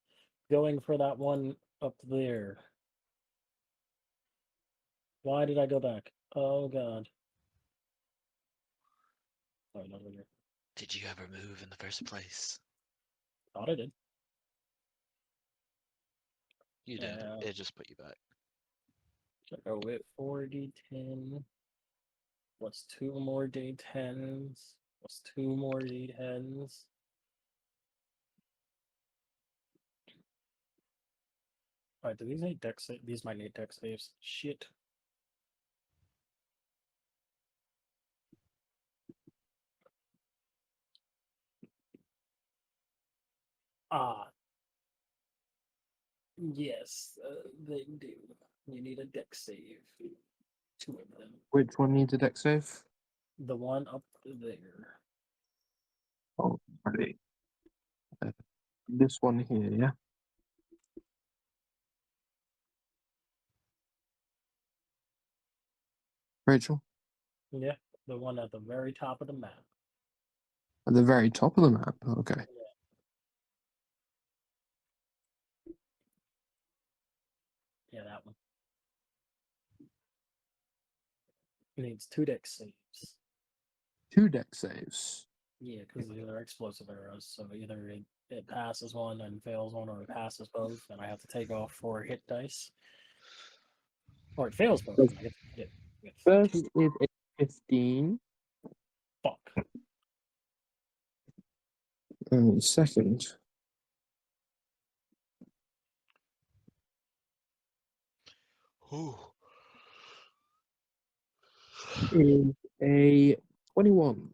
Going for that one up there. Why did I go back? Oh god. Oh, not over here. Did you ever move in the first place? Thought I did. You did. It just put you back. Oh, wait, 4d10. What's 2 more d10s? What's 2 more d10s? Alright, do these need dex saves? These might need dex saves. Shit. Ah. Yes, they do. You need a dex save. 2 of them. Which one needs a dex save? The one up there. Oh, right. This one here, yeah. Rachel, Yeah, the one at the very top of the map. at the very top of the map. Okay. Yeah, that one. Needs 2 dex saves. 2 dex saves. Yeah, because they're explosive arrows, so either it passes one and fails one, or it passes both, and I have to take off 4 hit dice. Or it fails both, and I get to hit with First 2. is a 15. Fuck. And second Ooh. is a 21.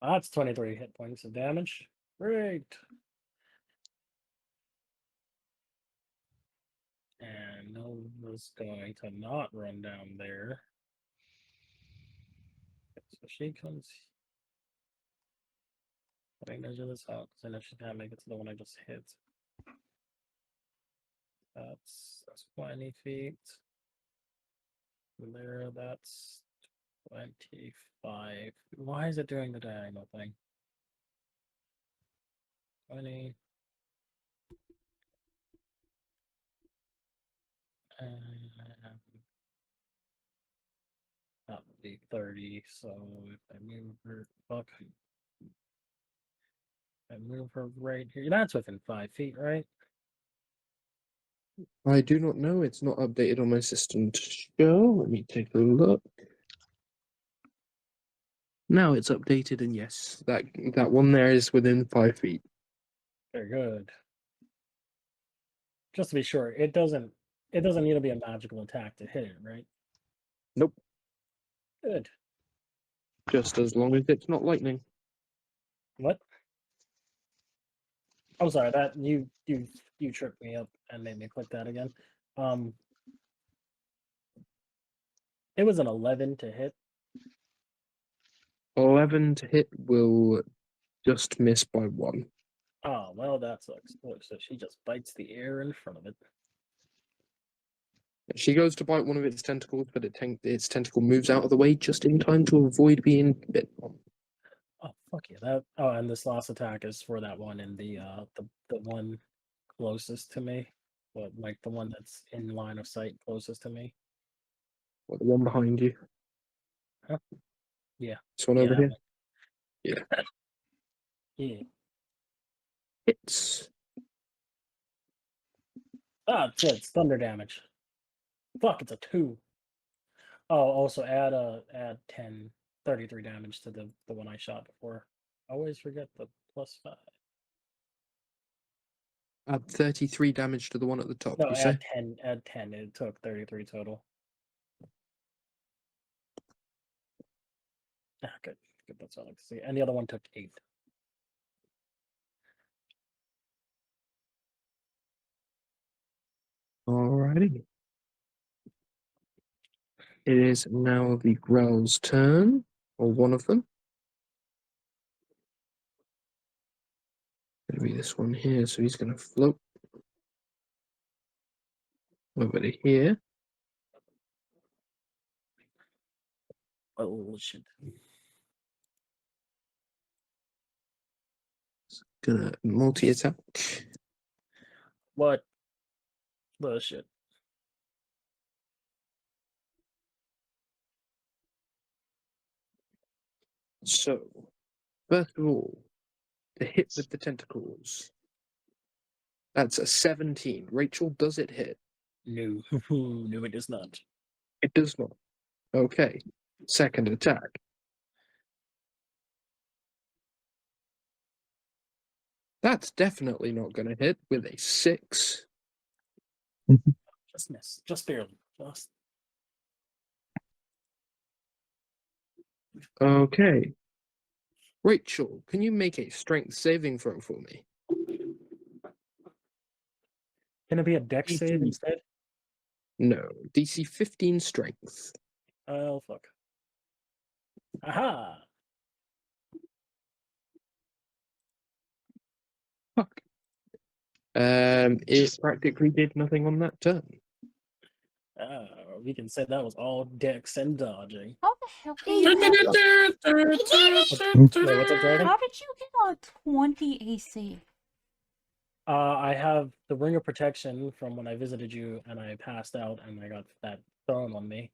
That's 23 hit points of damage. Great. And Nova's going to not run down there. So she comes. Let me measure this out, because I know she can't make it to the one I just hit. That's 20 feet. There, that's 25. Why is it doing the diagonal thing? 20. That would be 30, so if I move her, fuck. I move her right here. That's within 5 feet, right? I do not know. It's not updated on my system to show. Let me take a look. Now it's updated, and yes, that one there is within 5 feet. Very good. Just to be sure, it doesn't need to be a magical attack to hit it, right? Nope. Good. Just as long as it's not lightning. What? I'm sorry, that you tripped me up and made me click that again. It was an 11 to hit. 11 to hit will just miss by 1. Oh, well, that sucks. Look, so she just bites the air in front of it. She goes to bite one of its tentacles, but its tentacle moves out of the way just in time to avoid being bit on. Oh, fuck yeah. That. Oh, and this last attack is for that one in the one closest to me. But like the one that's in line of sight closest to me. Or the one behind you. Huh? Yeah. This one Yeah, over that here. one. Yeah. Yeah. Hits. Ah, shit, it's thunder damage. Fuck, it's a 2. Oh, also add 10, 33 damage to the one I shot before. Always forget the +5. Add 33 damage to the one at the top, No, you say? add 10. It took 33 total. Ah, good. Good, that's all I like to see. And the other one took 8. Alrighty. It is now the Growl's turn, or one of them. going to be this one here, so he's going to float over to here. Oh shit. Gonna multi-attack. What? Bullshit. So, first of all, the hit with the tentacles. That's a 17. Rachel, does it hit? No. No, it does not. It does not. Okay. Second attack. That's definitely not going to hit with a 6. Just miss. Just barely. Just. Okay. Rachel, can you make a strength saving throw for me? Can it be a dex save DC. instead? No. DC 15 strength. Oh, fuck. Aha! Fuck. It practically did nothing on that turn. We can say that was all dex and dodging. How the hell can you have, Wait, what's up, Dragon? how did you get a 20 AC? I have the ring of protection from when I visited you and I passed out and I got that thrown on me.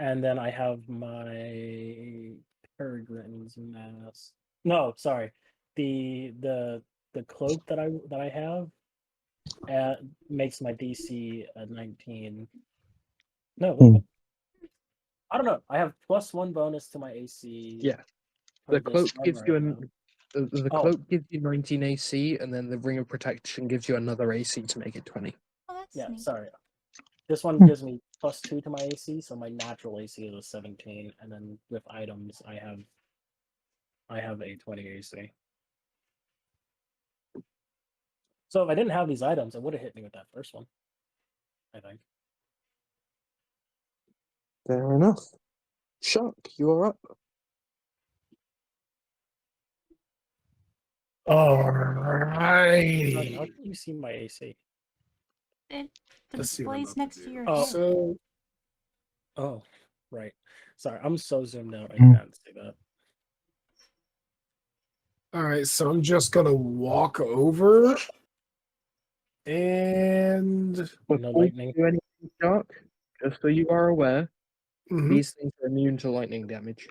And then I have my Peregrine's mask. No, sorry. The cloak that I have makes my DC a 19. No, wait, what? I don't know. I have +1 bonus to my AC. Yeah. for The this cloak run gives right you now. the Oh. cloak gives you 19 AC, and then the ring of protection gives you another AC to make it 20. Oh, that's Yeah, neat. sorry. This one gives me +2 to my AC, so my natural AC is a 17, and then with items I have a 20 AC. So if I didn't have these items, it would have hit me with that first one, I think. Fair enough. Shark, you are up. Alrighty. How can you see my AC? It Let's see what I'm displays about to next to do. your Oh. head. So, Oh, right. Sorry, I'm so zoomed out I Hmm. can't see that. all right. So I'm just gonna walk over and No Before you lightning. do anything, Shark, just so you are aware, mhm, these things are immune to lightning damage.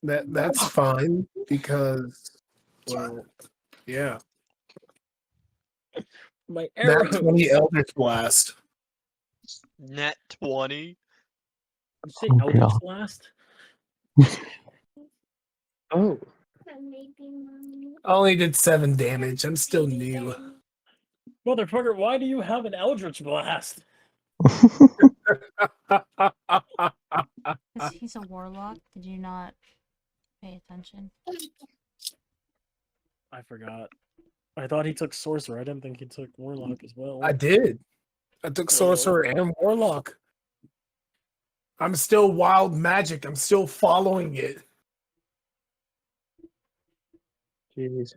that's fine because, well, yeah, My that 20 arrows. Eldritch Blast. Net 20. Did you say Oh, Eldritch God. Blast? Oh, I only did 7 damage. I'm still new. Motherfucker, why do you have an Eldritch Blast? He's a warlock. Did you not pay attention? I forgot. I thought he took Sorcerer. I didn't think he took Warlock as well. I did. I took Sorcerer and Warlock. I'm still wild magic. I'm still following it. jeez.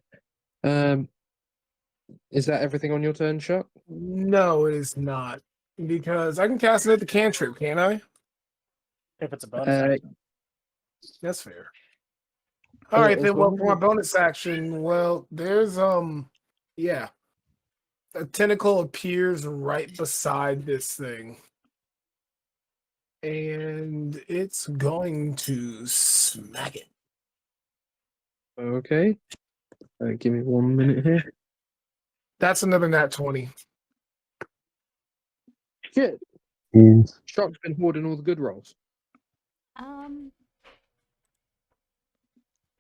Is that everything on your turn, Shark? No, it is not. Because I can cast it at the cantrip, can't I? If it's a bonus action. That's fair. All right, as then. Well, long for my as- bonus action, well, there's yeah, a tentacle appears right beside this thing, and it's going to smack it. Okay. Give me 1 minute here. That's another nat 20. Shit. Jeez. Shark's been hoarding all the good rolls.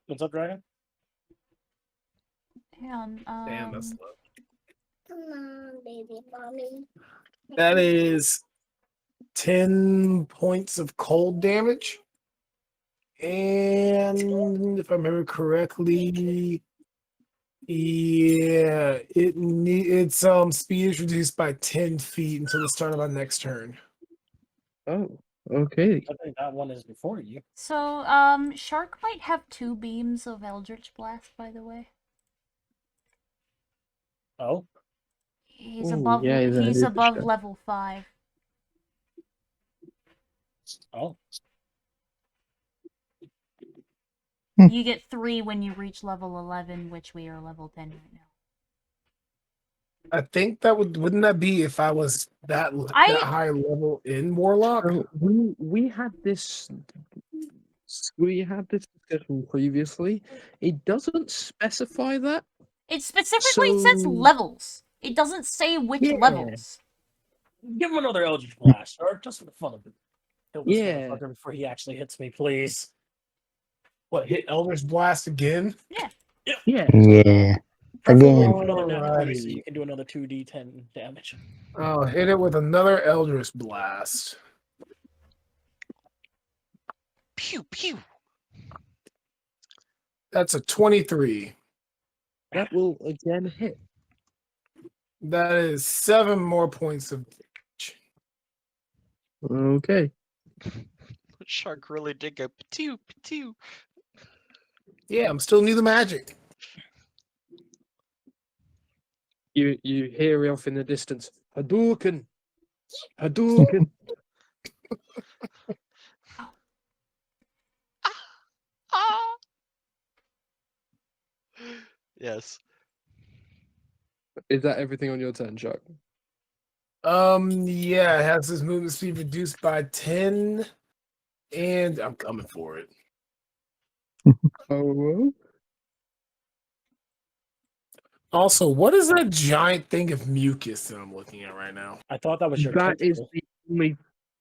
What's up, Dragon? Hang on. Damn, that's low. Come on, baby mommy. That is 10 points of cold damage. And if I remember correctly, yeah, its speed is reduced by 10 feet until the start of my next turn. Oh, Okay. I think that one is before you. So, Shark might have 2 beams of Eldritch Blast, by the way. Oh, He's Ooh, above yeah, that he's is a above shame. level 5. oh. You get 3 when you reach level 11, which we are level 10 right now. I think that wouldn't that be if I was that high level in Warlock? So we had this discussion previously. It doesn't specify that. It specifically says So levels. It doesn't say which yeah, levels. Give him another Eldritch Blast, or just for the fun of it. Kill this yeah. motherfucker before he actually hits me, please. What, hit Eldritch Blast again? Yeah. Yeah. Yeah. Preferably Again. with another nat 20, so Alrighty. you can do another 2d10 damage. Oh, hit it with another Eldritch Blast. Pew pew. That's a 23. That will again hit. That is 7 more points of damage. Okay. Shark really did go pew pew. Yeah, I'm still new to magic. You hear off in the distance. Hadouken! Hadouken! Ah. Yes. Is that everything on your turn, Chuck? Yeah, it has his movement speed reduced by 10, and I'm coming for it. Oh, Also, what is that giant thing of mucus that I'm looking at right now? I thought that was your that is tentacle. the only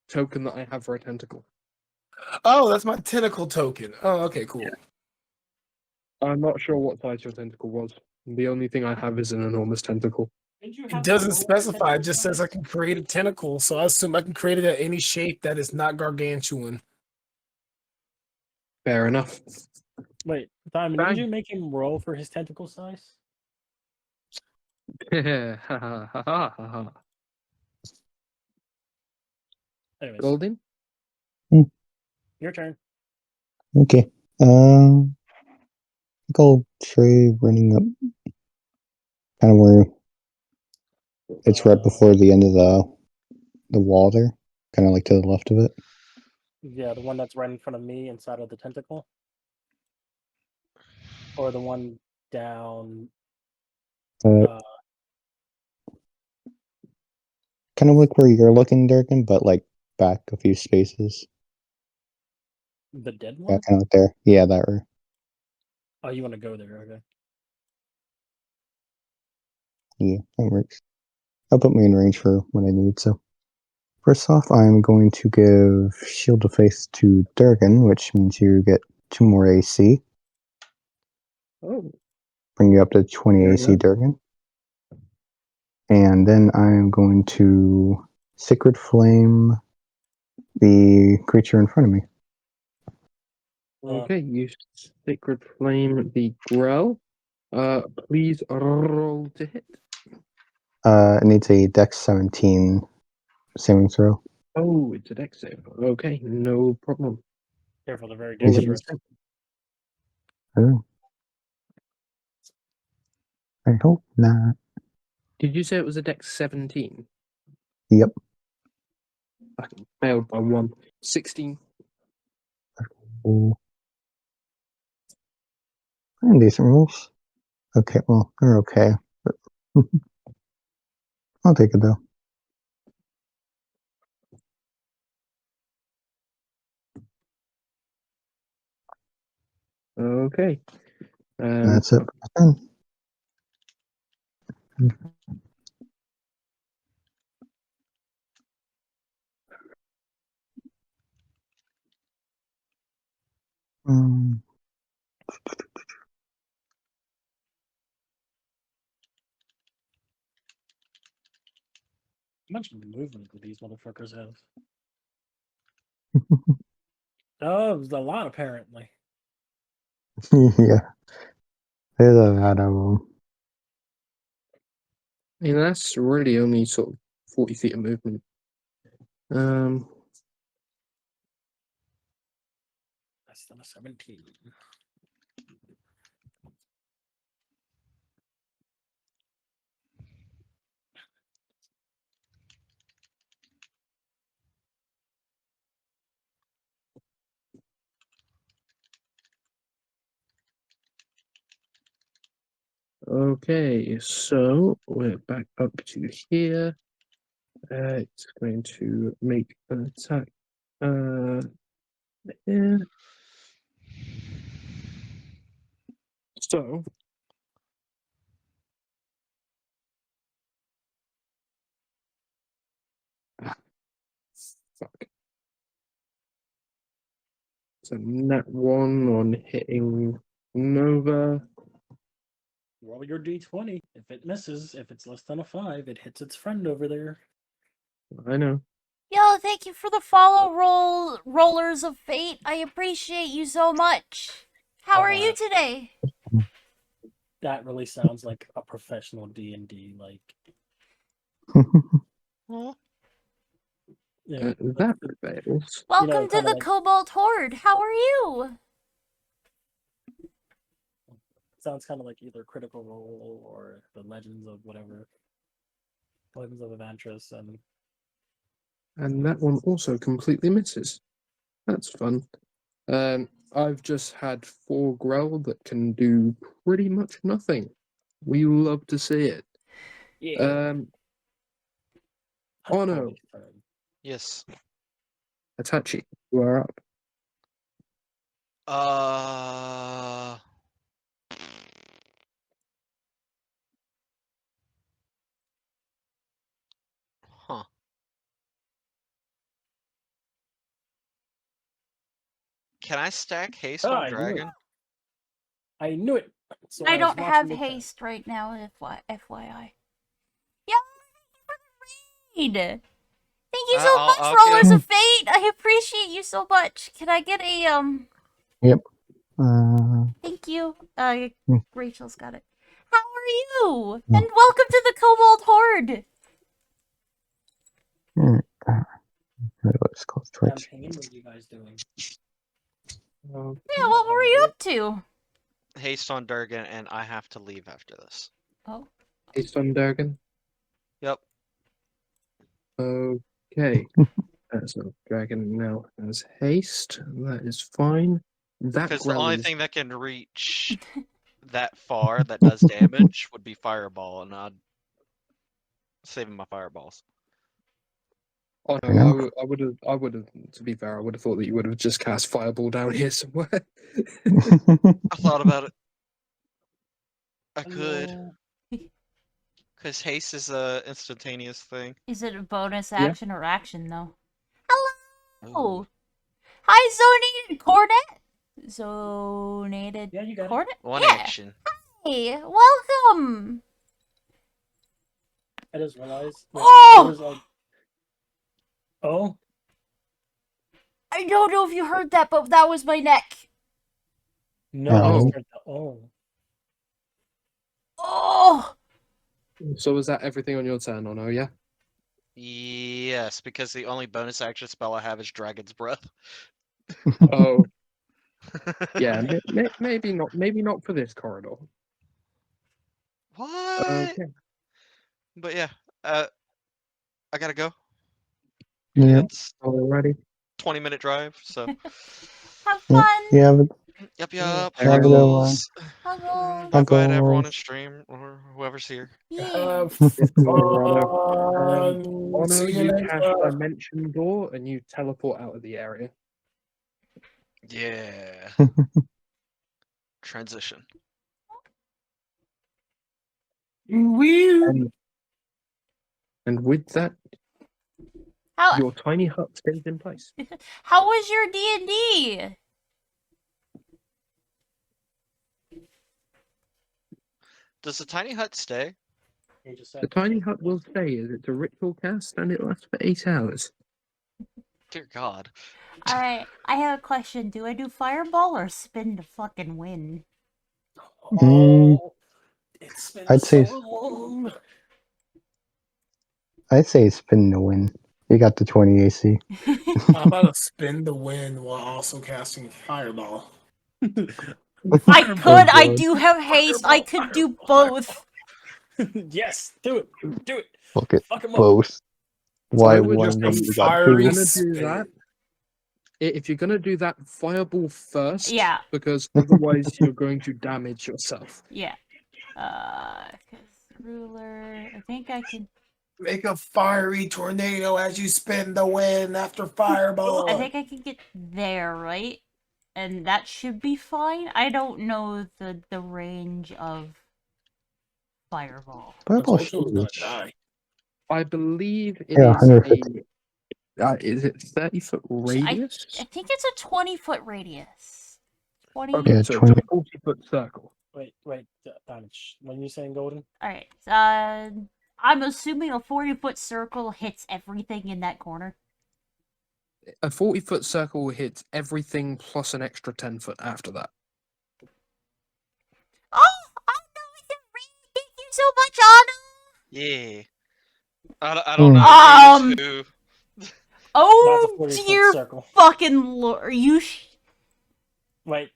token that I have for a tentacle. Oh, that's my tentacle token. Oh, okay, cool. I'm not sure what size your tentacle was. The only thing I have is an enormous tentacle. It doesn't specify, it just says I can create a tentacle, so I assume I can create it at any shape that is not gargantuan. Fair enough. Wait, Diamond, Bang. didn't you make him roll for his tentacle size? Ha ha ha ha ha. Anyways, Golden? your turn. Okay. I think I'll try running up kind of where it's right before the end of the wall there. Kind of like to the left of it. Yeah, the one that's right in front of me inside of the tentacle. Or the one down. Kind of like where you're looking, Durkin, but like back a few spaces. The dead Yeah, one? kind of like there. Yeah, that way. Oh, you want to go there, okay. Yeah, that works. That'll put me in range for when I need, so. First off, I'm going to give Shield of Faith to Durgan, which means you get 2 more AC. Oh. Bring you up to 20 Fair AC, enough. Durgan. And then I'm going to Sacred Flame the creature in front of me. Okay, you sacred flame the growl. Please roll to hit. It needs a Dex 17 saving throw. Oh, it's a dex save. Okay, no problem. Careful, they're very Is it- dangerous. Oh. I hope not. Did you say it was a dex 17? Yep. Fucking failed by 1. 16. Oh. And decent rolls. Okay, well, they're okay. But I'll take it though. Okay. That's it. Um, How much movement do these motherfuckers have? Oh, it was a lot, apparently. yeah. There's a lot of them. I mean, that's really only sort of 40 feet of movement. less than a 17. Okay, so we're back up to here. It's going to make an attack. Yeah. So. Fuck. So nat 1 on hitting Nova. Roll your d20. If it misses, if it's less than a 5, it hits its friend over there. I know. Yo, thank you for the follow, rollers of fate. I appreciate you so much. How are you today? That really sounds like a professional D&D. Like, yeah, That fails. Welcome to kinda the like- Cobalt Horde. How are you? sounds kind of like either Critical Role or the Legends of whatever. Legends of Evantris, And that one also completely misses. That's fun. I've just had 4 Grell that can do pretty much nothing. We love to see it. yeah. Oh no, Yes. Atachi, you are up. Uh. Huh. Can I stack haste Ah, on I knew it. dragon? I knew it. So I was don't watching have the chat. haste right now, FYI. Yeah, thank you so much, I'll Rollers give- of Fate. I appreciate you so much. Can I get a Yep. Thank you. Hmm. Rachel's got it. How are you? And welcome to the Cobalt Horde. Let's go Twitch. Campaign, what are you guys doing? Yeah, what were you up to? Haste on Durgan, and I have to leave after this. Oh. Haste on Durgan. Yep. Okay. So dragon now has haste. That is fine. That Because the Grell only is thing that can reach that far that does damage would be fireball, and I'd saving my fireballs. Oh Fair no, enough. I would have. To be fair, I would have thought that you would have just cast fireball down here somewhere. I thought about it. I could, Hello. because haste is a instantaneous thing. Is it a bonus Yeah. action or action though? Hello. Ooh. Hi, Zonated Cornet. Zonated Yeah, you got it. Cornet. One Yeah. action. Hey, welcome. I just realized. Oh! There was like, oh, I don't know if you heard that, but that was my neck. no, I Oh. just heard the oh. Oh. So was that everything on your turn? Oh no, yeah. Yes, because the only bonus action spell I have is Dragon's Breath. Oh yeah. Maybe not. Maybe not for this corridor. What? Okay. But yeah, I gotta go. Yeah. It's Alrighty. 20-minute drive, so. Have Yep. fun. Yeah, but Yep. Have a good one. Huggles. Huggles. Bye bye to everyone in Huggles. stream or whoever's here. Yeah. Have Ono, fun. See you you later. cast Dimension Door and you teleport out of the area. Yeah. Transition. Weird. And with that, How your tiny hut stays in place. how was your D&D? Does the tiny hut stay? He just said The tiny hut will stay as it's a ritual cast and it lasts for 8 hours. Dear God. Alright, I have a question. Do I do fireball or spin to fucking win? Oh, it's been I'd so say- long. I'd say spin to win. You got the 20 AC. How about to spin the wind while also casting fireball? I Fireball. could. I God. do have haste. I could do both. Yes, do it. Do it. Fuck it. Fuck him up. Both. Why I would one just when be you got fiery two? gonna do spit. that. If you're gonna do that, fireball first. Yeah. Because otherwise you're going to damage yourself. Yeah. 'Cause ruler. I think I can. Make a fiery tornado as you spin the wind after fireball. I think I can get there, right? And that should be fine. I don't know the range of fireball. Fireball Told you I was gonna huge. die. I believe it Yeah, is 150. is it 30-foot radius? I think it's a 20-foot radius. 20. Okay, Yeah, so 20. it's a 40-foot circle. Wait, damage. When you saying golden? All right. I'm assuming a 40-foot circle hits everything in that corner. A 40-foot circle hits everything plus an extra 10-foot after that. Oh, no, we can read. Thank you so much, Anna. Yeah. I don't know who's who. That's a Oh 40-foot dear circle. fucking lord! Are you? Wait,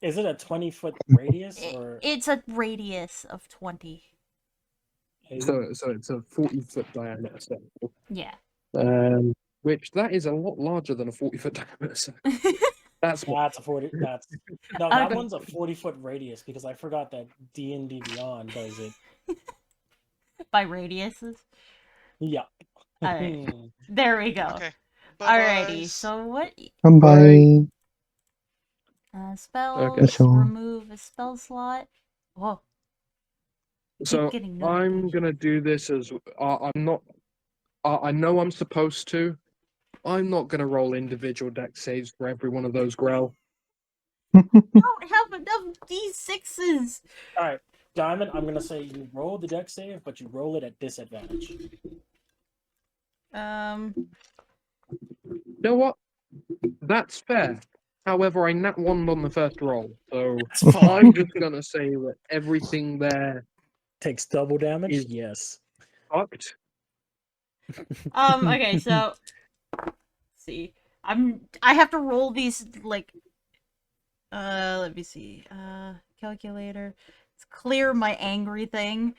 is it a 20-foot radius or? It's a radius of 20. So it's a 40-foot diameter circle. Yeah. Which that is a lot larger than a 40-foot diameter circle. That's what. That's a 40. That's no, that Okay. one's a 40-foot radius because I forgot that DnD Beyond does it. By radiuses. Yeah. Alright. There we go. Okay. Alrighty. Bye-byes. So what? Bye. Spells. So- Remove a spell slot. Whoa. So getting I'm notifications. gonna do this as I'm not. I know I'm supposed to. I'm not gonna roll individual deck saves for every one of those Grell. I don't have enough D6s. All right, Diamond. I'm gonna say you roll the deck save, but you roll it at disadvantage. You know what? That's fair. However, I nat one on the first roll, so I'm just gonna say that everything there Takes double damage. Is- Yes. fucked. Okay, so let's see. I have to roll these like let me see. Calculator. Let's clear my angry thing.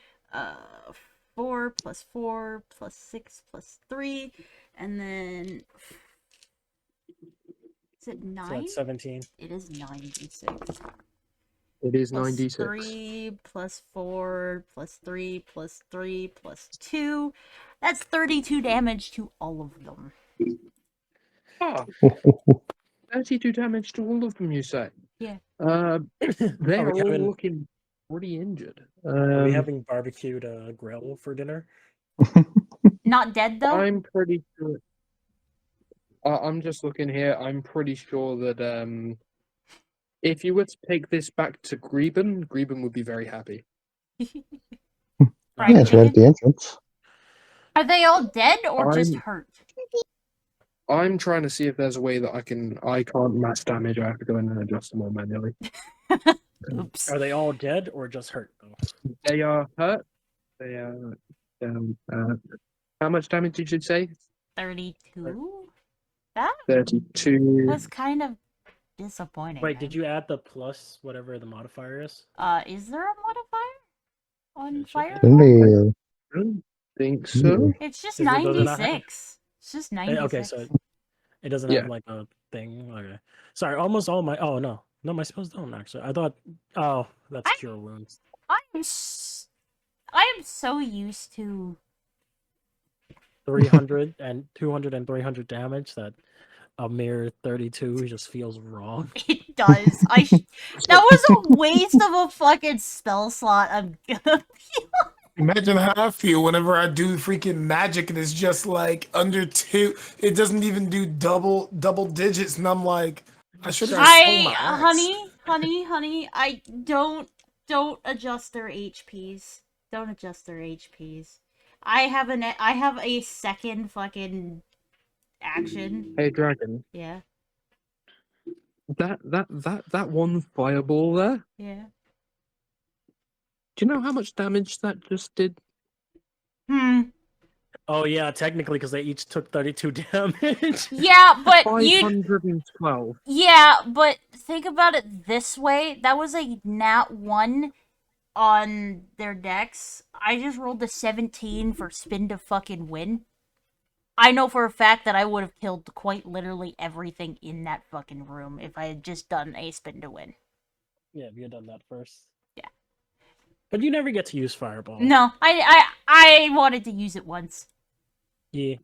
4 plus 4 plus 6 plus 3 and then is it 9? So that's 17. It is 96. It is Plus 96. 3 plus 4 plus 3 plus 3 plus 2. That's 32 damage to all of them. Ah, 32 damage to all of them, you say? Yeah. They're Are we all having- looking pretty injured. Are we having barbecued grill for dinner? Not dead though? I'm pretty sure. I'm just looking here. I'm pretty sure that if you were to take this back to Greben would be very happy. Fried Yeah, it's right chicken? at the entrance. Are they all dead or just I'm- hurt? I'm trying to see if there's a way that I can't mass damage. I have to go in and adjust them all manually. Oops. Are they all dead or just hurt? Though? They are hurt. They are. How much damage did you say? 32? That 32. was kind of disappointing. Wait, did you add the plus whatever the modifier is? Is there a modifier on It should be. fire? Didn't they, I don't think so. It's just Does it- does it not have- 96. It's just 96. Okay, so it doesn't Yeah. have like a thing. Okay, sorry. Almost all my. Oh no, my spells don't actually. I thought. Oh, that's cure wounds. I am so used to 300 and 200 and 300 damage that a mere 32 just feels wrong. it does. That was a waste of a fucking spell slot. I'm gonna Imagine how I feel whenever I do freaking magic and it's just like under 2. It doesn't even do double digits, and I'm like, I should have just sold my axe. honey, I don't adjust their HPs. Don't adjust their HPs. I have a second fucking action. Hey, Dragon. Yeah. That one fireball there. Yeah. Do you know how much damage that just did? Oh yeah, technically, because they each took 32 damage. Yeah, but you 512. yeah, but think about it this way. That was a nat 1 on their decks. I just rolled a 17 for spin to fucking win. I know for a fact that I would have killed quite literally everything in that fucking room if I had just done a spin to win. Yeah, we had done that first. Yeah. But you never get to use Fireball. No, I wanted to use it once. Yeah.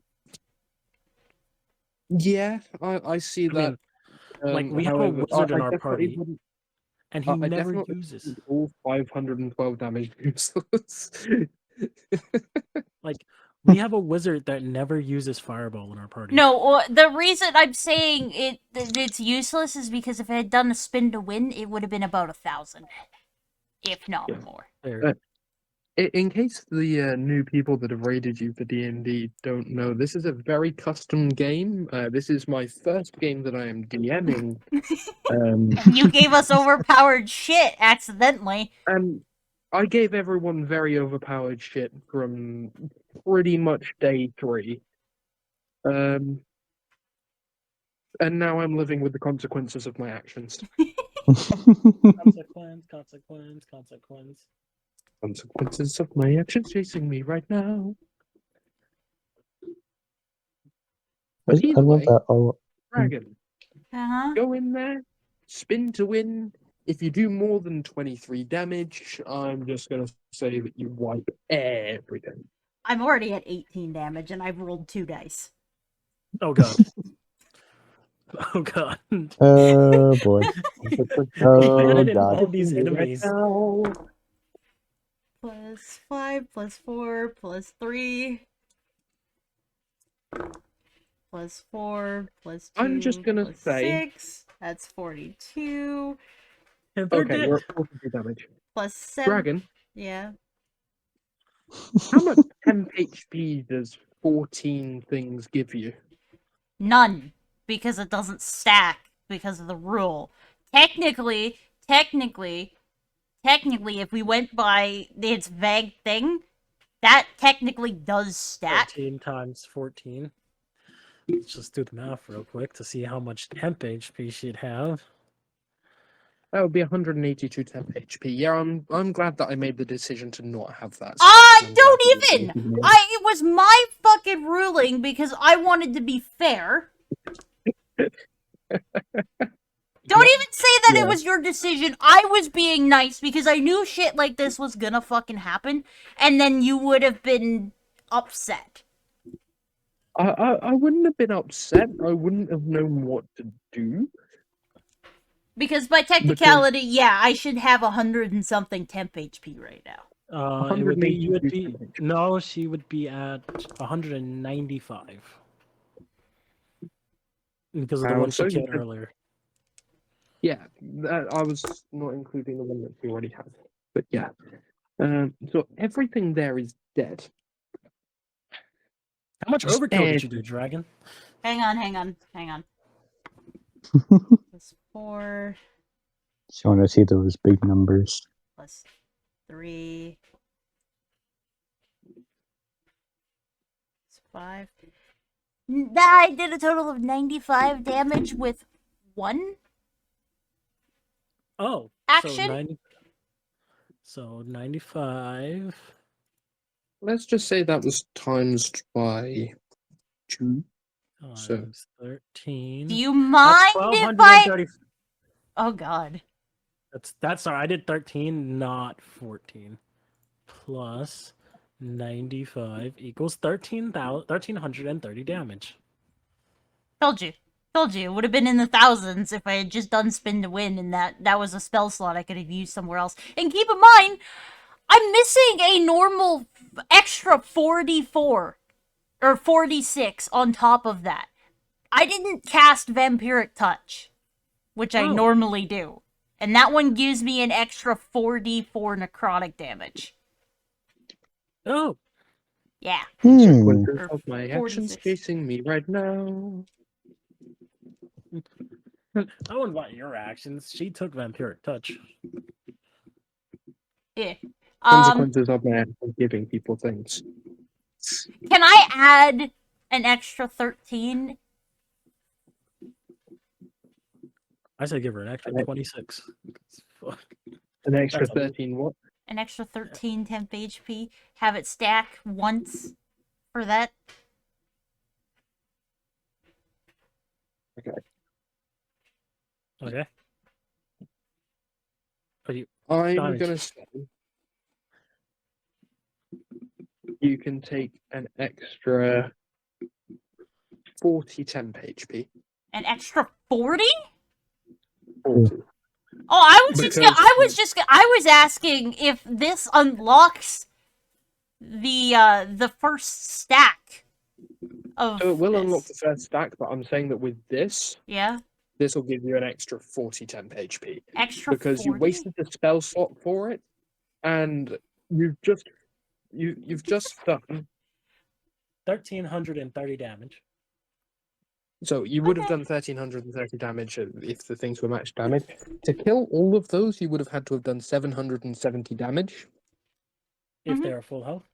Yeah, I see I that. mean, like, we have a however, wizard in I our definitely party, wouldn't. and he I never definitely uses. wouldn't all 512 damage useless. Like, we have a wizard that never uses Fireball in our party. No, the reason I'm saying it's useless is because if I had done a spin to win, it would have been about 1,000, if not Yeah. more. There. In case the new people that have raided you for D&D don't know, this is a very custom game. This is my first game that I am DMing. And you gave us overpowered shit accidentally. And I gave everyone very overpowered shit from pretty much day 3. And now I'm living with the consequences of my actions. Consequence. Consequences of my actions chasing me right now. But I either love way, that. Oh, Dragon, Uh-huh. go in there, spin to win. If you do more than 23 damage, I'm just going to say that you wipe everything. I'm already at 18 damage and I've rolled 2 dice. Oh god. Oh god. boy. Oh Abandoned god. all these enemies. Plus 5, plus 4, plus 3. Plus 4, plus 2, I'm just gonna plus say- 6. That's 42. And they're Okay, dead. you're at 42 damage. Plus 7. Dragon, Yeah. how much temp HP does 14 things give you? None. Because it doesn't stack. Because of the rule. Technically, if we went by its vague thing, that technically does stack. 14 times 14. Let's just do the math real quick to see how much temp HP she'd have. That would be 182 temp HP. Yeah, I'm glad that I made the decision to not have that. Don't even! It was my fucking ruling because I wanted to be fair. Don't even say that it was your decision. I was being nice because I knew shit like this was gonna fucking happen, and then you would have been upset. I wouldn't have been upset. I wouldn't have known what to do. Because by technicality, yeah, I should have 100 and something temp HP right now. It would be, you would 182 be, temp HP. no, she would be at 195. Because of the one So she you killed could- earlier. Yeah, I was not including the one that we already have. But yeah. So everything there is dead. How much Just overkill did dead. you do, Dragon? Hang on. Plus 4, Just want to see those big numbers. plus 3, plus 5. I did a total of 95 damage with 1 Oh. action. So 95. Let's just say that was times by 2. So- Times 13. Do you mind if I... 1230. Oh, God. That's sorry, I did 13, not 14. Plus 95 equals 1,330 damage. Told you. It would have been in the thousands if I had just done spin to win, and that was a spell slot I could have used somewhere else. And keep in mind, I'm missing a normal extra 44 or 46 on top of that. I didn't cast Vampiric Touch, which I Oh. normally do. And that one gives me an extra 44 necrotic damage. Oh, Yeah. Consequences Or of my 46. actions chasing me right now. I wouldn't want your actions. She took Vampiric Touch. Yeah. Consequences of my actions giving people things. Can I add an extra 13? I say give her an extra Okay. 26. Fuck. An extra That's a- 13 what? An extra 13 temp HP? Have it stack once for that? Okay. Okay. But you, I'm Damage. gonna say you can take an extra 40 temp HP. An extra 40? 40. Oh, I Because- I was asking if this unlocks the first stack of So it will this. unlock the first stack, but I'm saying that with this Yeah, will give you an extra 40 temp HP. extra Because 40? you wasted the spell slot for it, and you've just done. 1,330 damage. So you would have Okay. done 1,330 damage if the things were match damage. To kill all of those, you would have had to have done 770 damage If Mhm. they are full health.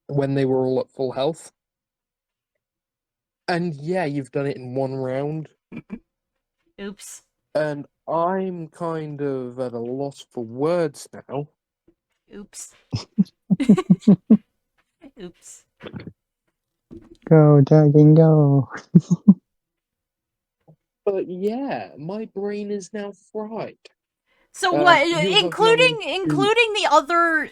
when they were all at full health. And yeah, you've done it in one round. Oops. And I'm kind of at a loss for words now. Oops. Oops. Go, dragon, go. But yeah, my brain is now fried. So what? You have Including the other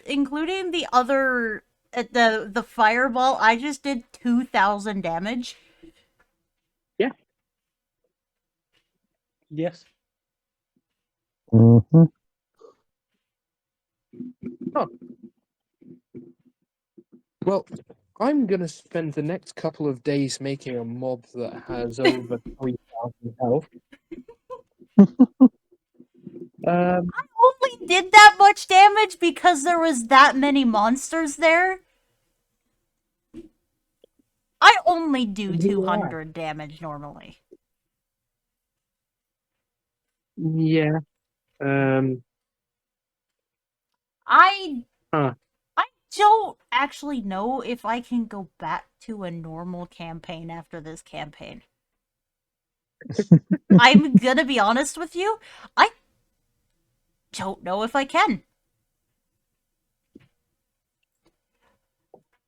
the fireball. I just did 2,000 damage. Yes. Mm-hmm. Well, I'm gonna spend the next couple of days making a mob that has over 3,000 health. Only did that much damage because there was that many monsters there. I only do Yeah. 200 damage normally. Yeah. I Huh. I don't actually know if I can go back to a normal campaign after this campaign. I'm gonna be honest with you. I don't know if I can.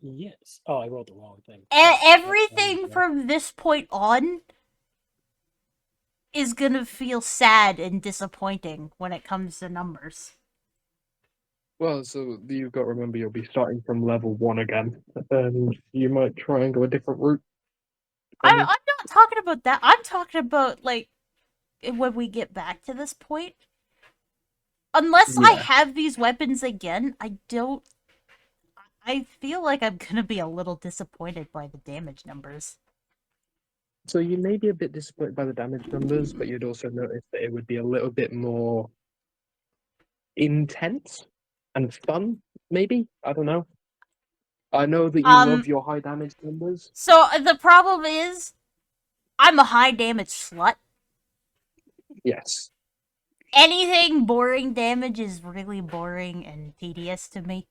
Yes. Oh, I wrote the wrong thing. Everything from this point on is gonna feel sad and disappointing when it comes to numbers. Well, so you've got to remember you'll be starting from level 1 again, and you might try and go a different route. I'm not talking about that. I'm talking about, like, when we get back to this point. Unless I Yeah. have these weapons again, I don't. I feel like I'm gonna be a little disappointed by the damage numbers. So you may be a bit disappointed by the damage numbers, but you'd also notice that it would be a little bit more intense and fun, maybe? I don't know. I know that you love your high damage numbers. So the problem is, I'm a high damage slut. Yes. Anything boring damage is really boring and tedious to me.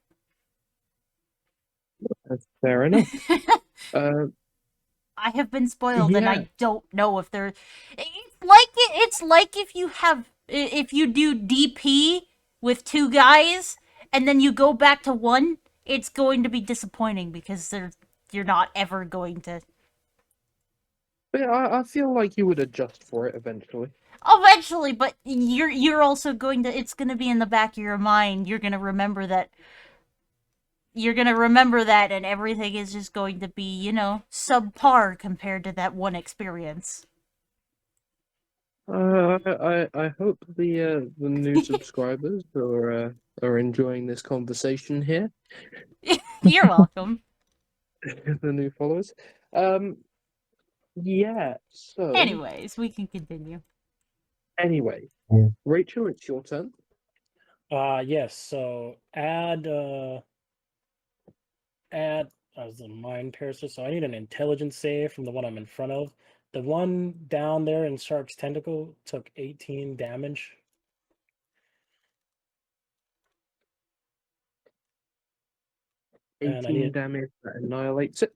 That's fair enough. I have been spoiled, and Yeah. I don't know if there. It's like if you do DP with two guys, and then you go back to one. It's going to be disappointing because you're not ever going to. But I feel like you would adjust for it eventually. Eventually, but you're also going to. It's going to be in the back of your mind. You're going to remember that. You're going to remember that, and everything is just going to be, subpar compared to that one experience. I hope the new subscribers are enjoying this conversation here. You're welcome. The new followers. Yeah. So Anyways, we can continue. anyway, Yeah. Rachel, it's your turn. Yes. So add as a mind piercer. So I need an intelligence save from the one I'm in front of. The one down there in Shark's tentacle took 18 damage. And I 18 need damage that annihilates it.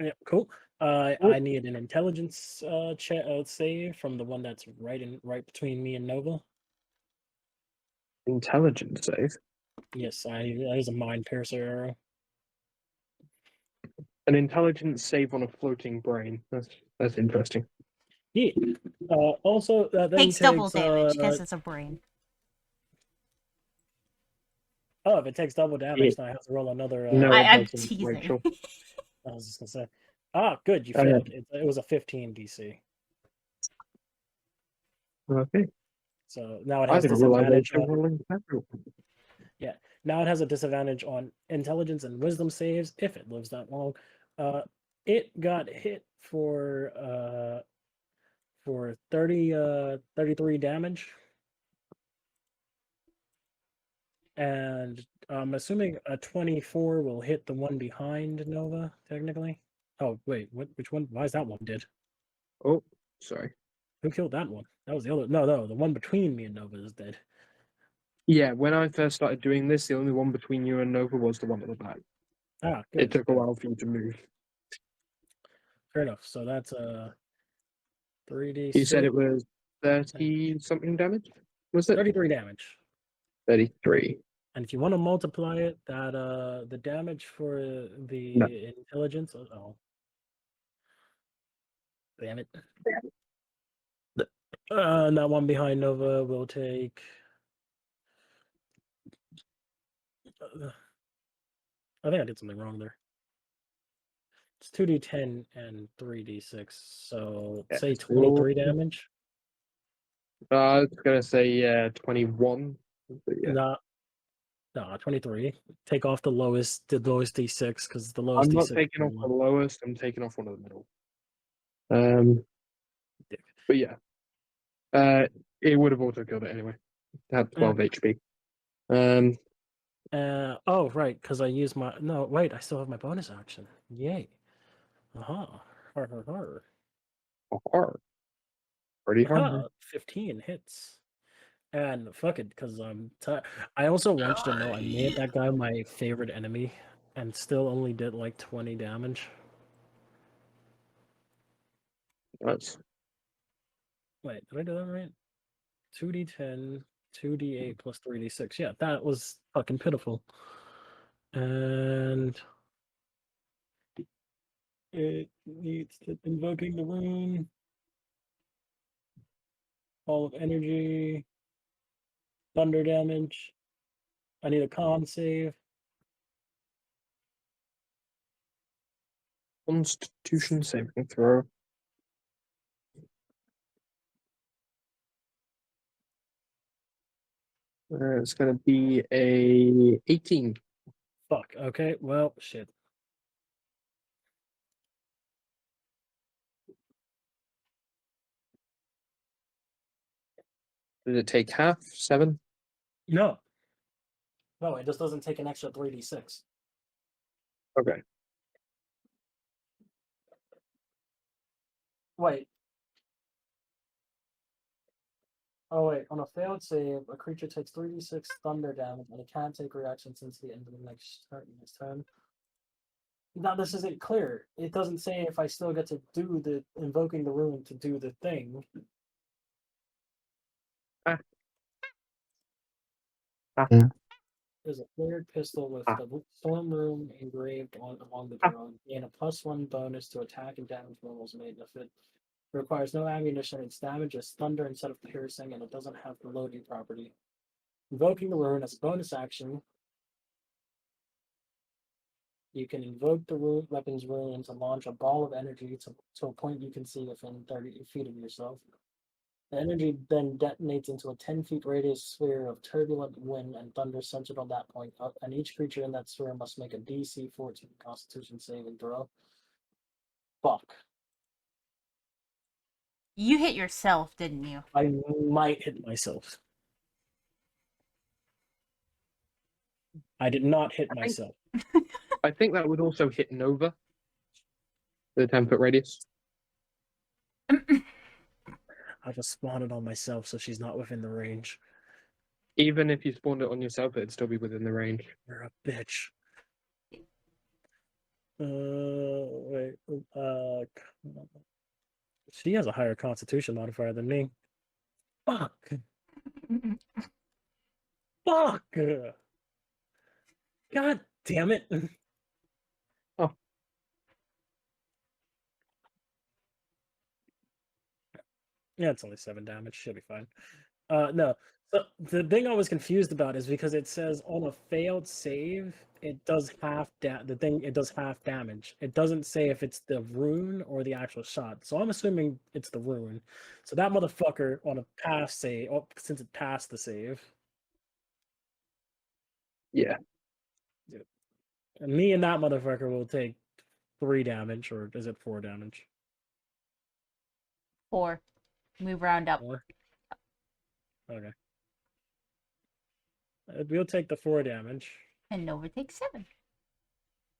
yeah, cool. Oh. I need an intelligence save from the one that's right between me and Nova. Intelligence save. Yes, that is a mind piercer arrow. An intelligence save on a floating brain. That's interesting. Yeah. Also, that then Takes double takes damage because it's a brain. oh, if it takes double damage, then I have to roll another. No, it I'm doesn't, teasing. Rachel. I was just gonna say. Ah, good, you Oh, yeah. failed. It was a 15 DC. Okay. So now it I has didn't realize I was disadvantage still on. rolling natural. Yeah, now it has a disadvantage on intelligence and wisdom saves if it lives that long. It got hit for 33 damage. And I'm assuming a 24 will hit the one behind Nova, technically. Oh, wait, which one? Why is that one dead? Oh, sorry. Who killed that one? That was the other. No, the one between me and Nova is dead. Yeah, when I first started doing this, the only one between you and Nova was the one at the back. Ah, good. It took a while for you to move. Fair enough. So that's 3d. You said it was 30 something damage? Was it? 33 damage. 33. And if you want to multiply it, that the damage for the No. intelligence. Oh, damn it. And that one behind Nova will take. I think I did something wrong there. It's 2d10 and 3d6, so Yeah, say it's 23 damage. I was gonna say 21. But yeah. No, 23. Take off the lowest d6 because the lowest I'm not d6. taking off the one. lowest, I'm taking off one of the middle. Dick. But yeah. It would have auto killed it anyway. It had 12 HP. Oh right, because I used my no wait, I still have my bonus action. Yay. Aha. Har. Hard. Pretty hard. Aha. 15 hits. And fuck it, because I'm tired. I also want you to know I made that guy my favorite enemy and still only did like 20 damage. That's Wait, did I do that right? 2d10, 2d8 plus 3d6. Yeah, that was fucking pitiful. And it needs to invoking the rune. All of energy. Thunder damage. I need a con save. Constitution saving throw. It's gonna be a 18. Fuck. Okay, well, shit. Did it take half? 7? No. No, it just doesn't take an extra 3d6. Okay. Wait. Oh wait, on a failed save, a creature takes 3d6 thunder damage and it can't take reaction since the end of the next turn. Now this isn't clear. It doesn't say if I still get to do the invoking the rune to do the thing. Yeah. There's a flared pistol with Ah. the storm rune engraved along the drum, and a +1 bonus to attack and damage rolls made if it requires no ammunition. Its damage is thunder instead of piercing, and it doesn't have the loading property. Invoking the rune as a bonus action. You can invoke the weapon's rune to launch a ball of energy to a point you can see within 30 feet of yourself. The energy then detonates into a 10 feet radius sphere of turbulent wind and thunder centered on that point, and each creature in that sphere must make a DC 14 Constitution saving throw. Fuck. You hit yourself, didn't you? I might hit myself. I did not hit myself. I think that would also hit Nova. The 10-foot radius. I just spawned it on myself so she's not within the range. Even if you spawned it on yourself, it'd still be within the range. You're a bitch. Wait. She has a higher Constitution modifier than me. Fuck. Fuck. God damn it. Oh. Yeah, it's only 7 damage. She'll be fine. No. So the thing I was confused about is because it says on a failed save, it does half damage. It doesn't say if it's the rune or the actual shot. So I'm assuming it's the rune. So that motherfucker on a pass save, since it passed the save, Yeah. and me and that motherfucker will take 3 damage, or is it 4 damage? 4. Move round up. 4? Okay. We'll take the 4 damage. And Nova takes 7.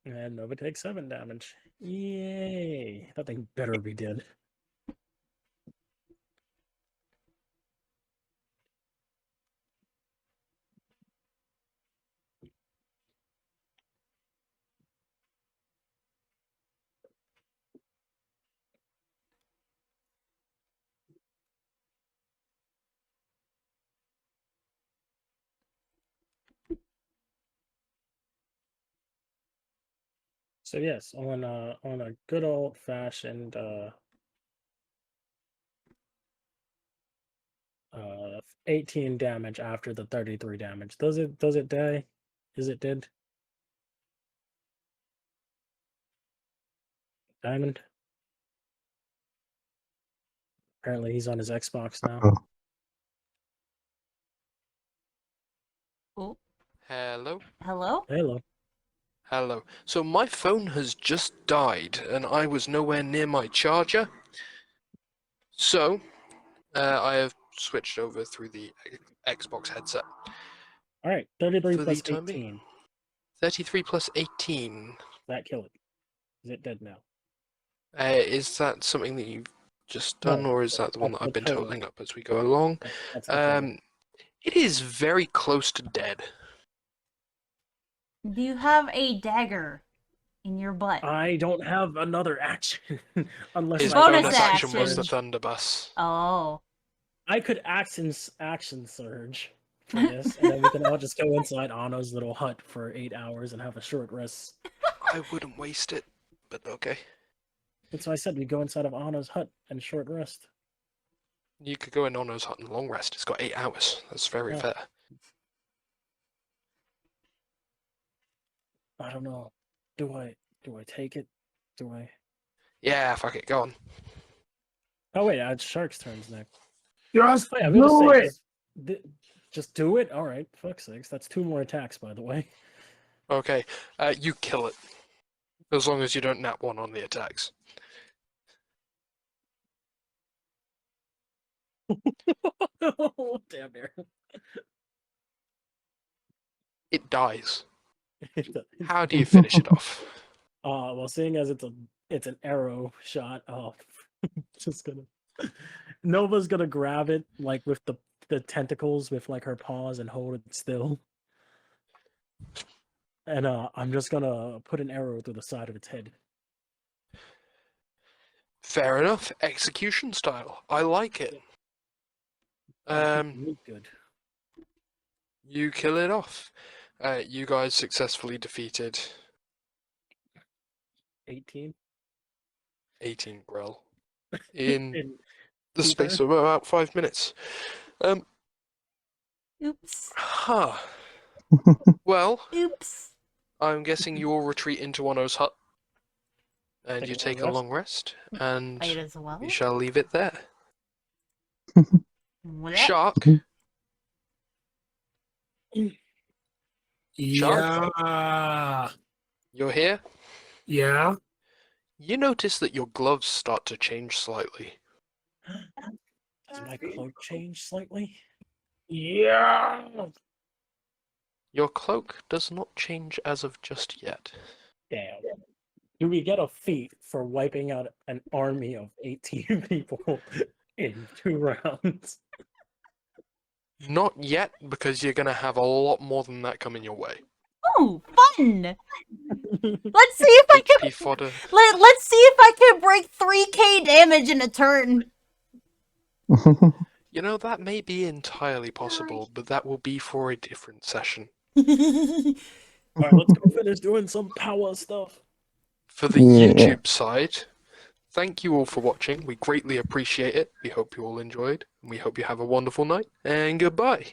And Nova takes 7 damage. Yay! That thing better be dead. So yes, on a good old fashioned 18 damage after the 33 damage. Does it die? Is it dead? Diamond? Apparently he's on his Xbox now. Oh, Oh, Hello? hello? Hello. Hello. So my phone has just died, and I was nowhere near my charger. So, I have switched over through the Xbox headset. Alright, 33 For plus the time being. 18. 33 plus 18. That kill it. Is it dead now? Is that something that you've just done, No, or is that the one that's that I've the been total. totaling up as we go along? That's the total. It is very close to dead. Do you have a dagger in your butt? I don't have another action unless His I bonus action was the action. Thunderbus. Oh. I could action surge for this, and then we can all just go inside Anno's little hut for 8 hours and have a short rest. I wouldn't waste it, but okay. That's why I said we go inside of Anno's hut and short rest. You could go in Ono's hut and long rest. It's got 8 hours. That's very Yeah. fair. I don't know. Do I take it? Do I? Yeah, fuck it, go on. Oh wait, it's Shark's turns next. Just Oh, yeah, I'm gonna do say, it. just do it. All right, fuck's sakes. That's 2 more attacks, by the way. Okay, you kill it. As long as you don't nap 1 on the attacks. Damn near. It dies. How do you finish it off? Well, seeing as it's an arrow shot, just gonna Nova's gonna grab it like with the tentacles with like her paws and hold it still. And I'm just gonna put an arrow through the side of its head. Fair enough. Execution style. I like it. Good. You kill it off. You guys successfully defeated 18 18 Grell in in the 2 space turns? of about 5 minutes. Oops. Huh. Well, Oops. I'm guessing you all retreat into Ono's hut, and Take you a long take a rest? long rest, and Might as well. we shall leave it there. Blech. Shark, Yeah. you're here. Yeah. You notice that your gloves start to change slightly. Does my cloak change slightly? Yeah. Your cloak does not change as of just yet. Damn. Do we get a feat for wiping out an army of 18 people in 2 rounds? Not yet, because you're going to have a lot more than that coming your way. Ooh, fun! Let's see if I can. HP fodder. Let's see if I can break 3k damage in a turn. You know, that may be entirely possible, but that will be for a different session. All right, let's go finish doing some power stuff. For the Yeah. YouTube side, thank you all for watching. We greatly appreciate it. We hope you all enjoyed, and we hope you have a wonderful night, and goodbye.